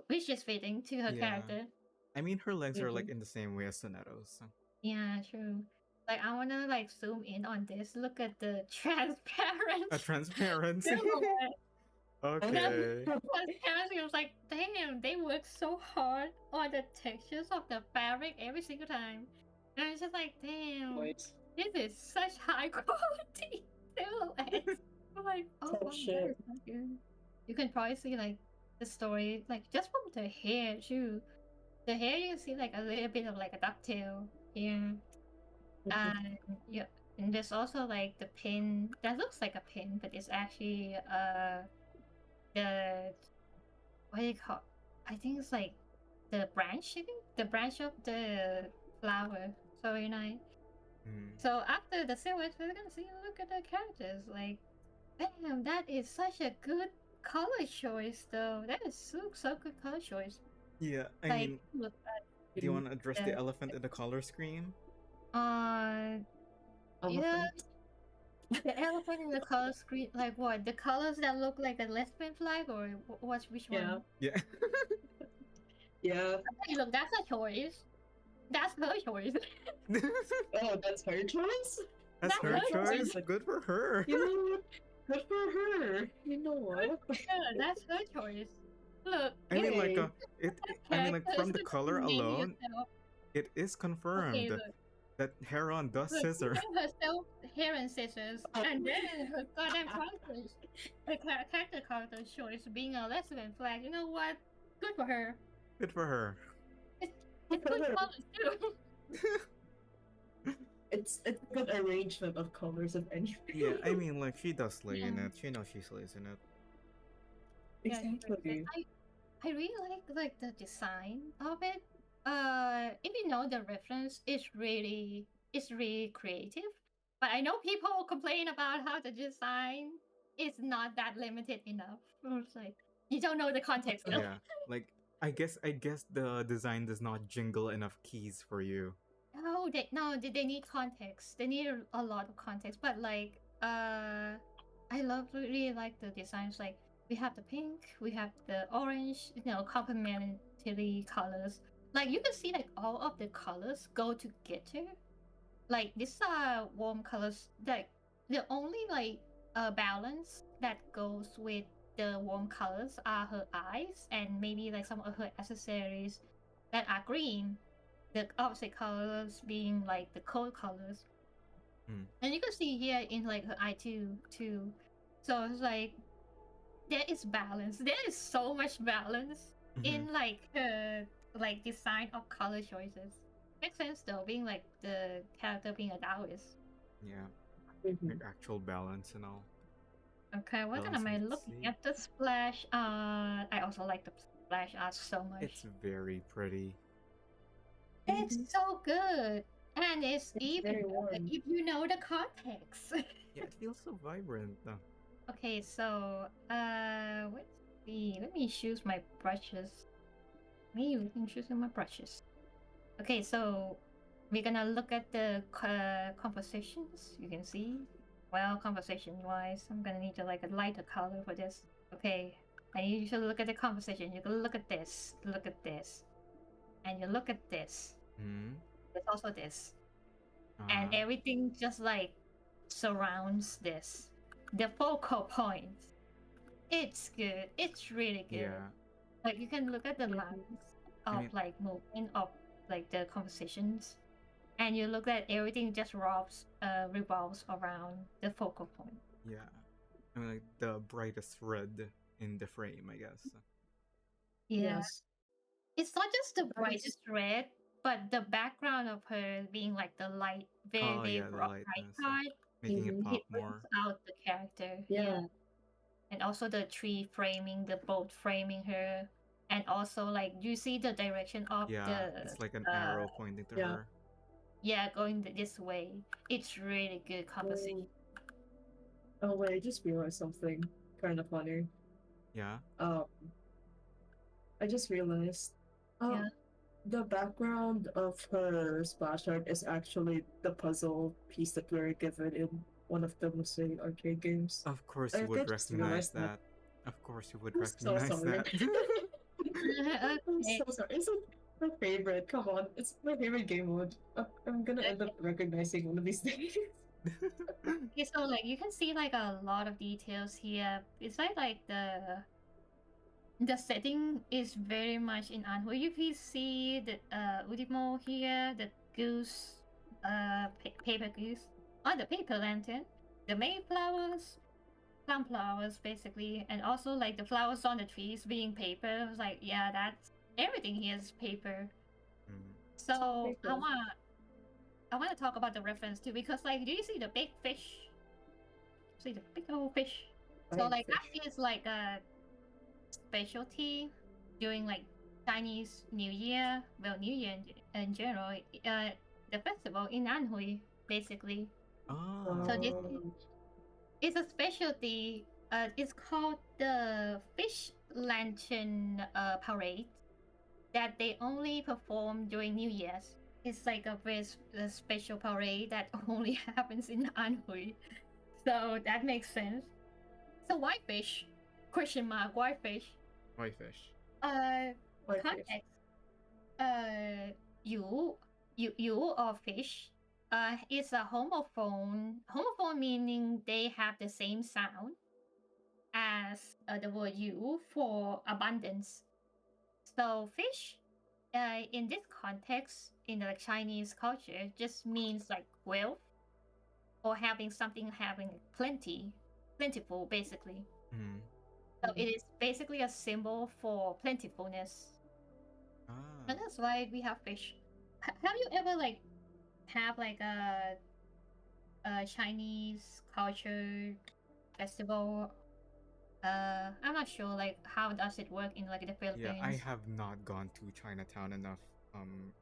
which is fitting to her Yeah. character. I mean, her legs are like in the same way as Soneto's. So. Yeah, true. Like I wanna like zoom in on this. Look at the transparent. A transparency. silhouette. Okay. Transparency. I was like, damn, they work so hard on the textures of the fabric every single time. And I was just like, damn, Wait. this is such high quality silhouettes. I'm like, oh, Oh, wow, shit. that is so good. You can probably see like the story, like just from the hair too. The hair you can see like a little bit of like a ducktail here. And yeah, and there's also like the pin that looks like a pin, but it's actually the what do you call? I think it's like the branch. I think the branch of the flower. So very nice. Mm. So after the silhouette, we're gonna see. Look at the characters. Like, damn, that is such a good color choice, though. That is so good color choice. Yeah, I Like, mean, look at do you want to address the the- elephant in the color scheme? Yeah, the elephant in the color screen, like what? The colors that look like a lesbian flag, or what's which Yeah. one? Yeah. Yeah. Hey, look, that's a choice. That's her choice. Oh, that's her choice? That's That's her her choice. choice. Good for her. You know what? Good for her. You know what? Yeah, that's her choice. Look, I mean, like, Hey. I mean, like, from the characters color name alone, yourself. it is confirmed Okay, look. that Heron does Look, scissor. she named herself Heron Scissors, and then her goddamn characters, the character choice being a lesbian flag. You know what? Good for her. Good for her. It's good colors too. It's a good arrangement of colors of anything. Yeah, I mean, like, she does slay in Yeah. it. She knows she slays in it. Yeah, she does it. Exactly. I really like the design of it. If you know the reference, it's really creative. But I know people complain about how the design is not that limited enough. It's like you don't know the context though. Yeah, like, I guess the design does not jingle enough keys for you. No, they need context. They need a lot of context. But like, I really like the designs. Like we have the pink, we have the orange. Complementary colors. Like you can see like all of the colors go together. Like these are warm colors. Like the only like balance that goes with the warm colors are her eyes and maybe like some of her accessories that are green. The opposite colors being like the cold colors. And you can see here in like her eye too. So it's like there is balance. There is so much balance in like her like design of color choices. Makes sense though, being like the character being a Taoist. Yeah, Mhm. like actual balance and all. Okay, what Balance am I and looking sleep. at the splash art? I also like the splash art so much. It's very pretty. It's so good. And it's even very warm. if you know the context. Yeah, it feels so vibrant. Okay, so let's see. Let me choose my brushes. Me looking choosing my brushes. Okay, so we're gonna look at the compositions. You can see Well, conversation-wise, I'm gonna need to like a lighter color for this. Okay, I need you to look at the conversation. You can look at this, and you look at this. Hmm. There's also this, and Uh-huh. everything just like surrounds this. The focal point. It's good. It's really good. Yeah. Like you can look at the lines I of mean, like movement of like the conversations, and you look at everything just revolves around the focal point. yeah. I mean, like the brightest red in the frame, I guess. Yeah, Yes. it's not just the That is brightest red, but the background of her being like the light, very Oh very yeah, the bright lightness, part. making it mhm. pop It brings more. out the character. Yeah. Yeah, and also the tree framing, the boat framing her, and also like you see the direction of Yeah, the it's like an uh arrow pointing to Yeah. her. yeah going this way. It's really good composition. Oh, oh wait, I just realized something kind of funny. Yeah. Um, I just realized. Uh, Yeah. the background of her splash art is actually the puzzle piece that we were given in one of the Musei arcade games. Of course you I would just recognize realized that. that. Of course you would I'm so recognize sorry. that. I'm Okay. so sorry. It's my favorite. Come on, it's my favorite game mode. I'm gonna end up recognizing one of these days. Okay, so like you can see like a lot of details here. It's like the setting is very much in Anhui. You can see the Udimo here, the goose, paper goose, the paper lantern, the mayflowers, sunflowers basically, and also like the flowers on the trees being paper. I was like, yeah, that's everything here is paper. Mm. So Paper. I wanna talk about the reference too because like, do you see the big fish? See the big old fish. So Giant like fish. that is like a specialty during like Chinese New Year, well, New Year in general, the festival in Anhui, basically. So this Oh. is a specialty. It's called the Fish Lantern Parade that they only perform during New Year's. It's like a very special parade that only happens in Anhui. So that makes sense. So why fish? Question mark, why fish? Whitefish. White fish. Context. Uh, you or fish. Is a homophone. Homophone meaning they have the same sound as the word you for abundance. So fish, in this context, in the Chinese culture, just means like wealth or having something having plenty, plentiful, basically. Mm. So it is basically a symbol for plentifulness. Ah. And that's why we have fish. Have you ever like have like a Chinese culture festival? I'm not sure like how does it work in like the Yeah, I Philippines. have not gone to Chinatown enough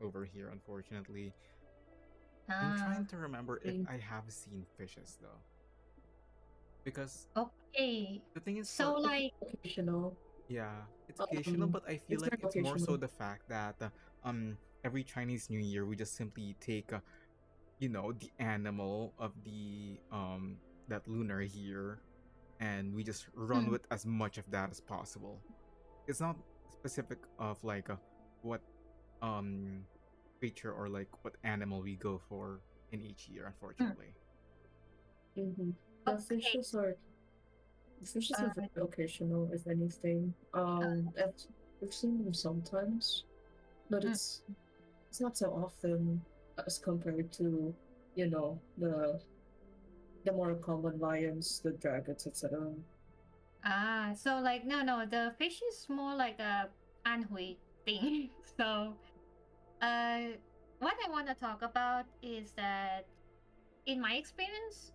over here, unfortunately. I'm Ah, trying to remember if Mm. I have seen fishes though. Because okay. the thing is So for It's like, occasional. yeah, it's occasional, but I feel It's like very it's more so occasional. the fact that every Chinese New Year we just simply take the animal of the that lunar year and we just run hmm, with as much of that as possible. It's not specific of like what um creature or like what animal we go for in each year, hmm, unfortunately. Mm-hmm. The okay. fishes are the fishes are Uh, very occasional, if anything. I've seen them sometimes, but hmm. it's not so often as compared to, you know, the more common lions, the dragons, etc. So like no, the fish is more like a anhui thing. So uh, what I want to talk about is that in my experience,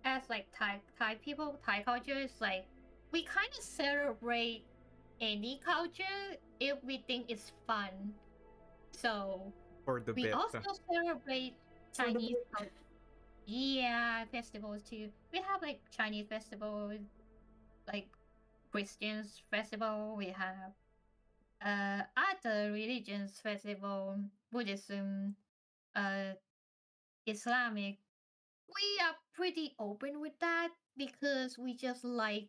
as like Thai people, Thai culture is like we kind of celebrate any culture if we think it's fun. So For the we bit. also celebrate For the Chinese culture. Yeah, festivals too. We have like Chinese festivals, like Christians festival. We have other religions festival, Buddhism, uh Islamic. We are pretty open with that because we just like,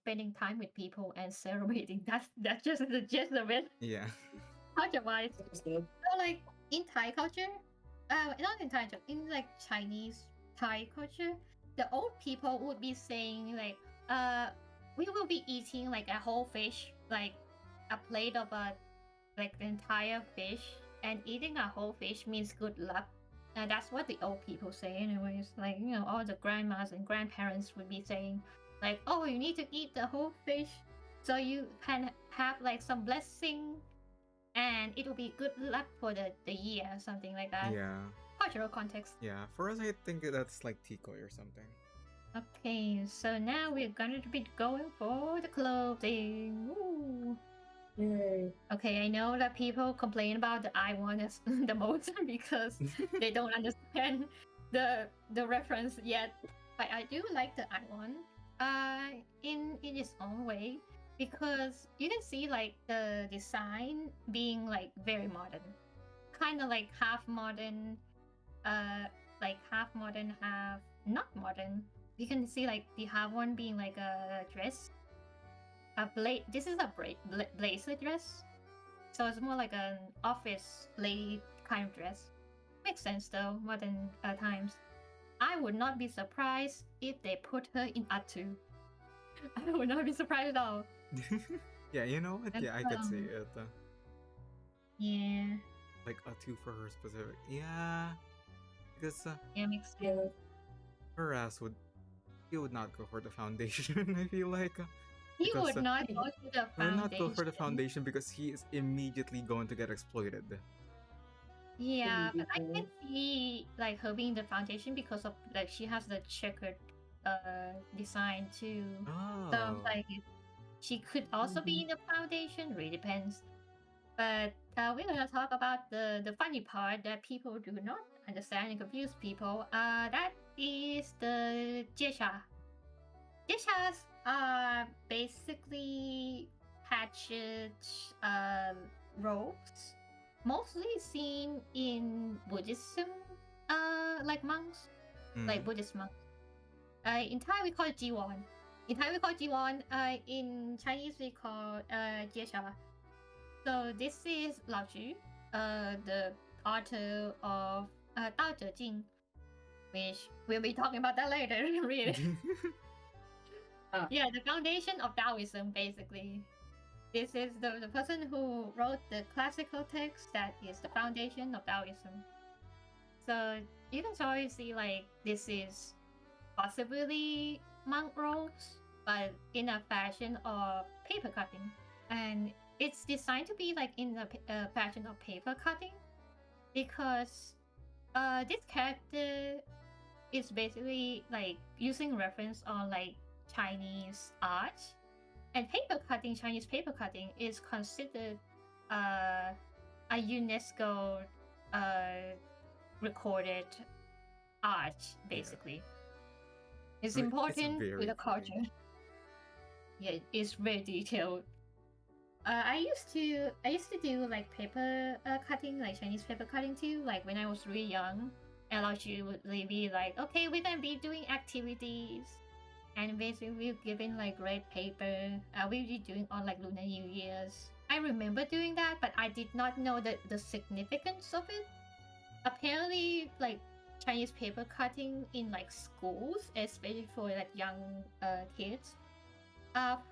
spending time with people and celebrating. That's just the gist of it. Yeah. Culture-wise. Understood. So like in Thai culture, not in Thai culture, in like Chinese Thai culture, the old people would be saying like, we will be eating like a whole fish, like a plate of a like the entire fish, and eating a whole fish means good luck. And that's what the old people say, anyways. Like, all the grandmas and grandparents would be saying, like, oh, you need to eat the whole fish so you can have like some blessing and it will be good luck for the year, something like that. Yeah. Cultural context. Yeah. For us, I think that's like Tikoy or something. Okay, so now we're gonna be going for the clothing. Ooh. Yay. Okay, I know that people complain about the I one as the most because they don't understand the reference yet. But I do like the I one, in its own way, because you can see like the design being like very modern, kind of like half modern, half modern, half not modern. You can see like the half one being like a dress. This is a blazer dress, so it's more like an office lady kind of dress. Makes sense though, modern times. I would not be surprised if they put her in Atu. I would not be surprised at all. Yeah, you know what? Yeah, I could see it. Yeah. Like a two for her specific. Yeah. Because Yeah, makes sense. her ass he would not go for the foundation, I feel like. He Because, would not go to the Will foundation. not go for the foundation because he is immediately going to get exploited. Yeah, but I Immediately. can see like her being the foundation because of like she has the checkered design too. Oh. So like she could also be in the foundation, really depends. But we're gonna talk about the funny part that people do not understand and confuse people. That is the Jiesha. Jieshas are basically patched robes, mostly seen in Buddhism, like monks, like Buddhist monks. In Thai we call it Jiwon. In Thai we call it Jiwon. In Chinese we call Jiesha. So this is Lao Zhu, the author of Tao Te Ching, which we'll be talking about that later. Really. Yeah, the foundation of Taoism, basically. This is the person who wrote the classical text that is the foundation of Taoism. So you can totally see like this is possibly monk robes, but in a fashion of paper cutting. And it's designed to be like in the fashion of paper cutting because this character is basically like using reference on like Chinese art, and Chinese paper cutting is considered a UNESCO recorded art, basically. It's important with the culture. Yeah, it's very detailed. I used to do like paper cutting, like Chinese paper cutting too, like when I was really young. And she would be like, okay, we're gonna be doing activities. And basically we're given like red paper. We'll be doing on like Lunar New Year's. I remember doing that, but I did not know the significance of it. Apparently, like Chinese paper cutting in like schools, especially for like young kids,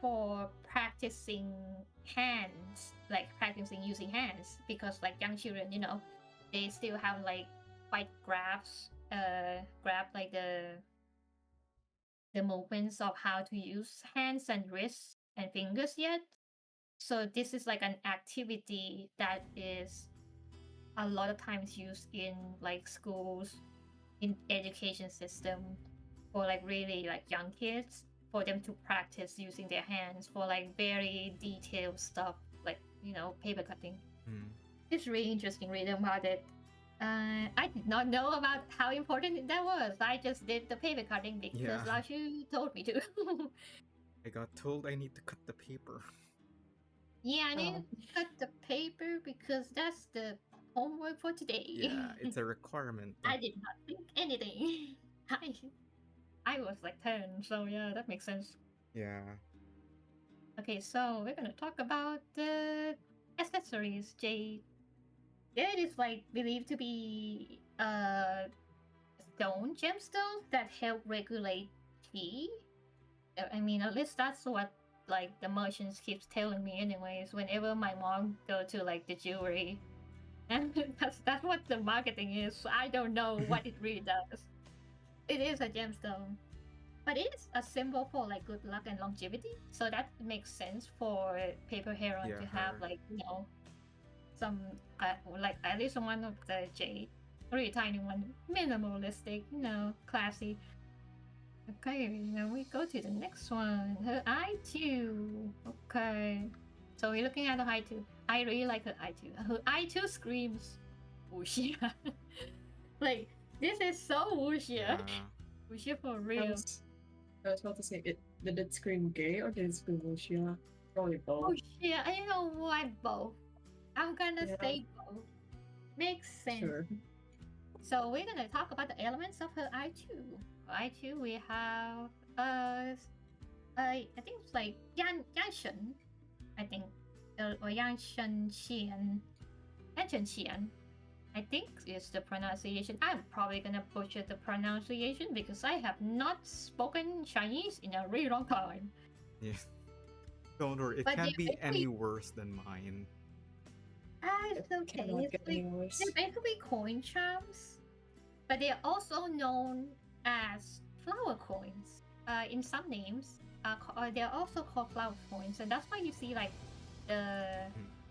for practicing hands, like practicing using hands, because like young children, they still have like quite grasp like the movements of how to use hands and wrists and fingers yet. So this is like an activity that is a lot of times used in like schools, in education system, for like really like young kids, for them to practice using their hands for like very detailed stuff, like paper cutting. It's really interesting reading about it. I did not know about how important that was. I just did the paper cutting because Lao Shu told me to. I got told I need to cut the paper. Yeah, I need to cut the paper because that's the homework for today. Yeah, it's a requirement. I did not think anything. I I was like 10, so yeah, that makes sense. Yeah. Okay, so we're gonna talk about the accessories. Jade is like believed to be stone gemstones that help regulate chi. I mean, at least that's what like the merchants keeps telling me anyways whenever my mom go to like the jewelry, and that's what the marketing is. So I don't know what it really does. It is a gemstone, but it is a symbol for like good luck and longevity, so that makes sense for paper heron Yeah, to have her. like some like at least one of the jade, really tiny one, minimalistic, classy. Okay, now we go to the next one. Her eye too. Okay. So we're looking at the eye too. I really like her eye too. Her eye too screams Wuxia. Like, this is so Wuxia. Yeah. Wuxia for I real. was about to say, did it scream gay or did it scream Wuxia? Probably both. Wuxia, I don't know why both. I'm gonna Yeah. say both. Makes sense. Sure. So we're gonna talk about the elements of her eye too. Eye two, we have I think it's like Yanshen, I think, or Yanshen Qian, Yanshen Qian, I think is the pronunciation. I'm probably gonna butcher the pronunciation because I have not spoken Chinese in a really long time. Yeah. Don't worry, it But can't they're be any worse than mine. It's okay. Cannot It's get any worse. they're basically coin charms, but they're also known as flower coins. In some names, they're also called flower coins, and that's why you see like the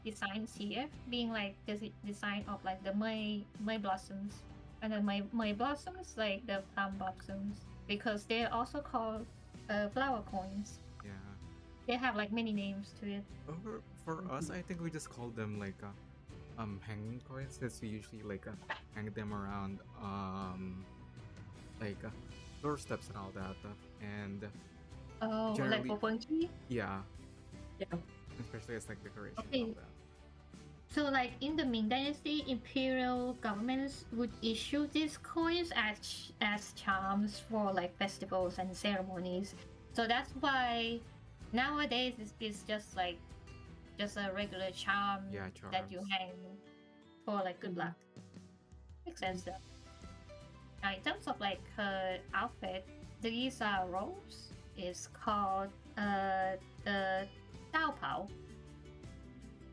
designs here being like the design of like the May blossoms, and then May blossoms like the plum blossoms, because they're also called flower coins. Yeah. They have like many names to it. For us, I think we just call them like hanging coins. Since we usually like hang them around like doorsteps and all that. And Oh, generally, like for funky. yeah, Yeah. especially as like decoration Okay. and all that. So, like in the Ming Dynasty, imperial governments would issue these coins as charms for like festivals and ceremonies. So that's why nowadays it's just like just a regular charm Yeah, that you charms. hang for like good luck. Makes sense though. Now, in terms of like her outfit, these robes is called the Dao Pao.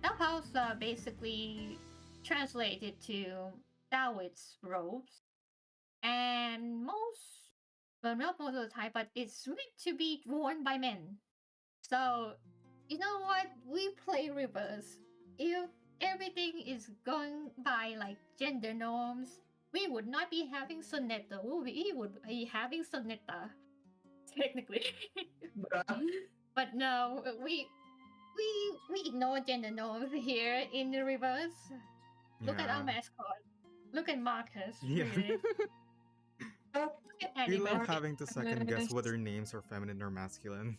Dao Paos are basically translated to Taoist robes, and not most of the time, but it's meant to be worn by men. So, you know what? We play reverse. If everything is going by like gender norms, we would not be having Sonetta. We would be having Sonetta, technically. Bruh. But no, we ignore gender norms here in the reverse. Look at our Yeah. mascot. Look at Marcus. Yeah. Really. Look at We Annabelle. love having to second guess Marcus. whether names are feminine or masculine.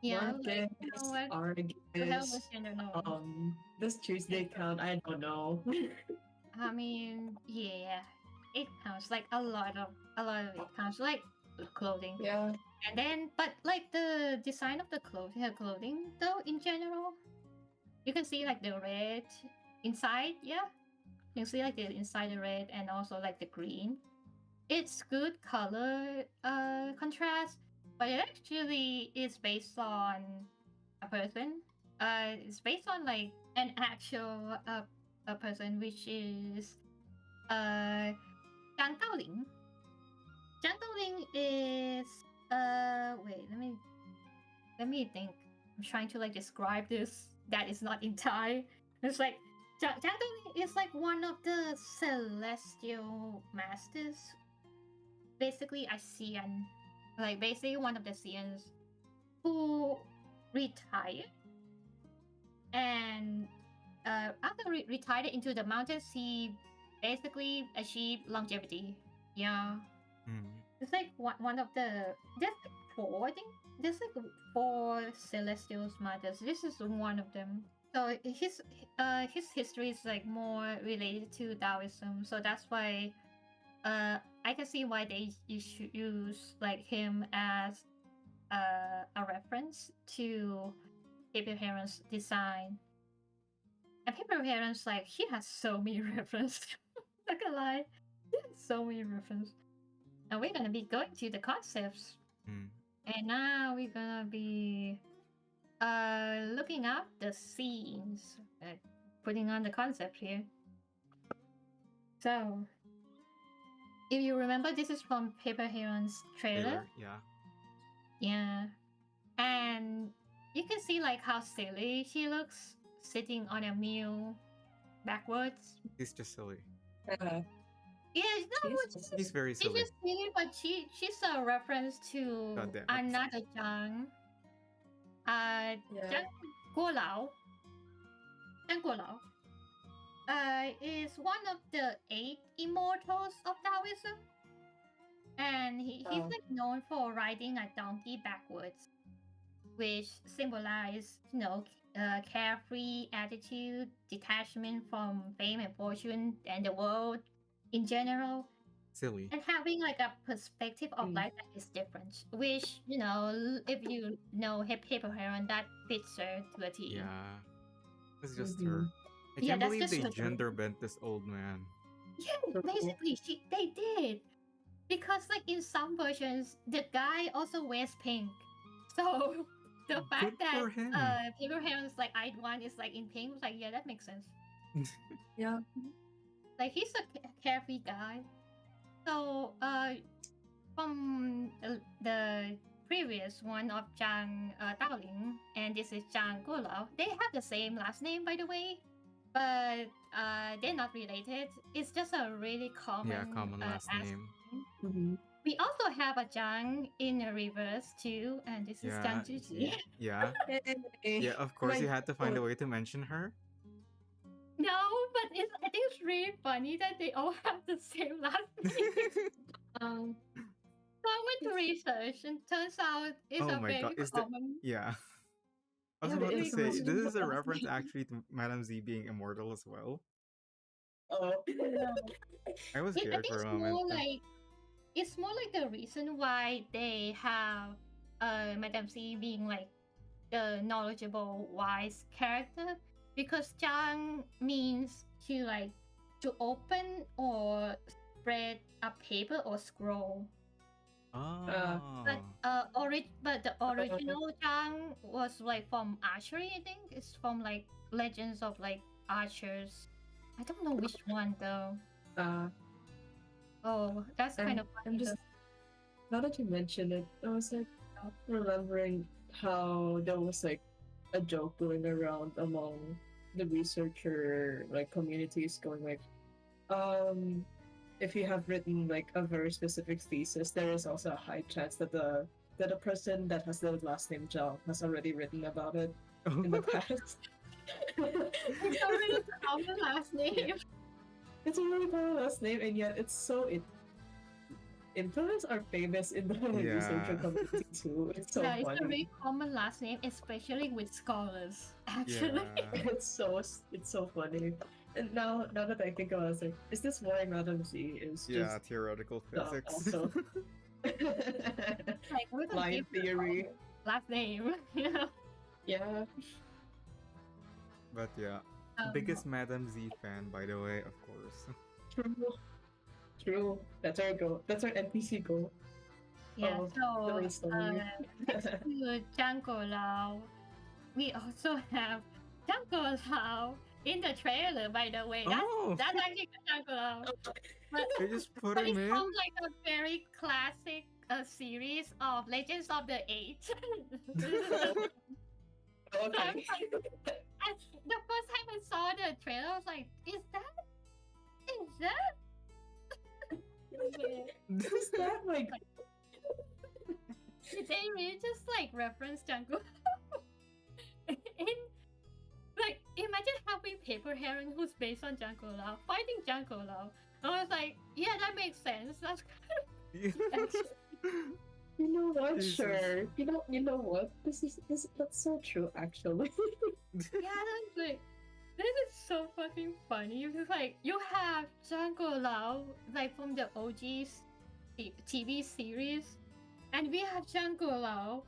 Yeah, Marcus, like, you know what? The hell with Argus. gender norms. Does Tuesday count? I don't know. I mean, yeah, it counts. Like a lot of it counts. Like clothing. Yeah. And then, but like the design of the clothing though, in general, you can see like the red inside. Yeah, you can see like the inside the red and also like the green. It's good color contrast, but it actually is based on a person. It's based on like an actual a person, which is Zhang Daoling. Zhang Daoling is wait, let me think. I'm trying to like describe this that is not in Thai. It's like Zhang Daoling is like one of the celestial masters, basically a Xian, like basically one of the Xians who retired, and after retired into the mountains, he basically achieved longevity. Yeah, it's like one of the there's like four, I think there's like four celestial matters. This is one of them. So his history is like more related to Taoism. So that's why I can see why you should use like him as a reference to Paper Heron's design. And Paper Heron's like he has so many references. Not gonna lie, he has so many references. And we're gonna be going to the concepts. And now we're gonna be looking up the scenes, putting on the concept here. So, if you remember, this is from Paper Heron's trailer. Yeah. And you can see like how silly she looks sitting on a mule backwards. He's just silly. Yeah, no, He's very silly. She's just silly, but she's a reference to another Zhang. Zhang Guolao. Zhang Guolao is one of the 8 immortals of Taoism. And he's like known for riding a donkey backwards, which symbolizes, carefree attitude, detachment from fame and fortune and the world in general. Silly. And having like a perspective of life that is different, which, if you know Paper Heron, that fits her to a T. Yeah. It's just her. I can't believe they gender bent this old man. Yeah, basically, they did. Because like in some versions, the guy also wears pink. So the fact that Paper Heron's like I1 is like in pink, like yeah, that makes sense. Yeah. Like he's a carefree guy. So from the previous one of Zhang Daoling, and this is Zhang Guolao, they have the same last name, by the way, but they're not related. It's just a really common last name. Mm-hmm. We also have a Zhang in the reverse too, and this is Zhang Zhuji. Yeah. Yeah, of course you had to find a way to mention her. No, but I think it's really funny that they all have the same last name. So I went to research, and turns out it's a very common. Yeah. I was about to say, this is a reference actually to Madame Z being immortal as well. Oh. I was scared for a moment. It's more like the reason why they have Madame Z being like the knowledgeable, wise character. Because Zhang means to open or spread a paper or scroll. But the original Zhang was like from archery, I think. It's from like legends of like archers. I don't know which one though. That's kind of funny. Now that you mention it, I was like remembering how there was like a joke going around among the researcher communities going like, if you have written like a very specific thesis, there is also a high chance that the person that has the last name Zhao has already written about it in the past. It's already a common last name. It's a really common last name, and yet it's so infamous or famous in the researcher community too. It's so funny. It's a very common last name, especially with scholars. Actually, it's so funny. And now that I think about it, like, is this why Madame Z is just theoretical physics? Also, like line theory. Last name, Yeah. But biggest Madame Z fan, by the way, of course. True. That's our goal. That's our NPC goal. Yeah. Next to Zhang Guolao, we also have Zhang Guolao in the trailer. By the way, that's actually Zhang Guolao. But they just put him in. It's from like a very classic series of Legends of the 8. Okay. The first time I saw the trailer, I was like, "Is that?" Is that like? They really just like reference Zhang Guolao. Like, imagine having Paper Heron who's based on Zhang Guolao fighting Zhang Guolao. I was like, yeah, that makes sense. That's kind of You know what? Jesus. Sure. You know what? That's so true, actually. Yeah, that's like This is so fucking funny. It's like you have Zhang Lao, like from the OG's TV series, and we have Zhang Lao,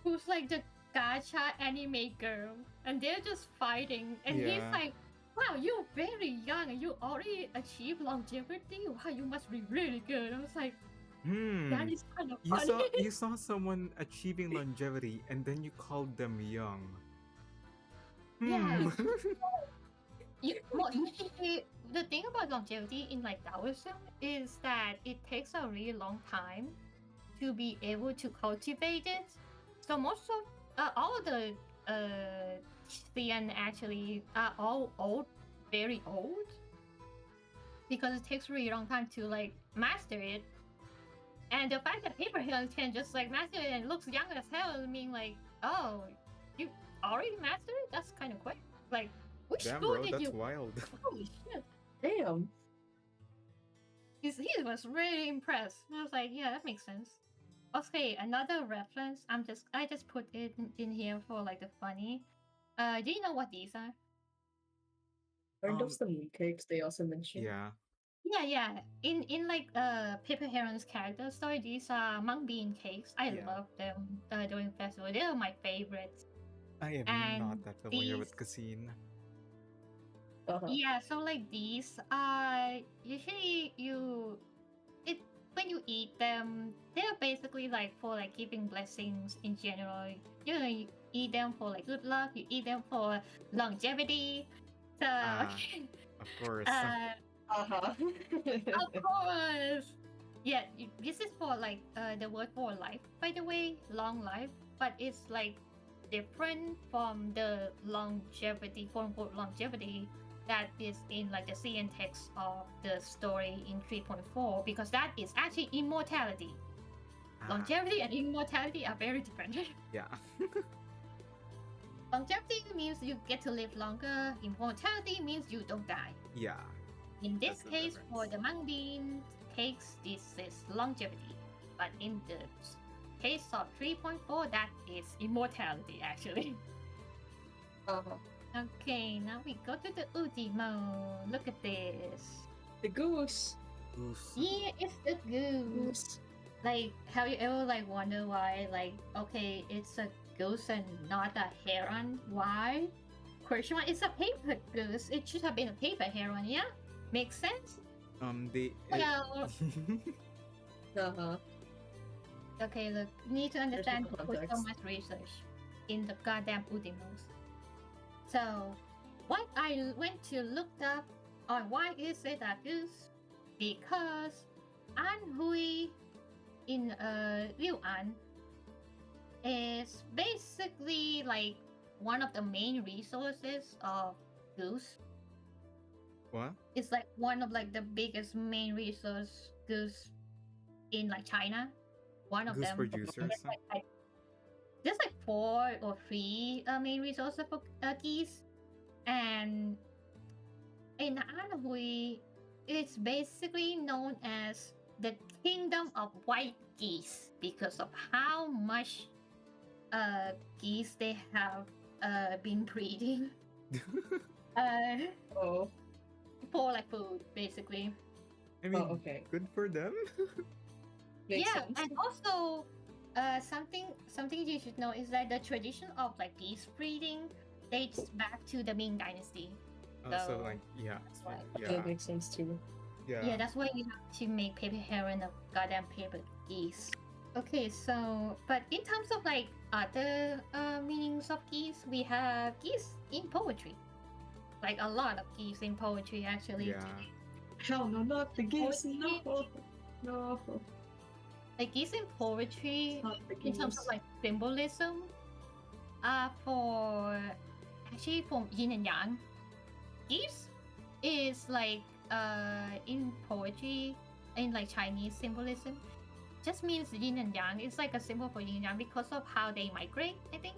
who's like the gacha anime girl, and they're just fighting, and he's Yeah. like, "Wow, you're very young, and you already achieved longevity. Wow, you must be really good." I was like, that is kind of funny. You saw someone achieving longevity and then you called them young. Yeah. The thing about longevity in like Taoism is that it takes a really long time to be able to cultivate it. So most of all of the Xian actually are all old, very old, because it takes a really long time to like master it. And the fact that paper hills can just like master it and looks young as hell, I mean, like, oh, you already mastered it? That's kind of quick. Like, which Damn, school bro, did that's you? wild. Holy shit! Damn. He was really impressed. I was like, yeah, that makes sense. Okay, another reference. I just put it in here for like the funny. Do you know what these are? Aren't those the mooncakes they also mentioned? Yeah. Yeah. In like Paper Heron's character story, these are mung bean cakes. I Yeah. love them during festival. They are my favorites. I am And not that familiar with these- cuisine. Yeah, so like these usually when you eat them, they're basically like for like giving blessings in general. You eat them for like good luck, you eat them for longevity. So Of course. of course. Yeah, this is for like the word for life, by the way, long life, but it's like different from the longevity, quote unquote longevity that is in like the CN text of the story in 3.4, because that is actually immortality. Longevity and immortality are very different. Yeah. Longevity means you get to live longer. Immortality means you don't die. Yeah. In this That's the case, for difference. the mung bean cakes, this is longevity. But in the case of 3.4, that is immortality, actually. Okay, now we go to the Ultimo. Look at this. The goose. Goose. Here is the goose. Like, have you ever like wonder why? Like, okay, it's a goose and not a heron. Why? Question one, it's a paper goose. It should have been a paper heron. Yeah, makes sense. They. Well, okay, look, you need to understand no to put so context. much research in the goddamn Ultimos. So, what I went to look up on why is it a goose? Because An Hui in Liu An is basically like one of the main resources of goose. What? It's like one of like the biggest main resource goose in like China. One of Goose them. producers. There's like 4 or 3 main resources for geese, and in Anhui, it's basically known as the kingdom of white geese because of how much geese they have been breeding for like food, basically. I mean, okay. good for them. Makes Yeah, sense. and also something you should know is that the tradition of like geese breeding dates back to the Ming Dynasty. So So, like, yeah, that's why. yeah, That makes sense too. Yeah, that's why you have to make paper heron of goddamn paper geese. Okay, so but in terms of like other meanings of geese, we have geese in poetry. Like a lot of geese in poetry, actually. Yeah. Hell no, not the geese. No. No. Like geese in poetry, Not the in terms of geese. like symbolism, for yin and yang. Geese is like in poetry, in like Chinese symbolism, just means yin and yang. It's like a symbol for yin and yang because of how they migrate, I think.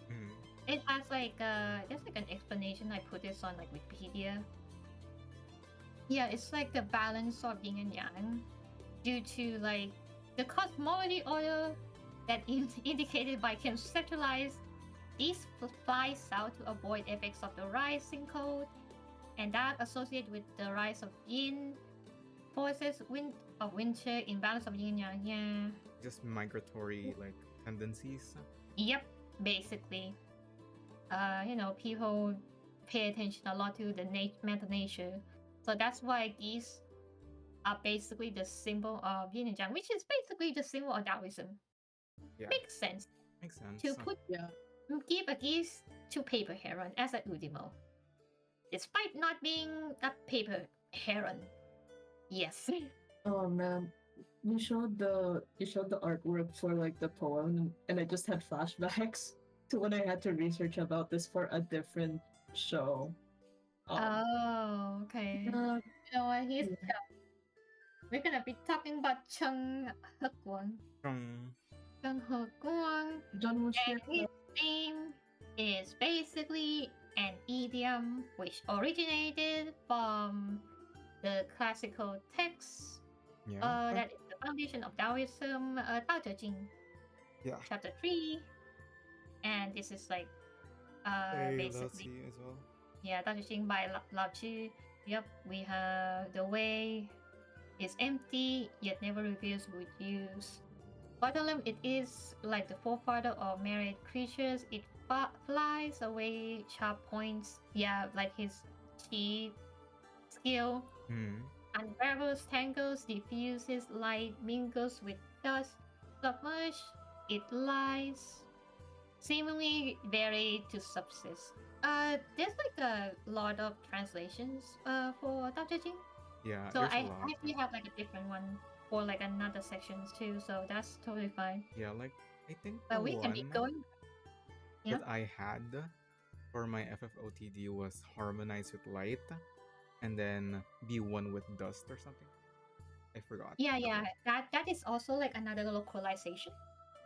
Mm. It has like there's like an explanation. I put this on like Wikipedia. Yeah, it's like the balance of yin and yang due to like the cosmology order that is indicated by conceptualized these fly south to avoid effects of the rising cold and dark associated with the rise of yin forces, of winter, imbalance of yin yang. Yeah. Just migratory like tendencies. Yep. Basically, people pay attention a lot to the Mother Nature, so that's why these are basically the symbol of yin and yang, which is basically the symbol of Taoism. Yeah, Makes sense makes sense. to give a gift to paper heron as an Udimo, despite not being a paper heron. Yes. Oh man, you showed the artwork for like the poem, and I just had flashbacks to when I had to research about this for a different show. Oh, okay. You know what? We're gonna be talking about Chung Heguang. Chung Heguang. And his name is basically an idiom which originated from the classical text that is the foundation of Taoism, Tao Te Ching, chapter 3. And this is like basically as well. Yeah, Tao Te Ching by Lao Tzu. Yep, we have the way is empty yet never reveals good use. Bottom, it is like the forefather of myriad creatures. It flies away sharp points. Yeah, like his chi skill. Unravels tangles, diffuses light, mingles with dust, submerged, it lies, seemingly very to subsist. There's like a lot of translations for Tao Te Ching. Yeah. So I actually have like a different one for like another sections too, so that's totally fine. Yeah, like I think But we can be going. That I had for my FFOTD was harmonize with light and then be one with dust or something. I forgot. Yeah. That is also like another localization.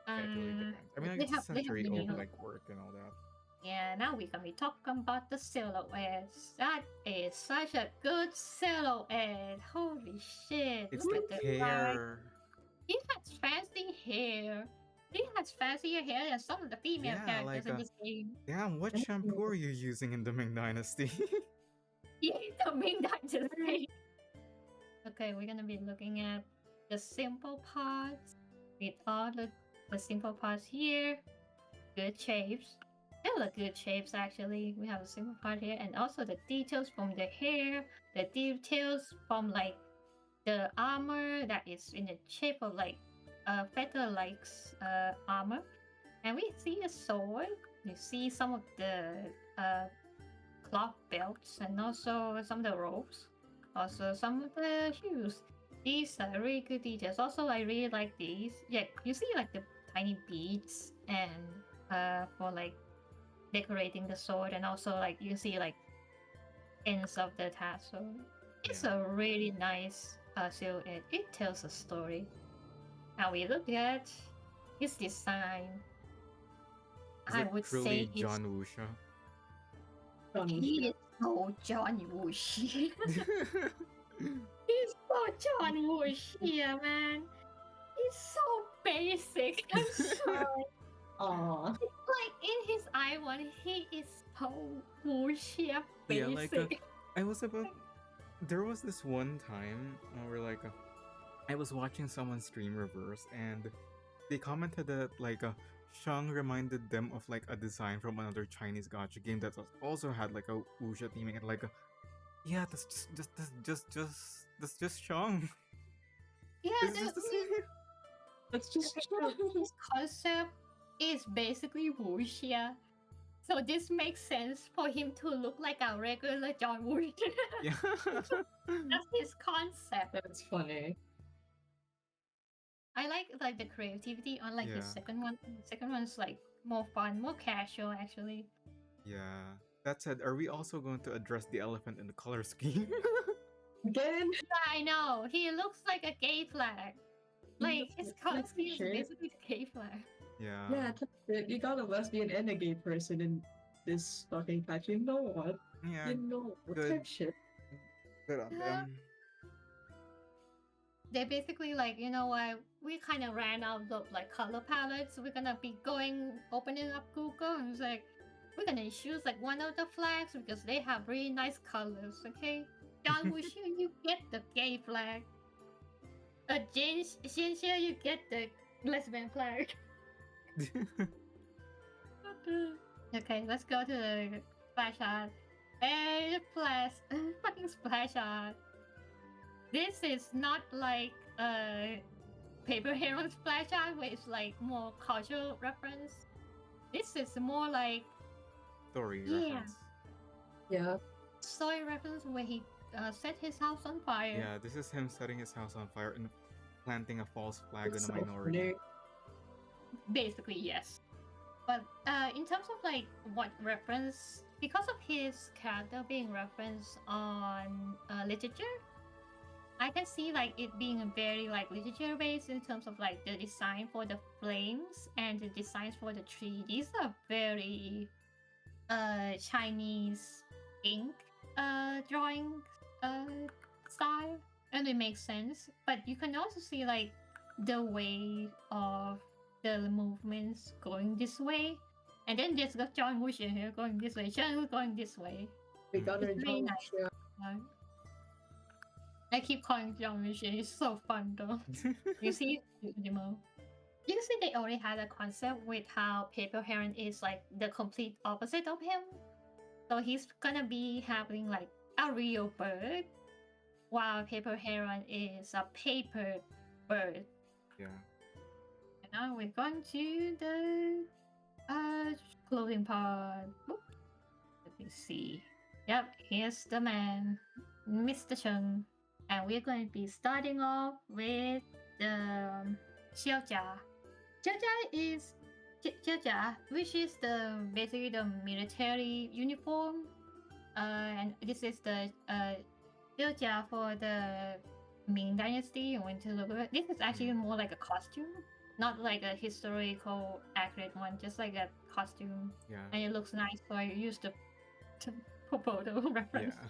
Yeah, it really depends. I mean, like, it's century old like work and all that. Yeah, now we can be talking about the silhouettes. That is such a good silhouette. Holy shit. It's the hair. He has fancy hair. He has fancier hair than some of the female characters in this game. Damn, what shampoo are you using in the Ming Dynasty? Yeah, the Ming Dynasty. Okay, we're gonna be looking at the simple parts with all the simple parts here. Good shapes. They look good shapes actually. We have a simple part here, and also the details from the hair, the details from like the armor that is in the shape of like feather-like armor, and we see a sword. You see some of the cloth belts, and also some of the robes, also some of the shoes. These are really good details. Also, I really like these. Yeah, you see like the tiny beads and for like decorating the sword, and also like you see like ends of the tassel. It's a really nice silhouette. It tells a story. Now we look at his design. I would say John Wuxia. He is so John Wuxia. He's so John Wuxia, man. He's so basic. I'm sorry. Aww. Like in his eye one, he is so Wuxia basic. Yeah, like I was about. There was this one time where like I was watching someone stream Reverse, and they commented that like Shang reminded them of like a design from another Chinese gacha game that also had like a wuxia theming, and like yeah, that's just Shang. Yeah, it's just the same. That's just his concept is basically wuxia. So this makes sense for him to look like a regular John Wuxia. Yeah. That's his concept. That's funny. I like the creativity on like the second one. The second one's like more fun, more casual actually. Yeah. That said, are we also going to address the elephant in the color scheme? Again? Yeah, I know. He looks like a gay flag. Like his color scheme is basically a gay flag. Yeah. Yeah, you got a lesbian and a gay person in this fucking patch. You know what? Yeah. You know what good. type shit. Good on them. They basically like, you know what? we kind of ran out of like color palettes. So we're gonna be opening up Google, and it's like we're gonna choose like one of the flags because they have really nice colors. Okay, John Wuxia, you get the gay flag. Jane Xianxia, you get the lesbian flag. Okay, let's go to the splash art. Hey, fucking splash art. This is not like Paper Hero splash art, where it's like more cultural reference. This is more like Story reference. Yeah. story reference where he set his house on fire. Yeah, this is him setting his house on fire and planting a false flag It's on a so minority. funny. Basically, yes. But in terms of like what reference, because of his character being referenced on literature, I can see like it being a very like literature based in terms of like the design for the flames and the designs for the tree. These are very Chinese ink drawing style, and it makes sense. But you can also see like the way of the movements going this way, and then there's got John Wuxia here going this way, John going this way. We got our It's really John nice. Wuxia. I keep calling John Wuxia. It's so fun though. You see, Demo. You can see they already had a concept with how Paper Heron is like the complete opposite of him. So he's gonna be having like a real bird, while Paper Heron is a paper bird. Yeah. And now we're going to the clothing part. Oop. Let me see. Yep, here's the man, Mr. Chen. And we're going to be starting off with the Xiaojia. Xiaojia is Xiaojia, which is basically the military uniform. And this is the Xiaojia for the Ming Dynasty. You want to look at it. This is actually more like a costume, not like a historical accurate one, just like a costume. Yeah. And it looks nice, so I used the photo reference. Yeah.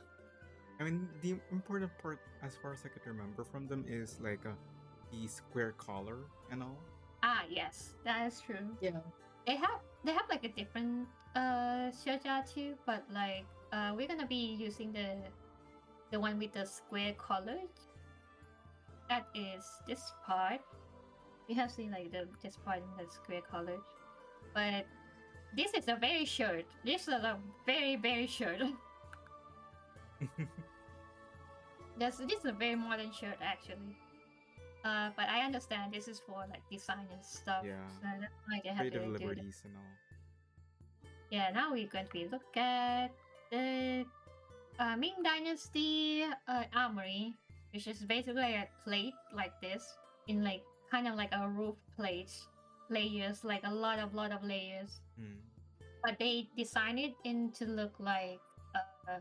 I mean, the important part, as far as I could remember from them, is like the square collar and all. Ah, yes, that is true. Yeah. They have like a different Xiaojia too, but like we're gonna be using the one with the square colors. That is this part. We have seen like this part in the square colors, but this is a very short. This is a very very short. This is a very modern shirt actually. But I understand this is for like design and stuff. Yeah. So that's why they have to Creative do that. liberties and all. Yeah, now we're going to be look at the Ming Dynasty armory, which is basically a plate like this in like kind of like a roof plate layers, like a lot of layers. But they designed it to look like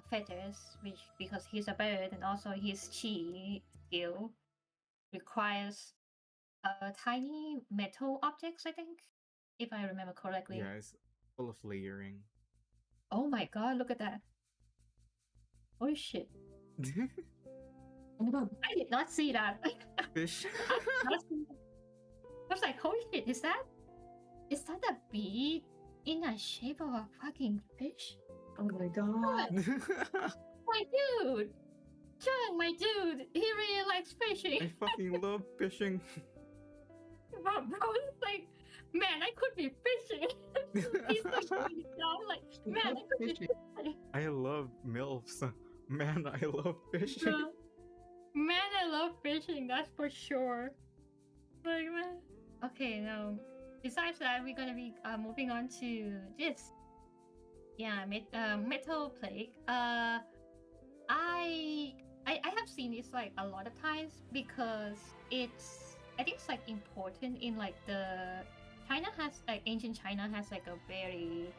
feathers, which because he's a bird and also his chi skill requires tiny metal objects, I think, if I remember correctly. Yeah, it's full of layering. Oh my god, look at that. Holy shit. Oh my god. I did not see that. Fish. I was like, holy shit, is that a bead in the shape of a fucking fish? Oh my god. My dude! John, my dude, he really likes I fishing. fucking love fishing. Bro, it's like, man, I could be fishing. He's like, like, man, I could be fishing. I love MILFs. Man, I love fishing. Man, I love fishing, that's for sure. Like, man. Okay, now, besides that, we're gonna be moving on to this. Yeah, metal plate. I have seen this like a lot of times because I think it's like important in like ancient China has like a very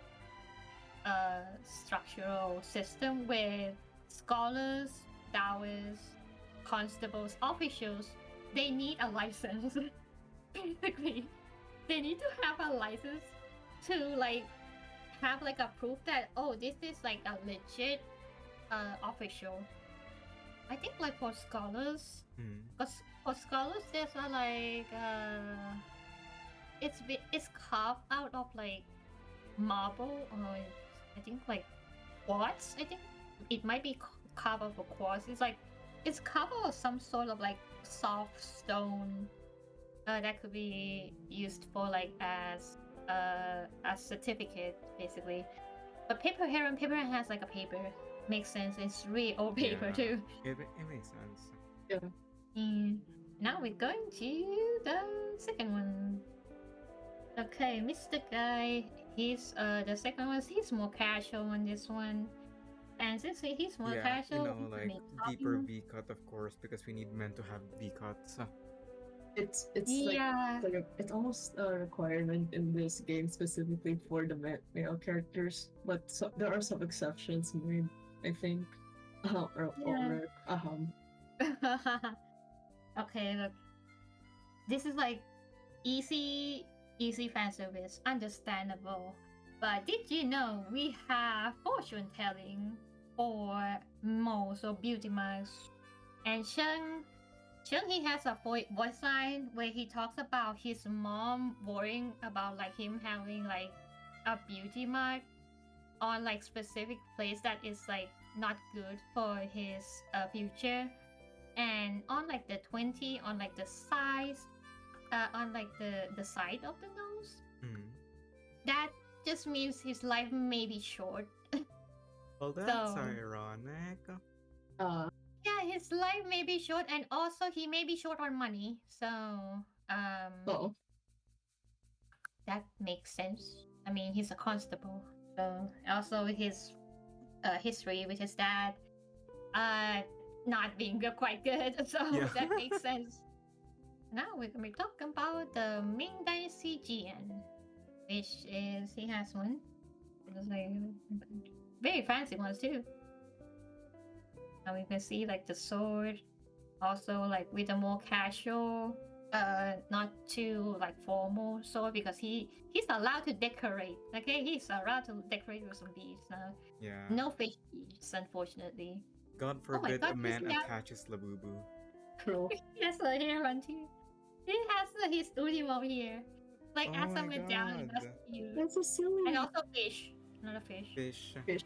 structural system where scholars, Taoists, constables, officials, they need a license. Basically, they need to have a license to like have like a proof that, oh, this is like a legit official. I think like for scholars, Mm. because for scholars there's a like it's carved out of like marble or I think like quartz. I think it might be carved out of quartz. It's carved out of some sort of like soft stone that could be used for like as a certificate basically. But paper has like a paper. Makes sense. It's really old paper Yeah. too. It makes sense. Mm. Now we're going to the second one. Okay, Mr. Guy. He's the second one. He's more casual on this one, and since he's more Yeah, casual, like maybe deeper talking- V cut, of course, because we need men to have V cuts. It's Yeah. like it's almost a requirement in this game specifically for the male characters, but there are some exceptions made, I think. Okay, look. This is like easy fan service, understandable. But did you know we have fortune telling for most or beauty marks? And Sheng, he has a voice line where he talks about his mom worrying about like him having like a beauty mark on like specific place that is like not good for his future, and on like the 20 on like the size on like the side of the nose, that just means his life may be short. Well, that's So- ironic. Yeah, his life may be short, and also he may be short on money, so Oh, that makes sense. I mean, he's a constable, so also his history with his dad not being quite good, so Yeah. that makes sense. Now we're gonna be talking about the Ming Dynasty GN, which is he has one. It's like very fancy ones too. Now we can see like the sword, also like with a more casual, not too like formal sword because he's allowed to decorate. Okay, he's allowed to decorate with some beads now. Yeah. No fish beads, unfortunately. God Oh my forbid God, a man isn't that- attaches Labubu. true. He has a hair on too. He has his Udimo here. Like Oh as my I'm down, that's God. cute. That's so silly. And also fish. Another fish. Fish.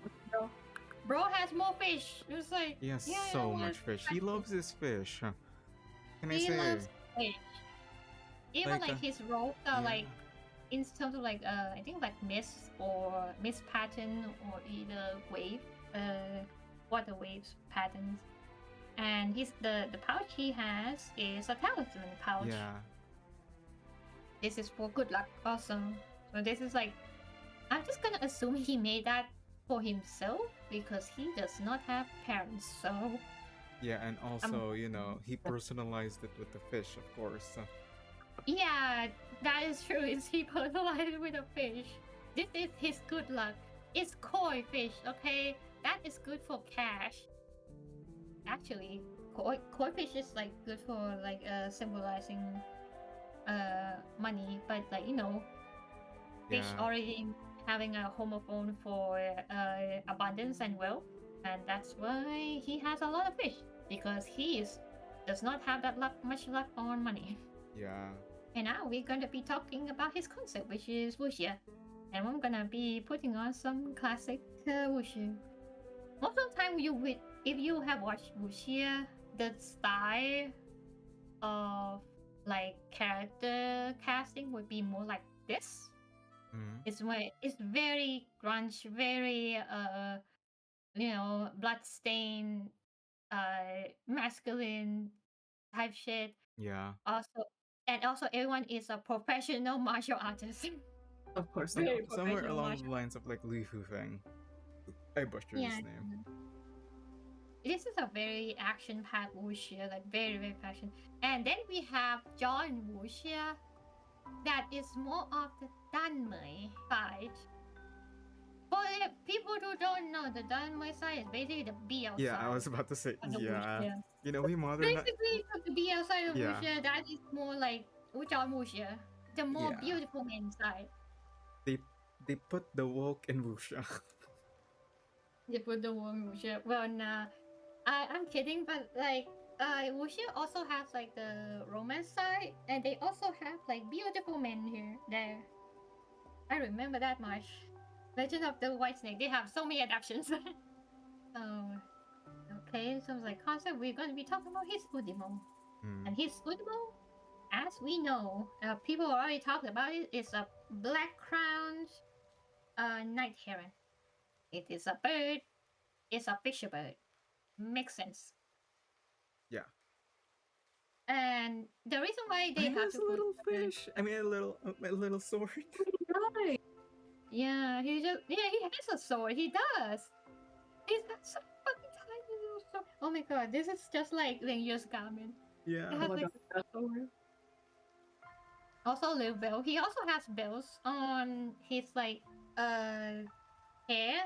Bro has more fish. It was like He has yeah, so yeah, much fish. He loves his fish. Can I he say? loves fish. Even Like, like his robes are yeah. like in terms of like I think like mist pattern or either wave water waves patterns. And the pouch he has is a talisman pouch. Yeah. This is for good luck also. So this is like I'm just gonna assume he made that for himself because he does not have parents, so Yeah, and also, he personalized it with the fish, of course. yeah, that is true. Is he personalized with a fish? This is his good luck. It's koi fish, okay? That is good for cash. Actually, koi fish is like good for like symbolizing money, but like fish Yeah. already having a homophone for abundance and wealth, and that's why he has a lot of fish because does not have that much luck on money. Yeah. And now we're going to be talking about his concept, which is Wuxia, and I'm gonna be putting on some classic Wuxia. Most of the time, if you have watched Wuxia, the style of like character casting would be more like this. It's very grunge, very bloodstained, masculine type shit. Yeah. Also everyone is a professional martial artist. Of course. Very Somewhere professional along martial- the lines of like Li Feng. I butchered Yeah. his name. This is a very action-packed wuxia, like very, very passion. And then we have John Wuxia, that is more of the Danmei side. For the people who don't know, the Danmei side is basically the BL Yeah, side. I was about to say, of the yeah. wuxia. We modernized. Basically, the BL side of Yeah. wuxia, that is more like John Wuxia, the more Yeah. beautiful man side. They put the woke in wuxia. They put the one wuxia. Well, nah. I'm kidding, but like Wuxia also has like the romance side, and they also have like beautiful men here there. I remember that much. Legend of the White Snake. They have so many adaptations. Oh, okay. So like concept, we're going to be talking about his Udimo, Hmm. and his Udimo, as we know, people already talked about it. It's a black crowned night heron. It is a bird. It's a fisher bird. Makes sense. Yeah. And the reason why I they have has to a put little fish. I mean, a little sword. Right. yeah, he has a sword. He does. He's got so fucking tiny little sword. Oh my god, this is just like Lingyu's garment. It Yeah. has Oh my like god. a sword. Also, little bell. He also has bells on his like hair.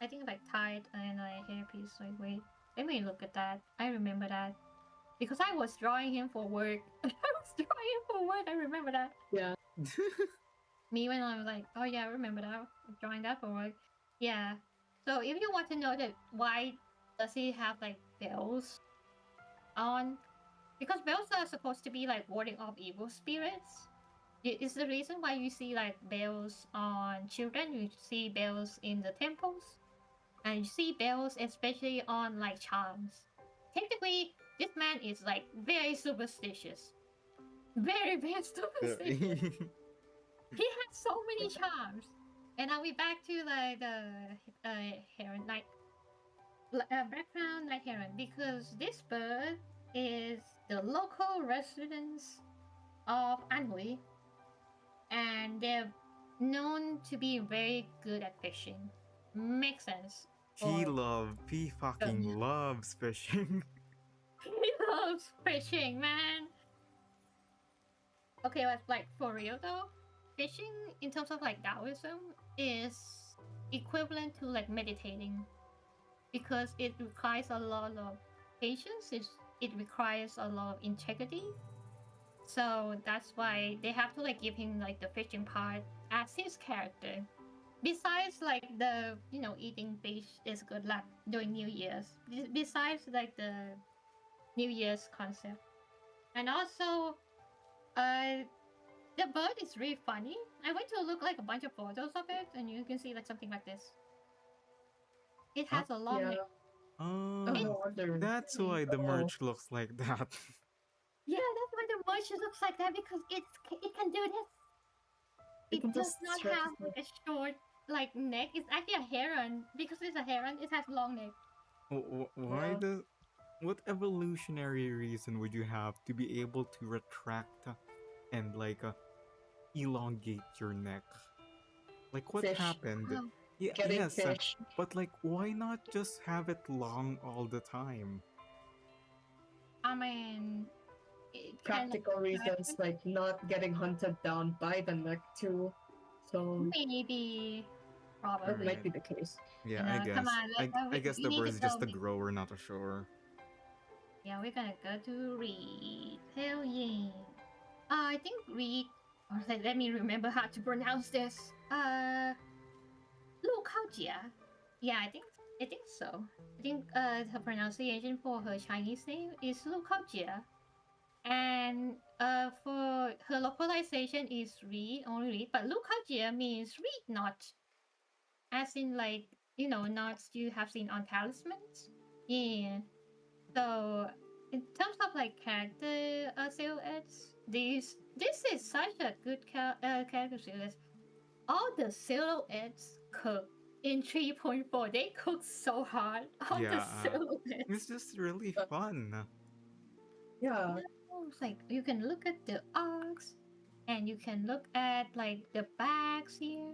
I think like tied and a hairpiece. Like wait, let me look at that. I remember that because I was drawing him for work. I was drawing him for work. I remember that. Yeah. Me when I was like, oh yeah, I remember that. Drawing that for work. Yeah. So if you want to know that why does he have like bells on? Because bells are supposed to be like warding off evil spirits. It's the reason why you see like bells on children. You see bells in the temples, and you see bells especially on like charms. Technically, this man is like very superstitious. Very superstitious. He has so many charms. And now we back to like the heron night background night heron, because this bird is the local residents of Anhui, and they're known to be very good at fishing. Makes sense. He fucking loves fishing. He loves fishing, man. Okay, but like for real though, fishing in terms of like Taoism is equivalent to like meditating, because it requires a lot of patience. It requires a lot of integrity. So that's why they have to like give him like the fishing part as his character. Besides like the eating fish is good luck during New Year's. Besides like the New Year's concept, and also the bird is really funny. I went to look like a bunch of photos of it, and you can see like something like this. It Huh? has a long Yeah. neck. Oh, Oh, no wonder. that's why the Oh. merch looks like that. Yeah, that's why the merch looks like that, because it can do this. It It can does just not stretch have it. like a short like neck. It's actually a heron. Because it's a heron, it has long neck. Why Yeah. does? What evolutionary reason would you have to be able to retract and like elongate your neck? Like what Fish. happened? Oh, Yeah, Getting yes, fish. but like why not just have it long all the time? I mean, it kind of Practical reasons like not getting hunted down by the neck too. So maybe, that probably. might Alright. be the case. Yeah, I Come guess. on, I guess we the need bird to is go. just a grower, not a shower. Yeah, we're gonna go to read. Hell yeah. I think read. Or let me remember how to pronounce this. Lu Kaojia. Yeah, I think so. I think her pronunciation for her Chinese name is Lu Kaojia. And for her localization is read, only read, but Lu Kaojia means read not. As in like, knots you have seen on talismans. Yeah. So in terms of like character silhouettes, this is such a good character silhouette. All the silhouettes cook in 3.4. They cook so hard on the Yeah, silhouettes. it's just really fun. Yeah. It's like you can look at the arcs, and you can look at like the backs here.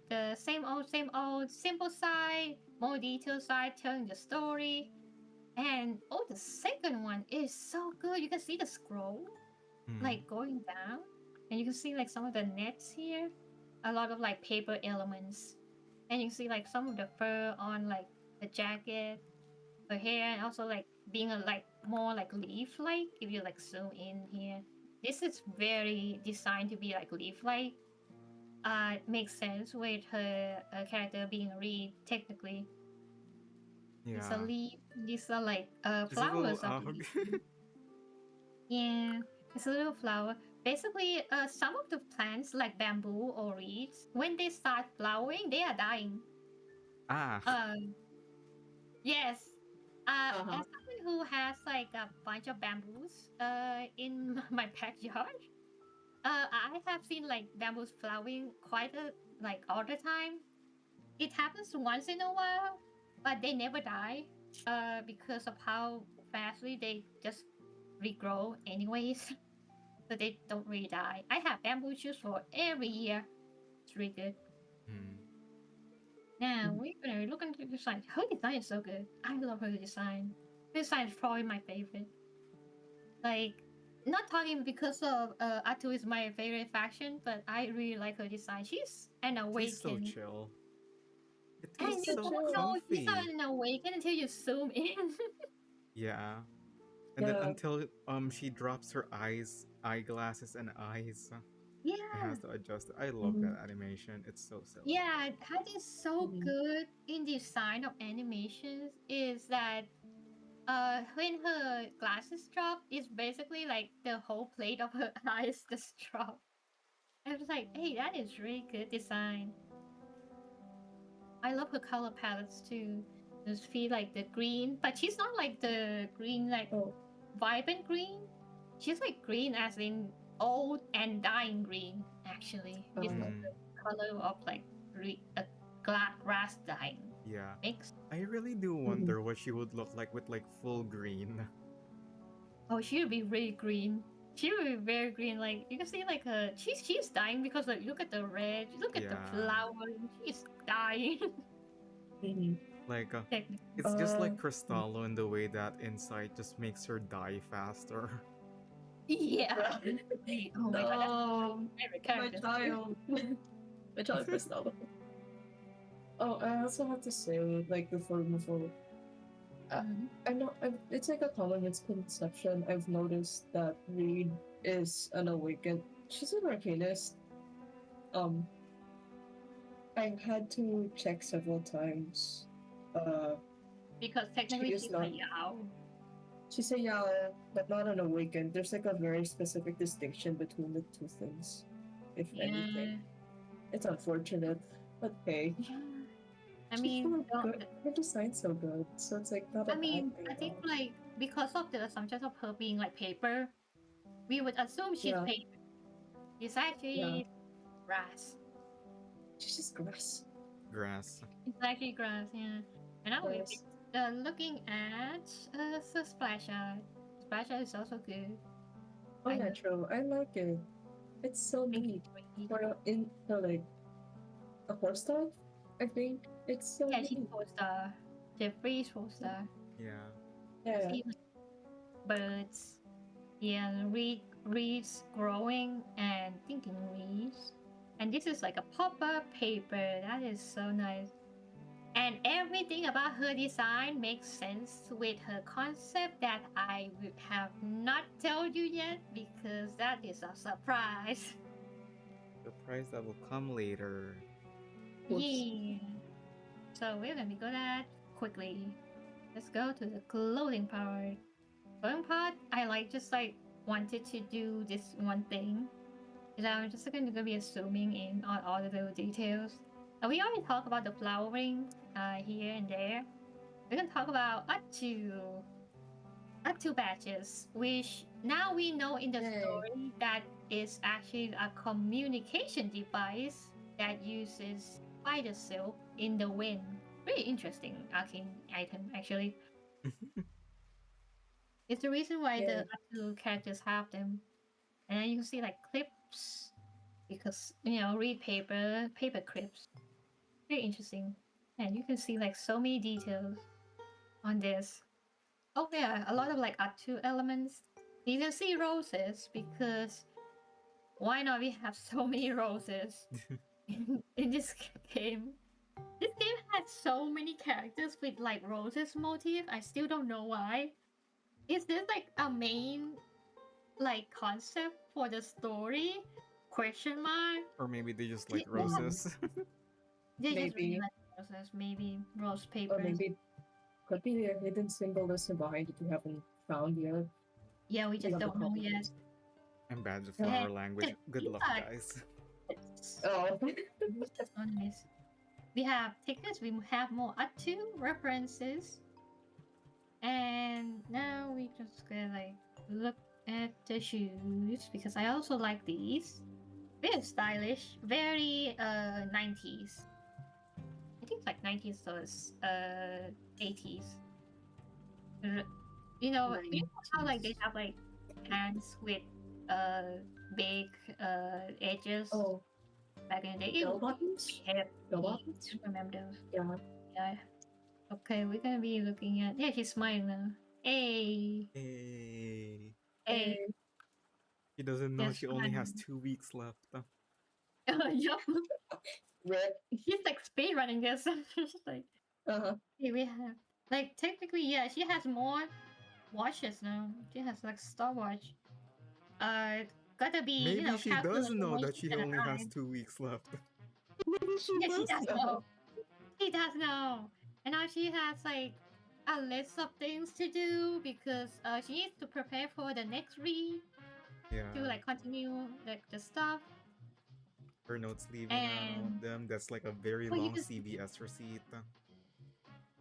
The same old, simple side, more detailed side telling the story. And the second one is so good. You can see the scroll like going down, and you can see like some of the nets here, a lot of like paper elements, and you can see like some of the fur on like the jacket, her hair, and also like being a like more like leaf-like. If you like zoom in here, this is very designed to be like leaf-like. It makes sense with her character being a reed technically. These are Yeah. leaves. These are like It's a little flowers. I ugly. believe. Yeah, it's a little flower. Basically, some of the plants like bamboo or reeds, when they start flowering, they are dying. Ah. Um, yes. Uh-huh. As someone who has like a bunch of bamboos in my backyard, I have seen like bamboos flowering quite like all the time. It happens once in a while, but they never die. Because of how fastly they just regrow anyways. So they don't really die. I have bamboo shoots for every year. It's really good. Hmm. Now Mhm. we're gonna look into the design. Her design is so good. I love her design. Her design is probably my favorite. Like, not talking because of Atu is my favorite faction, but I really like her design. She's an She's so awakened. chill. It And feels She's so you so don't chill. know she's comfy. an awakened until you zoom in. Yeah. And then Yeah. until she drops her eyeglasses and eyes, it Yeah. has to adjust. I love Mhm. that animation. It's so silly. Yeah, that is so Mhm. good in design of animations is that when her glasses drop, it's basically like the whole plate of her eyes just drop. I was like, hey, that is really good design. I love her color palettes too. Just feel like the green, but she's not like the green like Oh. vibrant green. She's like green as in old and dying green. Actually, it's Uh-huh. like Mm, the color of like a grass dying yeah. mix. I really do Mhm. wonder what she would look like with like full green. Oh, she would be really green. She would be very green. Like you can see, like she's dying because like look at the red, look at the Yeah. flower. She's dying. Mhm. Like Technically. it's just like Mhm. Cristallo in the way that insight just makes her die faster. Yeah. Right. Oh my god, that's No, my favorite my character. child. My child Crystal. Oh, I also have to say, like before, uh, Mhm. I know it's like a common misconception. I've noticed that Reed is an awakened. She's an arcanist. Um, I've had to check several times. Uh, Because she technically is she's a not. Yao. She's a Yao, but not an awakened. There's like a very specific distinction between the two things, if anything. Yeah. It's unfortunate, but hey, Yeah. I she's mean, so good. Her design's so good, so it's like not a bad thing I at think all. like because of the assumptions of her being like paper, we would assume she's Yeah, paper. It's yeah. actually grass. She's just grass. Grass. It's actually grass, yeah. And now we're Grass. looking at the splash art. Splash art is also good. Oh I yeah, love true. I like it. It's so Pinky neat. Green. For like a horse dog, I think it's so Yeah, she's neat. 4 star. Jeffrey's 4 star. Yeah. Yeah. See like birds. Yeah, reeds growing and thinking reeds. And this is like a pop-up paper. That is so nice. And everything about her design makes sense with her concept that I would have not told you yet because that is a surprise. The prize that will come later. Whoops. Yeah. So we're gonna go that quickly. Let's go to the clothing part. Clothing part, I like just like wanted to do this one thing. Is I'm just going to be assuming in on all the little details. We already talked about the flowering here and there. We're gonna talk about up to batches, which now we know in the Yay. story that is actually a communication device that uses spider silk in the wind. Really interesting arcane item actually. It's the reason why the Yeah. Atu characters have them. And then you can see like clips because read paper clips. Very interesting. And you can see like so many details on this. Oh yeah, a lot of like Atu elements. You can see roses because why not we have so many roses in this game? This game has so many characters with like roses motif. I still don't know why. Is this like a main like concept for the story? Question mark. Or maybe they just like They Mm, roses. just really maybe. like roses, maybe rose Or papers. maybe Could be a hidden symbolism behind it you haven't found yet. Yeah, we just have a don't know couple yet. of I'm bad with Yeah. flower language. Good luck, Yeah. guys. Oh. That's so nice. We have tickets, we have more two references. And now we just gonna like look at the shoes because I also like these. Very stylish, very 90s. I think like 90s or 80s. You know how like they have like pants with big edges Oh, back in the day. bell buttons? Bell buttons? I remember those. Yeah. Yeah. Okay, we're gonna be looking at. Yeah, he's smiling now. Hey. Hey. Hey. She doesn't know Yes, she only has fine. 2 weeks left. Yup. Rip. He's like speed running this. She's like, Uh-huh. hey, we have like technically, yeah, she has more watches now. She has like stopwatch. Gotta be, Maybe you know, she does calculating know one that sheet she at a only has time. 2 weeks left. Maybe she Yeah, she does does know. She does know. And now she has like a list of things to do because she needs to prepare for the next read Yeah. to like continue like the stuff. Her notes leaving And them. That's like a very Oh, you long just- CVS receipt.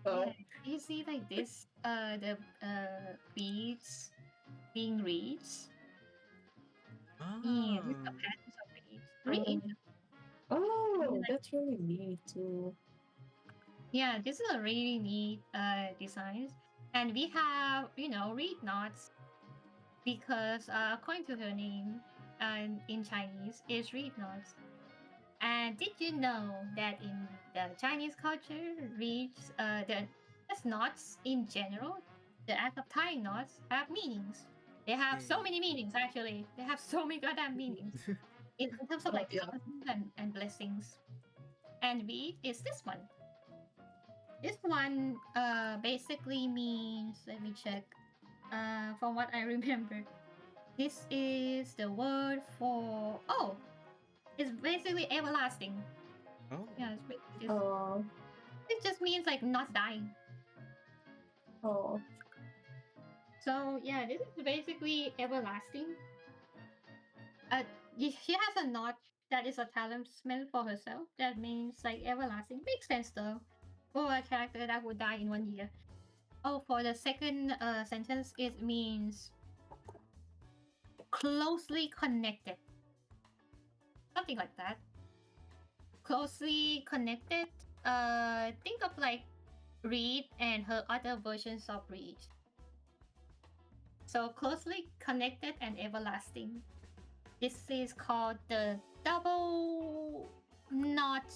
Oh. yeah, you see like this the reads being reads. Yeah, these are Ah. patterns of reads. Read. Oh, that's really neat too. Yeah, this is a really neat designs. And we have, you know, read knots because according to her name in Chinese is reed knots. And did you know that in the Chinese culture, reeds, the knots in general, the act of tying knots have meanings. They have so many meanings actually. They have so many goddamn meanings in terms of like Yeah. talismans and blessings. And reed is this one. This one basically means, let me check. From what I remember, this is the word for it's basically everlasting. Oh. Yeah, it's just, Oh. it just means like not dying. Oh. So yeah, this is basically everlasting. She has a knot that is a talisman for herself. That means like everlasting. Makes sense though. For a character that would die in 1 year. Oh, for the second sentence, it means closely connected. Something like that. Closely connected. Think of like Reed and her other versions of Reed. So closely connected and everlasting. This is called the double knot.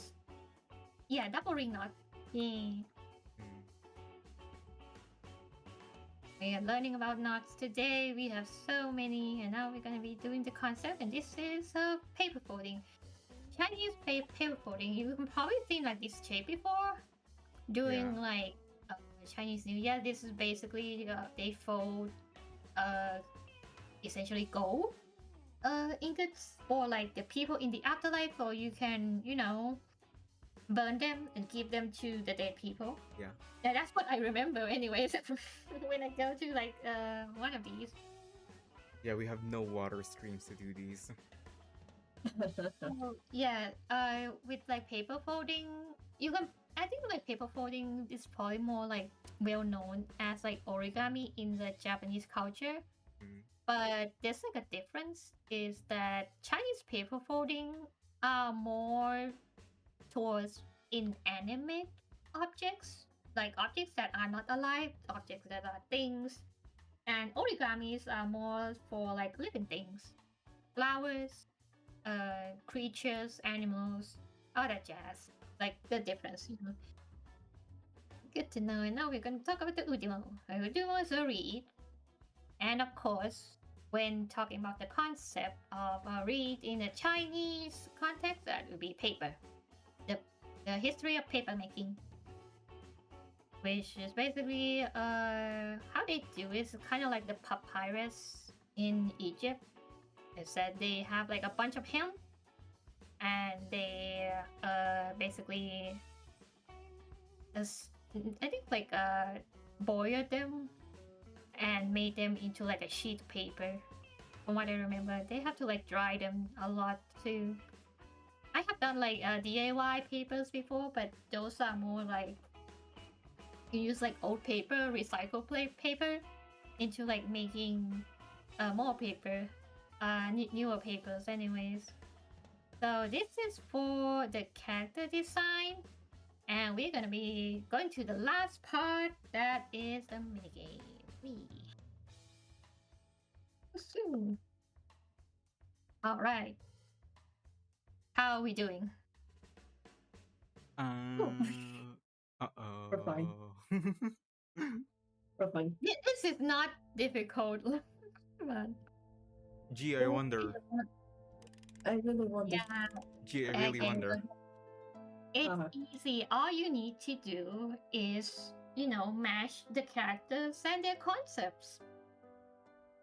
Yeah, double ring knot. Yeah. We are learning about knots today. We have so many, and now we're going to be doing the concept. And this is paper folding. Chinese paper folding. You can probably seen like this shape before, doing like Chinese New Year. This is basically they fold essentially gold ingots for like the people in the afterlife, or you can burn them and give them to the dead people. Yeah. Yeah, that's what I remember anyways when I go to like one of these. Yeah, we have no water streams to do these. So, yeah, with like paper folding, you can. I think like paper folding is probably more like well known as like origami in the Japanese culture. But there's like a difference is that Chinese paper folding are more towards inanimate objects, like objects that are not alive, objects that are things, and origamis are more for like living things, flowers, creatures, animals, all that jazz. Like the difference, Good to know. And now we're going to talk about the Udimo. Udimo is a reed, and of course, when talking about the concept of a reed in a Chinese context, that would be paper. The history of paper making, which is basically how they do is kind of like the papyrus in Egypt. It said they have like a bunch of hemp, and they basically, I think like boiled them and made them into like a sheet paper. From what I remember, they have to like dry them a lot too. I have done like DIY papers before, but those are more like you use like old paper, recycled paper into like making more paper, newer papers anyways. So this is for the character design, and we're gonna be going to the last part, that is the minigame. Alright. How are we doing? We're fine. Uh-oh. We're fine. This is not difficult. Come on. Gee, I wonder. I really wonder. Yeah, Gee, I really wonder. it's easy. All you need to do is, match the characters and their concepts.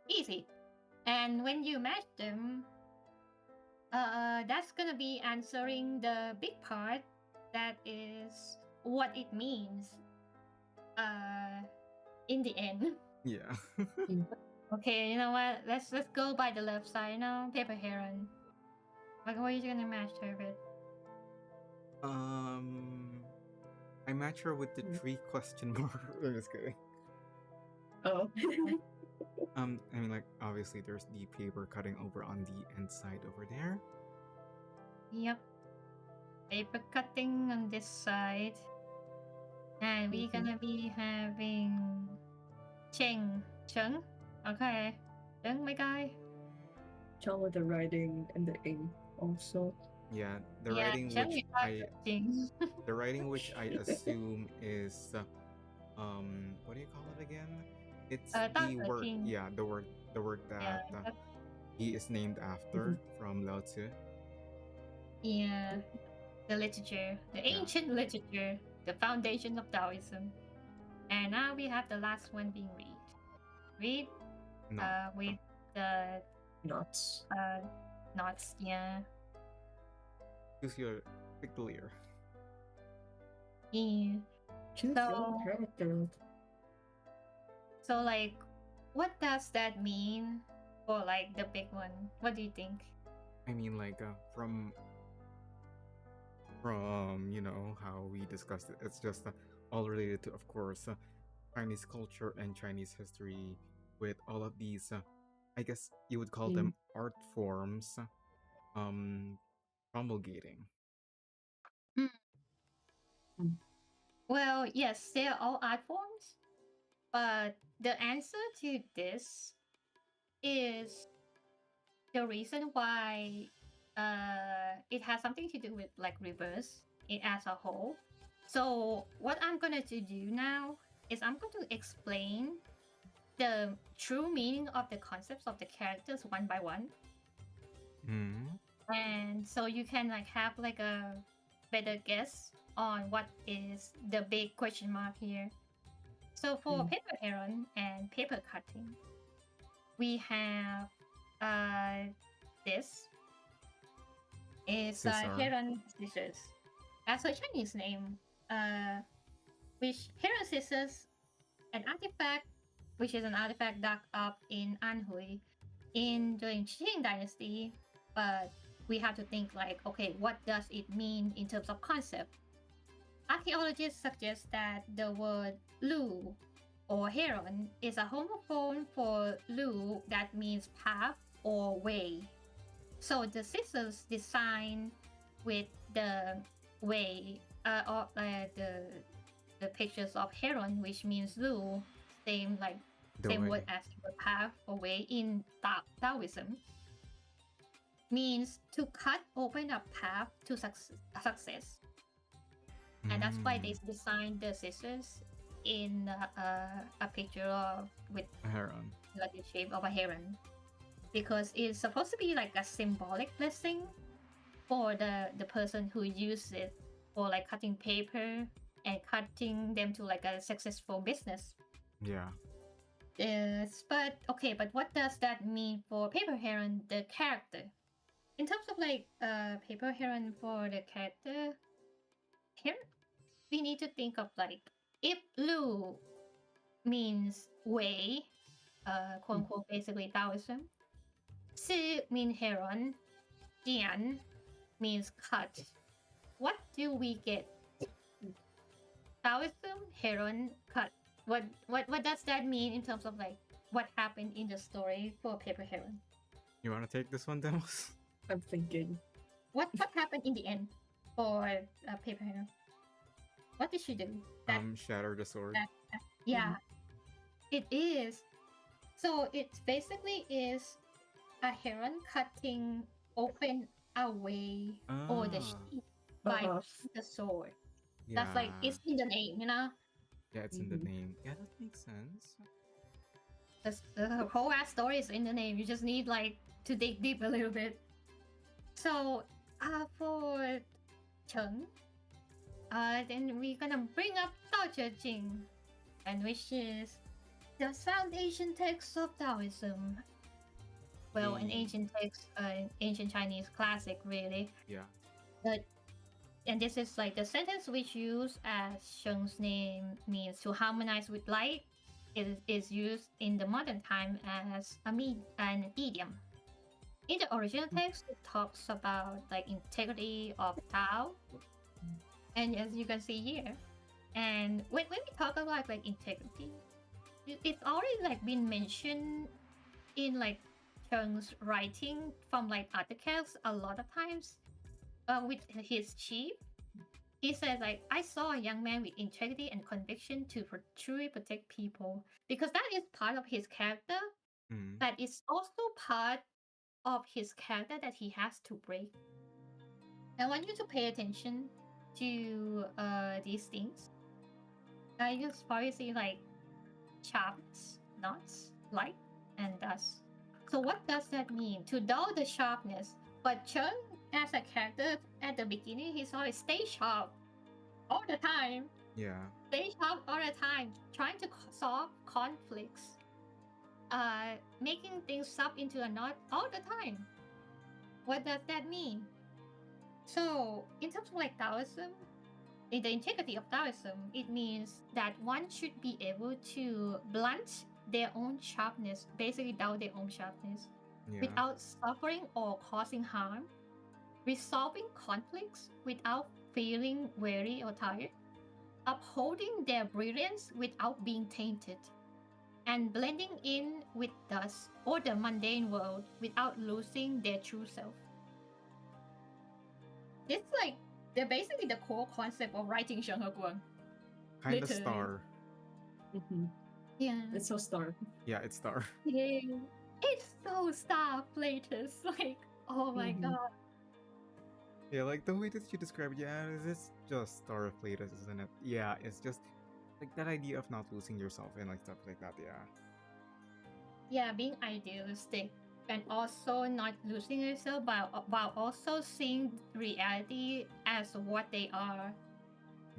Easy. And when you match them, that's gonna be answering the big part, that is what it means in the end. Yeah. Okay, you know what? Let's go by the left side now. Paper Heron. Like, what are you gonna match her with? I match her with the 3 question mark. I'm just kidding. Oh. I mean, like, obviously there's the paper cutting over on the inside over there. Yep. Paper cutting on this side. And we're gonna be having Cheng. Okay. Cheng, my guy. Chong with the writing and the ink also. Yeah, the Yeah, writing Cheng which is not I Cheng. the writing which I assume is what do you call it again? It's the Dr. work. King. Yeah, the work that Yeah, he is named after from Lao Tzu. yeah. The literature. The ancient literature. The foundation of Taoism. And now we have the last one being read. No. With the Knots. knots, yeah. Choose your pick the leer. Yeah. Choose your character. So like, what does that mean for like the big one? What do you think? I mean, like, from how we discussed it, it's just all related to, of course, Chinese culture and Chinese history, with all of these, I guess you would call them art forms, promulgating. Well, yes, they're all art forms, but the answer to this is the reason why it has something to do with like reverse it as a whole. So what I'm gonna do now is I'm going to explain the true meaning of the concepts of the characters one by one. And so you can like have like a better guess on what is the big question mark here. So for paper heron and paper cutting, we have this is heron scissors. As a Chinese name, which heron scissors, an artifact, which is an artifact dug up in Anhui during Qing Dynasty, but we have to think like, okay, what does it mean in terms of concept? Archaeologists suggest that the word lu or heron is a homophone for lu that means path or way. So the scissors designed with the way or the pictures of heron, which means lu, same word as the path or way in Taoism, means to cut open a path to success. And that's why they designed the scissors in a picture with a heron, like the shape of a heron, because it's supposed to be like a symbolic blessing for the person who uses it for like cutting paper and cutting them to like a successful business. Yeah. Yes, but what does that mean for paper heron, the character? In terms of like paper heron for the character, here we need to think of like, if Lu means way, quote unquote, basically Taoism. Si means heron. Jian means cut. What do we get? Taoism, heron, cut. What does that mean in terms of like what happened in the story for Paper Heron? You want to take this one, Demos? I'm thinking. What happened in the end for Paper Heron? What did she do? Shatter the sword. Yeah, it is. So it basically is a heron cutting open a way or the sheep by the sword. Yeah. That's like it's in the name, you know. Yeah, it's in the name. Yeah, that makes sense. The whole ass story is in the name. You just need like to dig deep a little bit. So for Cheng, then we're gonna bring up Dao Zhe Jing, and which is the foundation text of Taoism. Well, an ancient text, ancient Chinese classic, really. Yeah. And this is like the sentence which used as Sheng's name means to harmonize with light. It is used in the modern time as an idiom. In the original text, it talks about like integrity of Tao, and as you can see here, and when we talk about like integrity, it's already like been mentioned in like Cheng's writing from like articles a lot of times. With his chief, he said like, I saw a young man with integrity and conviction to truly protect people, because that is part of his character. That is also part of his character that he has to break. I want you to pay attention to these things. I just probably see like sharpness, knots, light, and dust. So what does that mean? To dull the sharpness. But Cheng, as a character at the beginning, he's always stay sharp all the time. Yeah. Stay sharp all the time, trying to solve conflicts, making things up into a knot all the time. What does that mean? So, in terms of like Taoism, in the integrity of Taoism, it means that one should be able to blunt their own sharpness, basically dull their own sharpness, without suffering or causing harm, resolving conflicts without feeling weary or tired, upholding their brilliance without being tainted, and blending in with dust or the mundane world without losing their true self. It's like they're basically the core concept of writing Sheng He Guang. Kind of star. Yeah. It's so star. Yeah, it's star. Yeah. It's so star Platus. Like, oh my god. Yeah, like the way that you describe it, yeah, it's just star Platus, isn't it? Yeah, it's just like that idea of not losing yourself and like stuff like that, yeah. Yeah, being idealistic and also not losing yourself, while also seeing reality as what they are.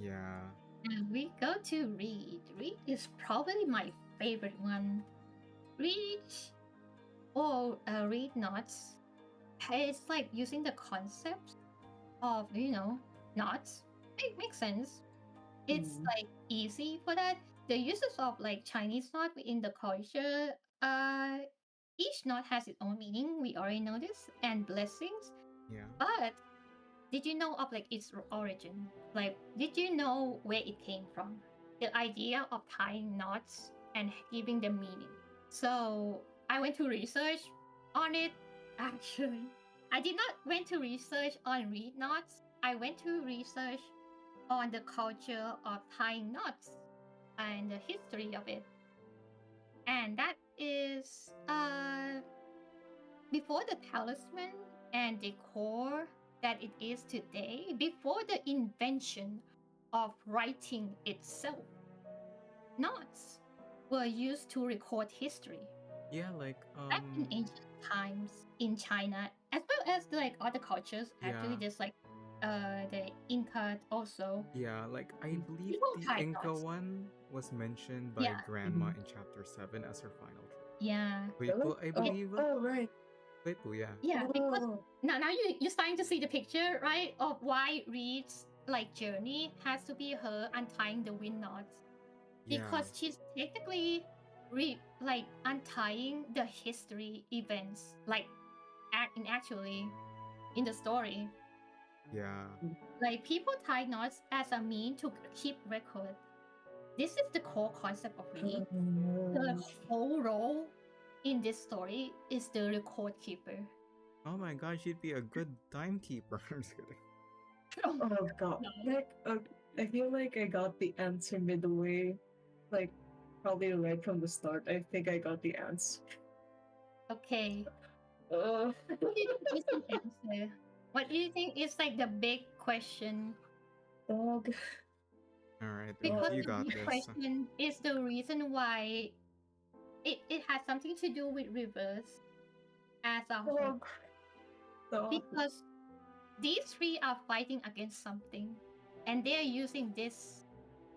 Yeah. And we go to Reed. Reed is probably my favorite one. Reed or Reed knots. It's like using the concept of, you know, knots. It makes sense. It's like easy for that. The uses of like Chinese knot within the culture, each knot has its own meaning. We already know this, and blessings. Yeah. But did you know of like its origin? Like, did you know where it came from? The idea of tying knots and giving them meaning. So I went to research on it. Actually, I did not went to research on reed knots. I went to research on the culture of tying knots and the history of it. And that is before the talisman and decor that it is today, before the invention of writing itself, knots were used to record history. Yeah, like back in ancient times in China, as well as like other cultures. Actually, there's like the Inca also. Yeah, like I believe People the tie Inca knots. one was mentioned by Grandma in chapter 7 as her final trait. Yeah. Weipo, I believe. Oh, right. Weipo, yeah. Yeah, because now you're starting to see the picture, right, of why Reed's like journey has to be her untying the wind knots. Yeah. because she's technically like untying the history events, like actually in the story. Yeah. Like people tie knots as a mean to keep record. This is the core concept of Reed. The whole role in this story is the record keeper. Oh my god, she'd be a good timekeeper. I'm just kidding. Oh god. Like, I feel like I got the answer midway. Like, probably right from the start. I think I got the answer. Okay. Uh, What do you think is the answer? What do you think is like the big question? dog. Alright, Because you the got big this. question is the reason why it has something to do with reverse as a whole. Dog. Dog. Because these three are fighting against something, and they are using this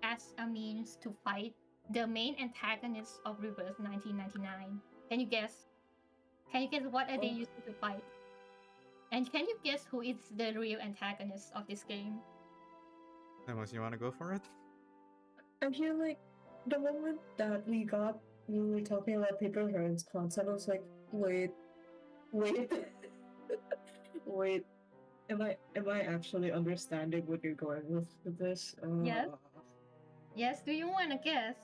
as a means to fight the main antagonist of Reverse 1999. Can you guess? Can you guess what are they using to fight? And can you guess who is the real antagonist of this game? Deimos, you wanna go for it? I feel like the moment that we were talking about Paper Heron's concept, I was like, wait, wait. Am I actually understanding what you're going with this? Yes. Yes, do you want to guess?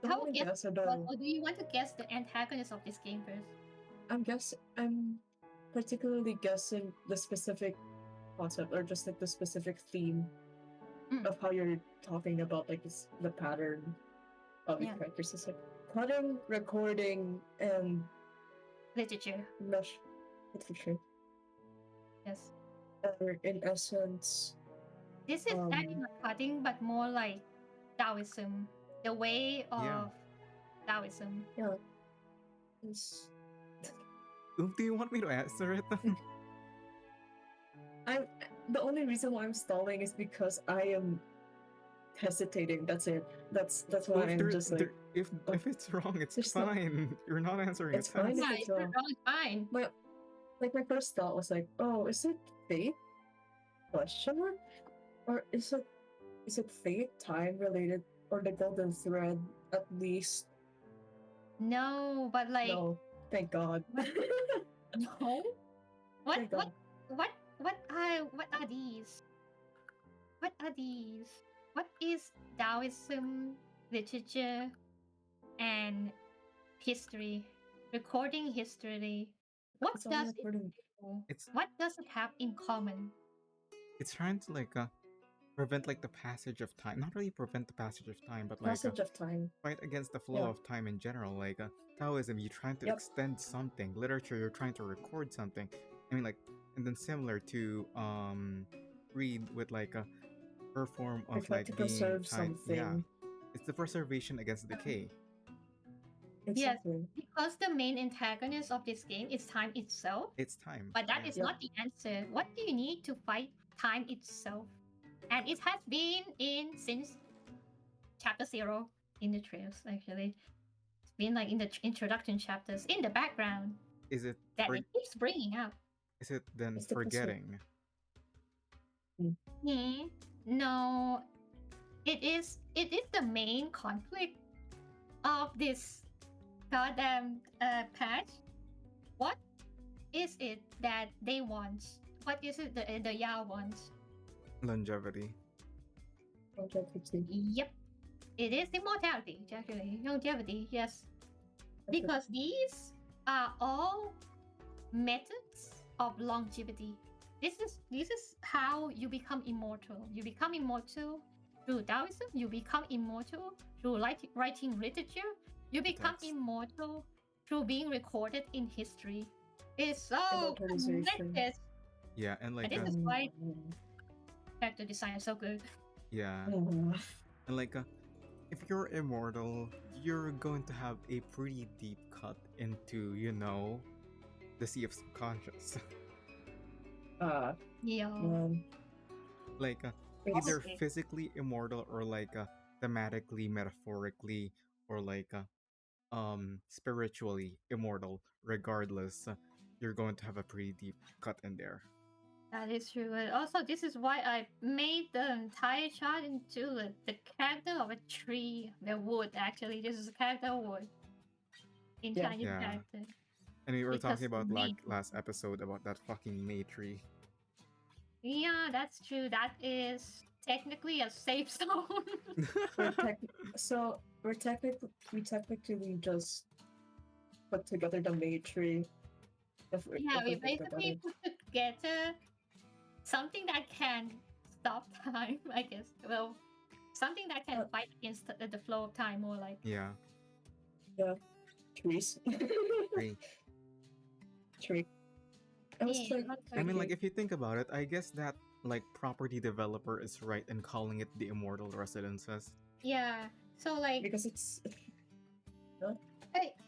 I How wanna guess guess, I first, don't. or do you want to guess the antagonist of this game first? I'm particularly guessing the specific concept or just like the specific theme of how you're talking about like the pattern of the characters. It's like cutting, recording, and Literature. mesh literature. Yes. Or in essence, This is actually not cutting, but more like Taoism. The way of Taoism. yeah. Do you want me to answer it? The only reason why I'm stalling is because I am hesitating. That's it. That's why I'm just like. If it's wrong, it's there's fine. You're not answering It's it. fine if Yeah, it's if you're wrong. wrong, it's fine. My first thought was like, oh, is it fate? Question mark? Or is it fate, time related, or the golden thread at least? No, but like No, thank God. no. What Thank God. what are these? What are these? What is Taoism, literature, and history? Recording history. What It's all does it recording. do? It's What does it have in common? it's trying to like prevent like the passage of time. Not really prevent the passage of time, but like Passage of time. fight against the flow Yeah. of time in general. Like Taoism, you're trying to Yep. extend something. Literature, you're trying to record something. I mean, like, and then similar to read with like her form They of try like to being preserve time. something. Yeah, it's the preservation against decay. Exactly. Yes, because the main antagonist of this game is time itself. It's time. But that yeah. is not the answer. What do you need to fight time itself? And it has been in since chapter 0 in the trails, actually. It's been like in the introduction chapters in the background Is it that it keeps bringing up. is it then It's the forgetting? No, it is the main conflict of this goddamn patch. What is it that they want? What is it the Yao wants? Longevity. Yep. It is immortality, actually. Longevity, yes. Because these are all methods of longevity. This is how you become immortal. You become immortal through Taoism. You become immortal through writing literature. You become immortal through being recorded in history. It's so connected. Yeah, and like And this is why character design is so good. yeah, and like if you're immortal, you're going to have a pretty deep cut into the sea of subconscious. Yeah. Like either physically immortal or like thematically, metaphorically, or like spiritually immortal. Regardless, you're going to have a pretty deep cut in there. That is true. And also, this is why I made the entire chart into the character of a tree, the wood. Actually, this is a character wood in Yeah. Chinese Yeah. character. And we were Because talking about like nature. last episode about that fucking May tree. Yeah, that's true. That is technically a safe zone. We technically just put together the May tree. Yeah, if we think about basically it. put together something that can stop time, I guess. Well, something that can fight against the flow of time, more like. Yeah. Trees. Tree. Tree. I was Yeah, like, not I mean, very like, if you think about it, I guess that like property developer is right in calling it the immortal residences. Yeah. So like because it's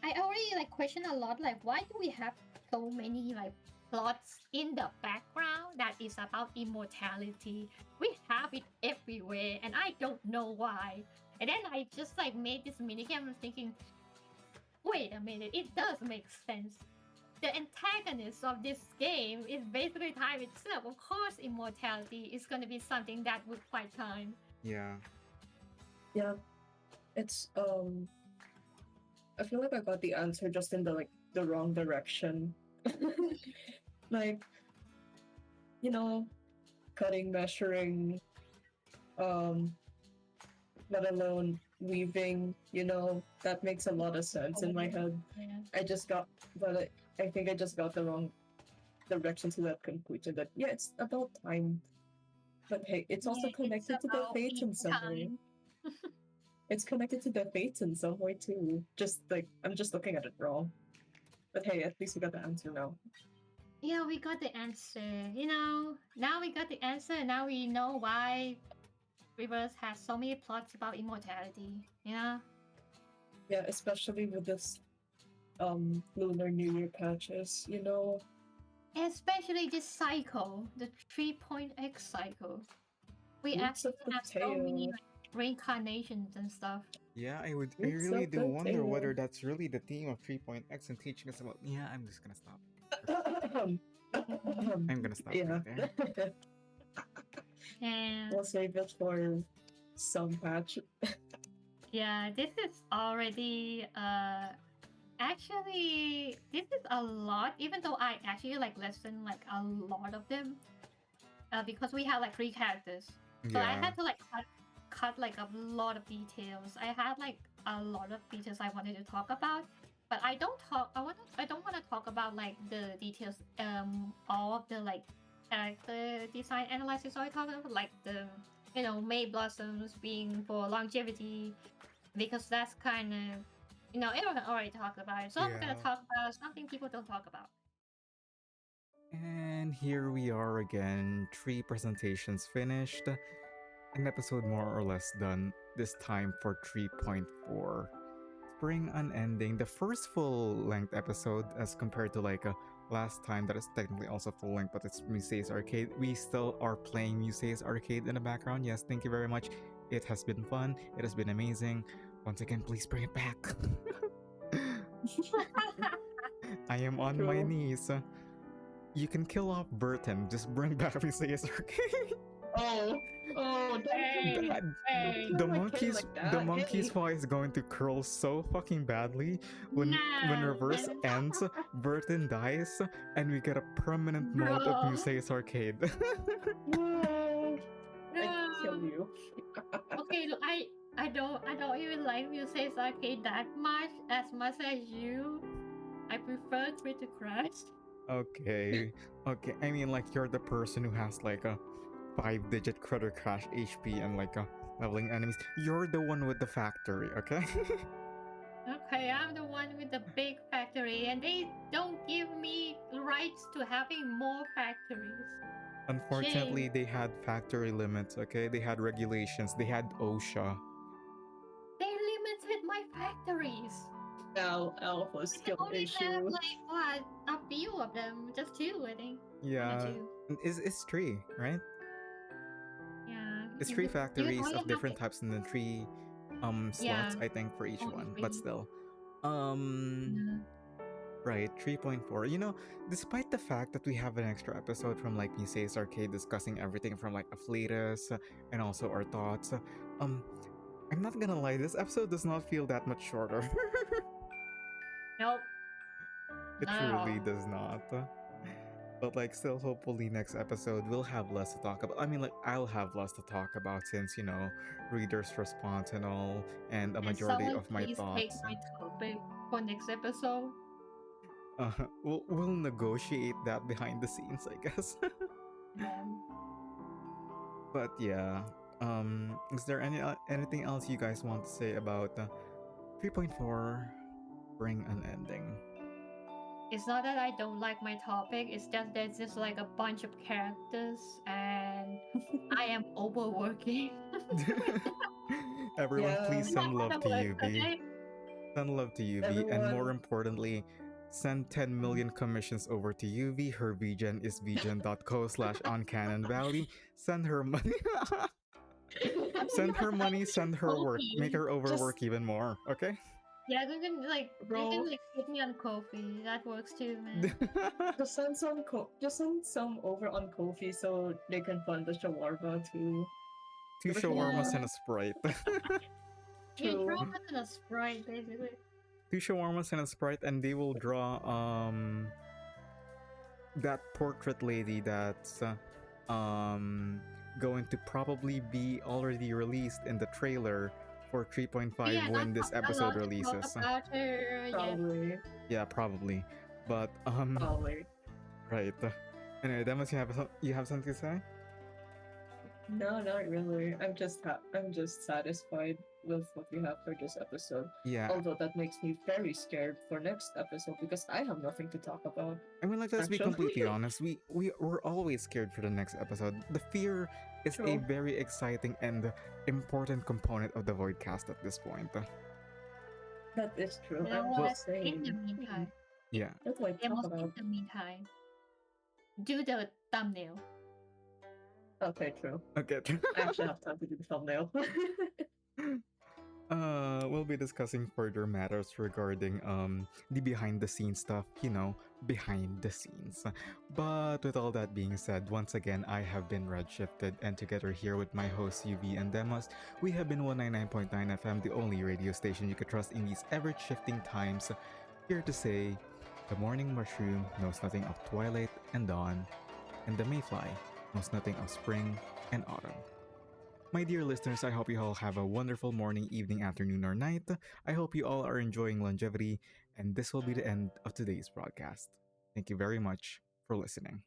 I already like question a lot, like why do we have so many like plots in the background that is about immortality? We have it everywhere and I don't know why. And then I just like made this minigame. I'm thinking, wait a minute, it does make sense. The antagonist of this game is basically time itself. Of course, immortality is going to be something that would fight time. Yeah. yeah, it's I feel like I got the answer just in the wrong direction. Like, cutting, measuring, let alone weaving, that makes a lot of sense in my head. Yeah. I think I just got the wrong direction to that conclusion that, yeah, it's about time. But hey, it's also Yeah, connected to the about fates in being some way. time. It's connected to the fates in some way too. Just like, I'm just looking at it wrong. But hey, at least we got the answer now. Yeah, we got the answer. Now we got the answer. Now we know why Rivers has so many plots about immortality. Yeah, especially with this Lunar New Year patches, Especially this cycle, the 3.x cycle. We Roots actually of have so many Potato. like, reincarnations and stuff. Yeah, I It's really so do wonder potato. whether that's really the theme of 3.x and teaching us about. Yeah, I'm just gonna stop. I'm gonna stop Yeah. right there. And We'll save it for some patch. yeah, this is already actually this is a lot, even though I actually like lesson like a lot of them. Because we have like 3 characters. So I Yeah. had to like cut like a lot of details. I had like a lot of details I wanted to talk about, but I don't want to talk about like the details all of the like character design analysis I talked about, like the May blossoms being for longevity, because that's kind of everyone already talked about it. So I'm gonna Yeah. talk about something people don't talk about. And here we are again, 3 presentations finished, an episode more or less done, this time for 3.4. Spring Unending, the first full-length episode as compared to like a last time that is technically also full-length, but it's Muse's Arcade. We still are playing Muse's Arcade in the background. Yes, thank you very much. It has been fun. It has been amazing. Once again, please bring it back. I am on my True. knees. You can kill off Burton. Just bring back Muse's Arcade. Don't Hey, kill The my kid monkey's like that. the monkey's Hey. paw is going to curl so fucking badly when No. reverse ends, Burton dies, and we get a permanent mode of Bro. Muse's Arcade. No. I No. kill you. Okay, look, I don't even like Muse's Arcade that much as you. I prefer Three to Crash. Okay. I mean, like, you're the person who has like a 5-digit Critter Crash HP and like a leveling enemies. You're the one with the factory, okay? Okay, I'm the one with the big factory, and they don't give me rights to having more factories. Unfortunately, Shame. they had factory limits, okay? They had regulations. They had OSHA. They limited my factories. Alpha I can skill only have issue. like what, a few of them, just 2, I think. Yeah. Two. It's 3, right? Yeah. It's 3 You factories only of have different it. types and then 3 slots, Yeah, I think, for each only one. 3. But still. Yeah. Right, 3.4. Despite the fact that we have an extra episode from like Mises Arcade discussing everything from like Afflatus and also our thoughts, um, I'm not gonna lie, this episode does not feel that much shorter. Nope. It Not at all. truly does not. But like, still, hopefully next episode we'll have less to talk about. I mean, like, I'll have less to talk about since readers' response and all, and a And majority someone of my please take thoughts. my topic for next episode. We'll negotiate that behind the scenes, I guess. But yeah, is there anything else you guys want to say about 3.4 Spring Unending? It's not that I don't like my topic, it's just there's just like a bunch of characters and I am overworking. Everyone, Yeah. please send love to UV. Okay? Send love to UV, and Everyone. more importantly, send 10 million commissions over to UV. Her VGen is vgen.co/UncanonValley. Send her money. Send her money, send her work. Make her overwork even more, okay? Yeah, you can Bro. hit me on Ko-fi. That works too, man. Just send some over on Ko-fi so they can fund the shawarma too. 2 shawarmas and a Sprite. You True. draw it in a Sprite, basically. 2 shawarmas and a Sprite, and they will draw that portrait lady that's going to probably be already released in the trailer for 3.5 when this episode releases. Probably. Yeah, probably. But Probably. right. Anyway, Deimos, you have something to say? No, not really. I'm just satisfied with what we have for this episode. Yeah. Although that makes me very scared for next episode because I have nothing to talk about. I mean, like, let's be Actually. completely honest. We're always scared for the next episode. The fear is a True. very exciting and important component of the Voidcast at this point. That is true. You know I'm what? just saying. In the meantime, Yeah. What do I talk about? in the meantime, do the thumbnail. Okay, true. Okay. I actually have time to do the thumbnail. We'll be discussing further matters regarding the behind the scenes stuff, behind the scenes. But with all that being said, once again, I have been ReddShifted, and together here with my hosts UV and Deimos, we have been 199.9 FM, the only radio station you could trust in these ever-shifting times. Here to say, the morning mushroom knows nothing of twilight and dawn, and the mayfly knows nothing of spring and autumn. My dear listeners, I hope you all have a wonderful morning, evening, afternoon, or night. I hope you all are enjoying longevity, and this will be the end of today's broadcast. Thank you very much for listening.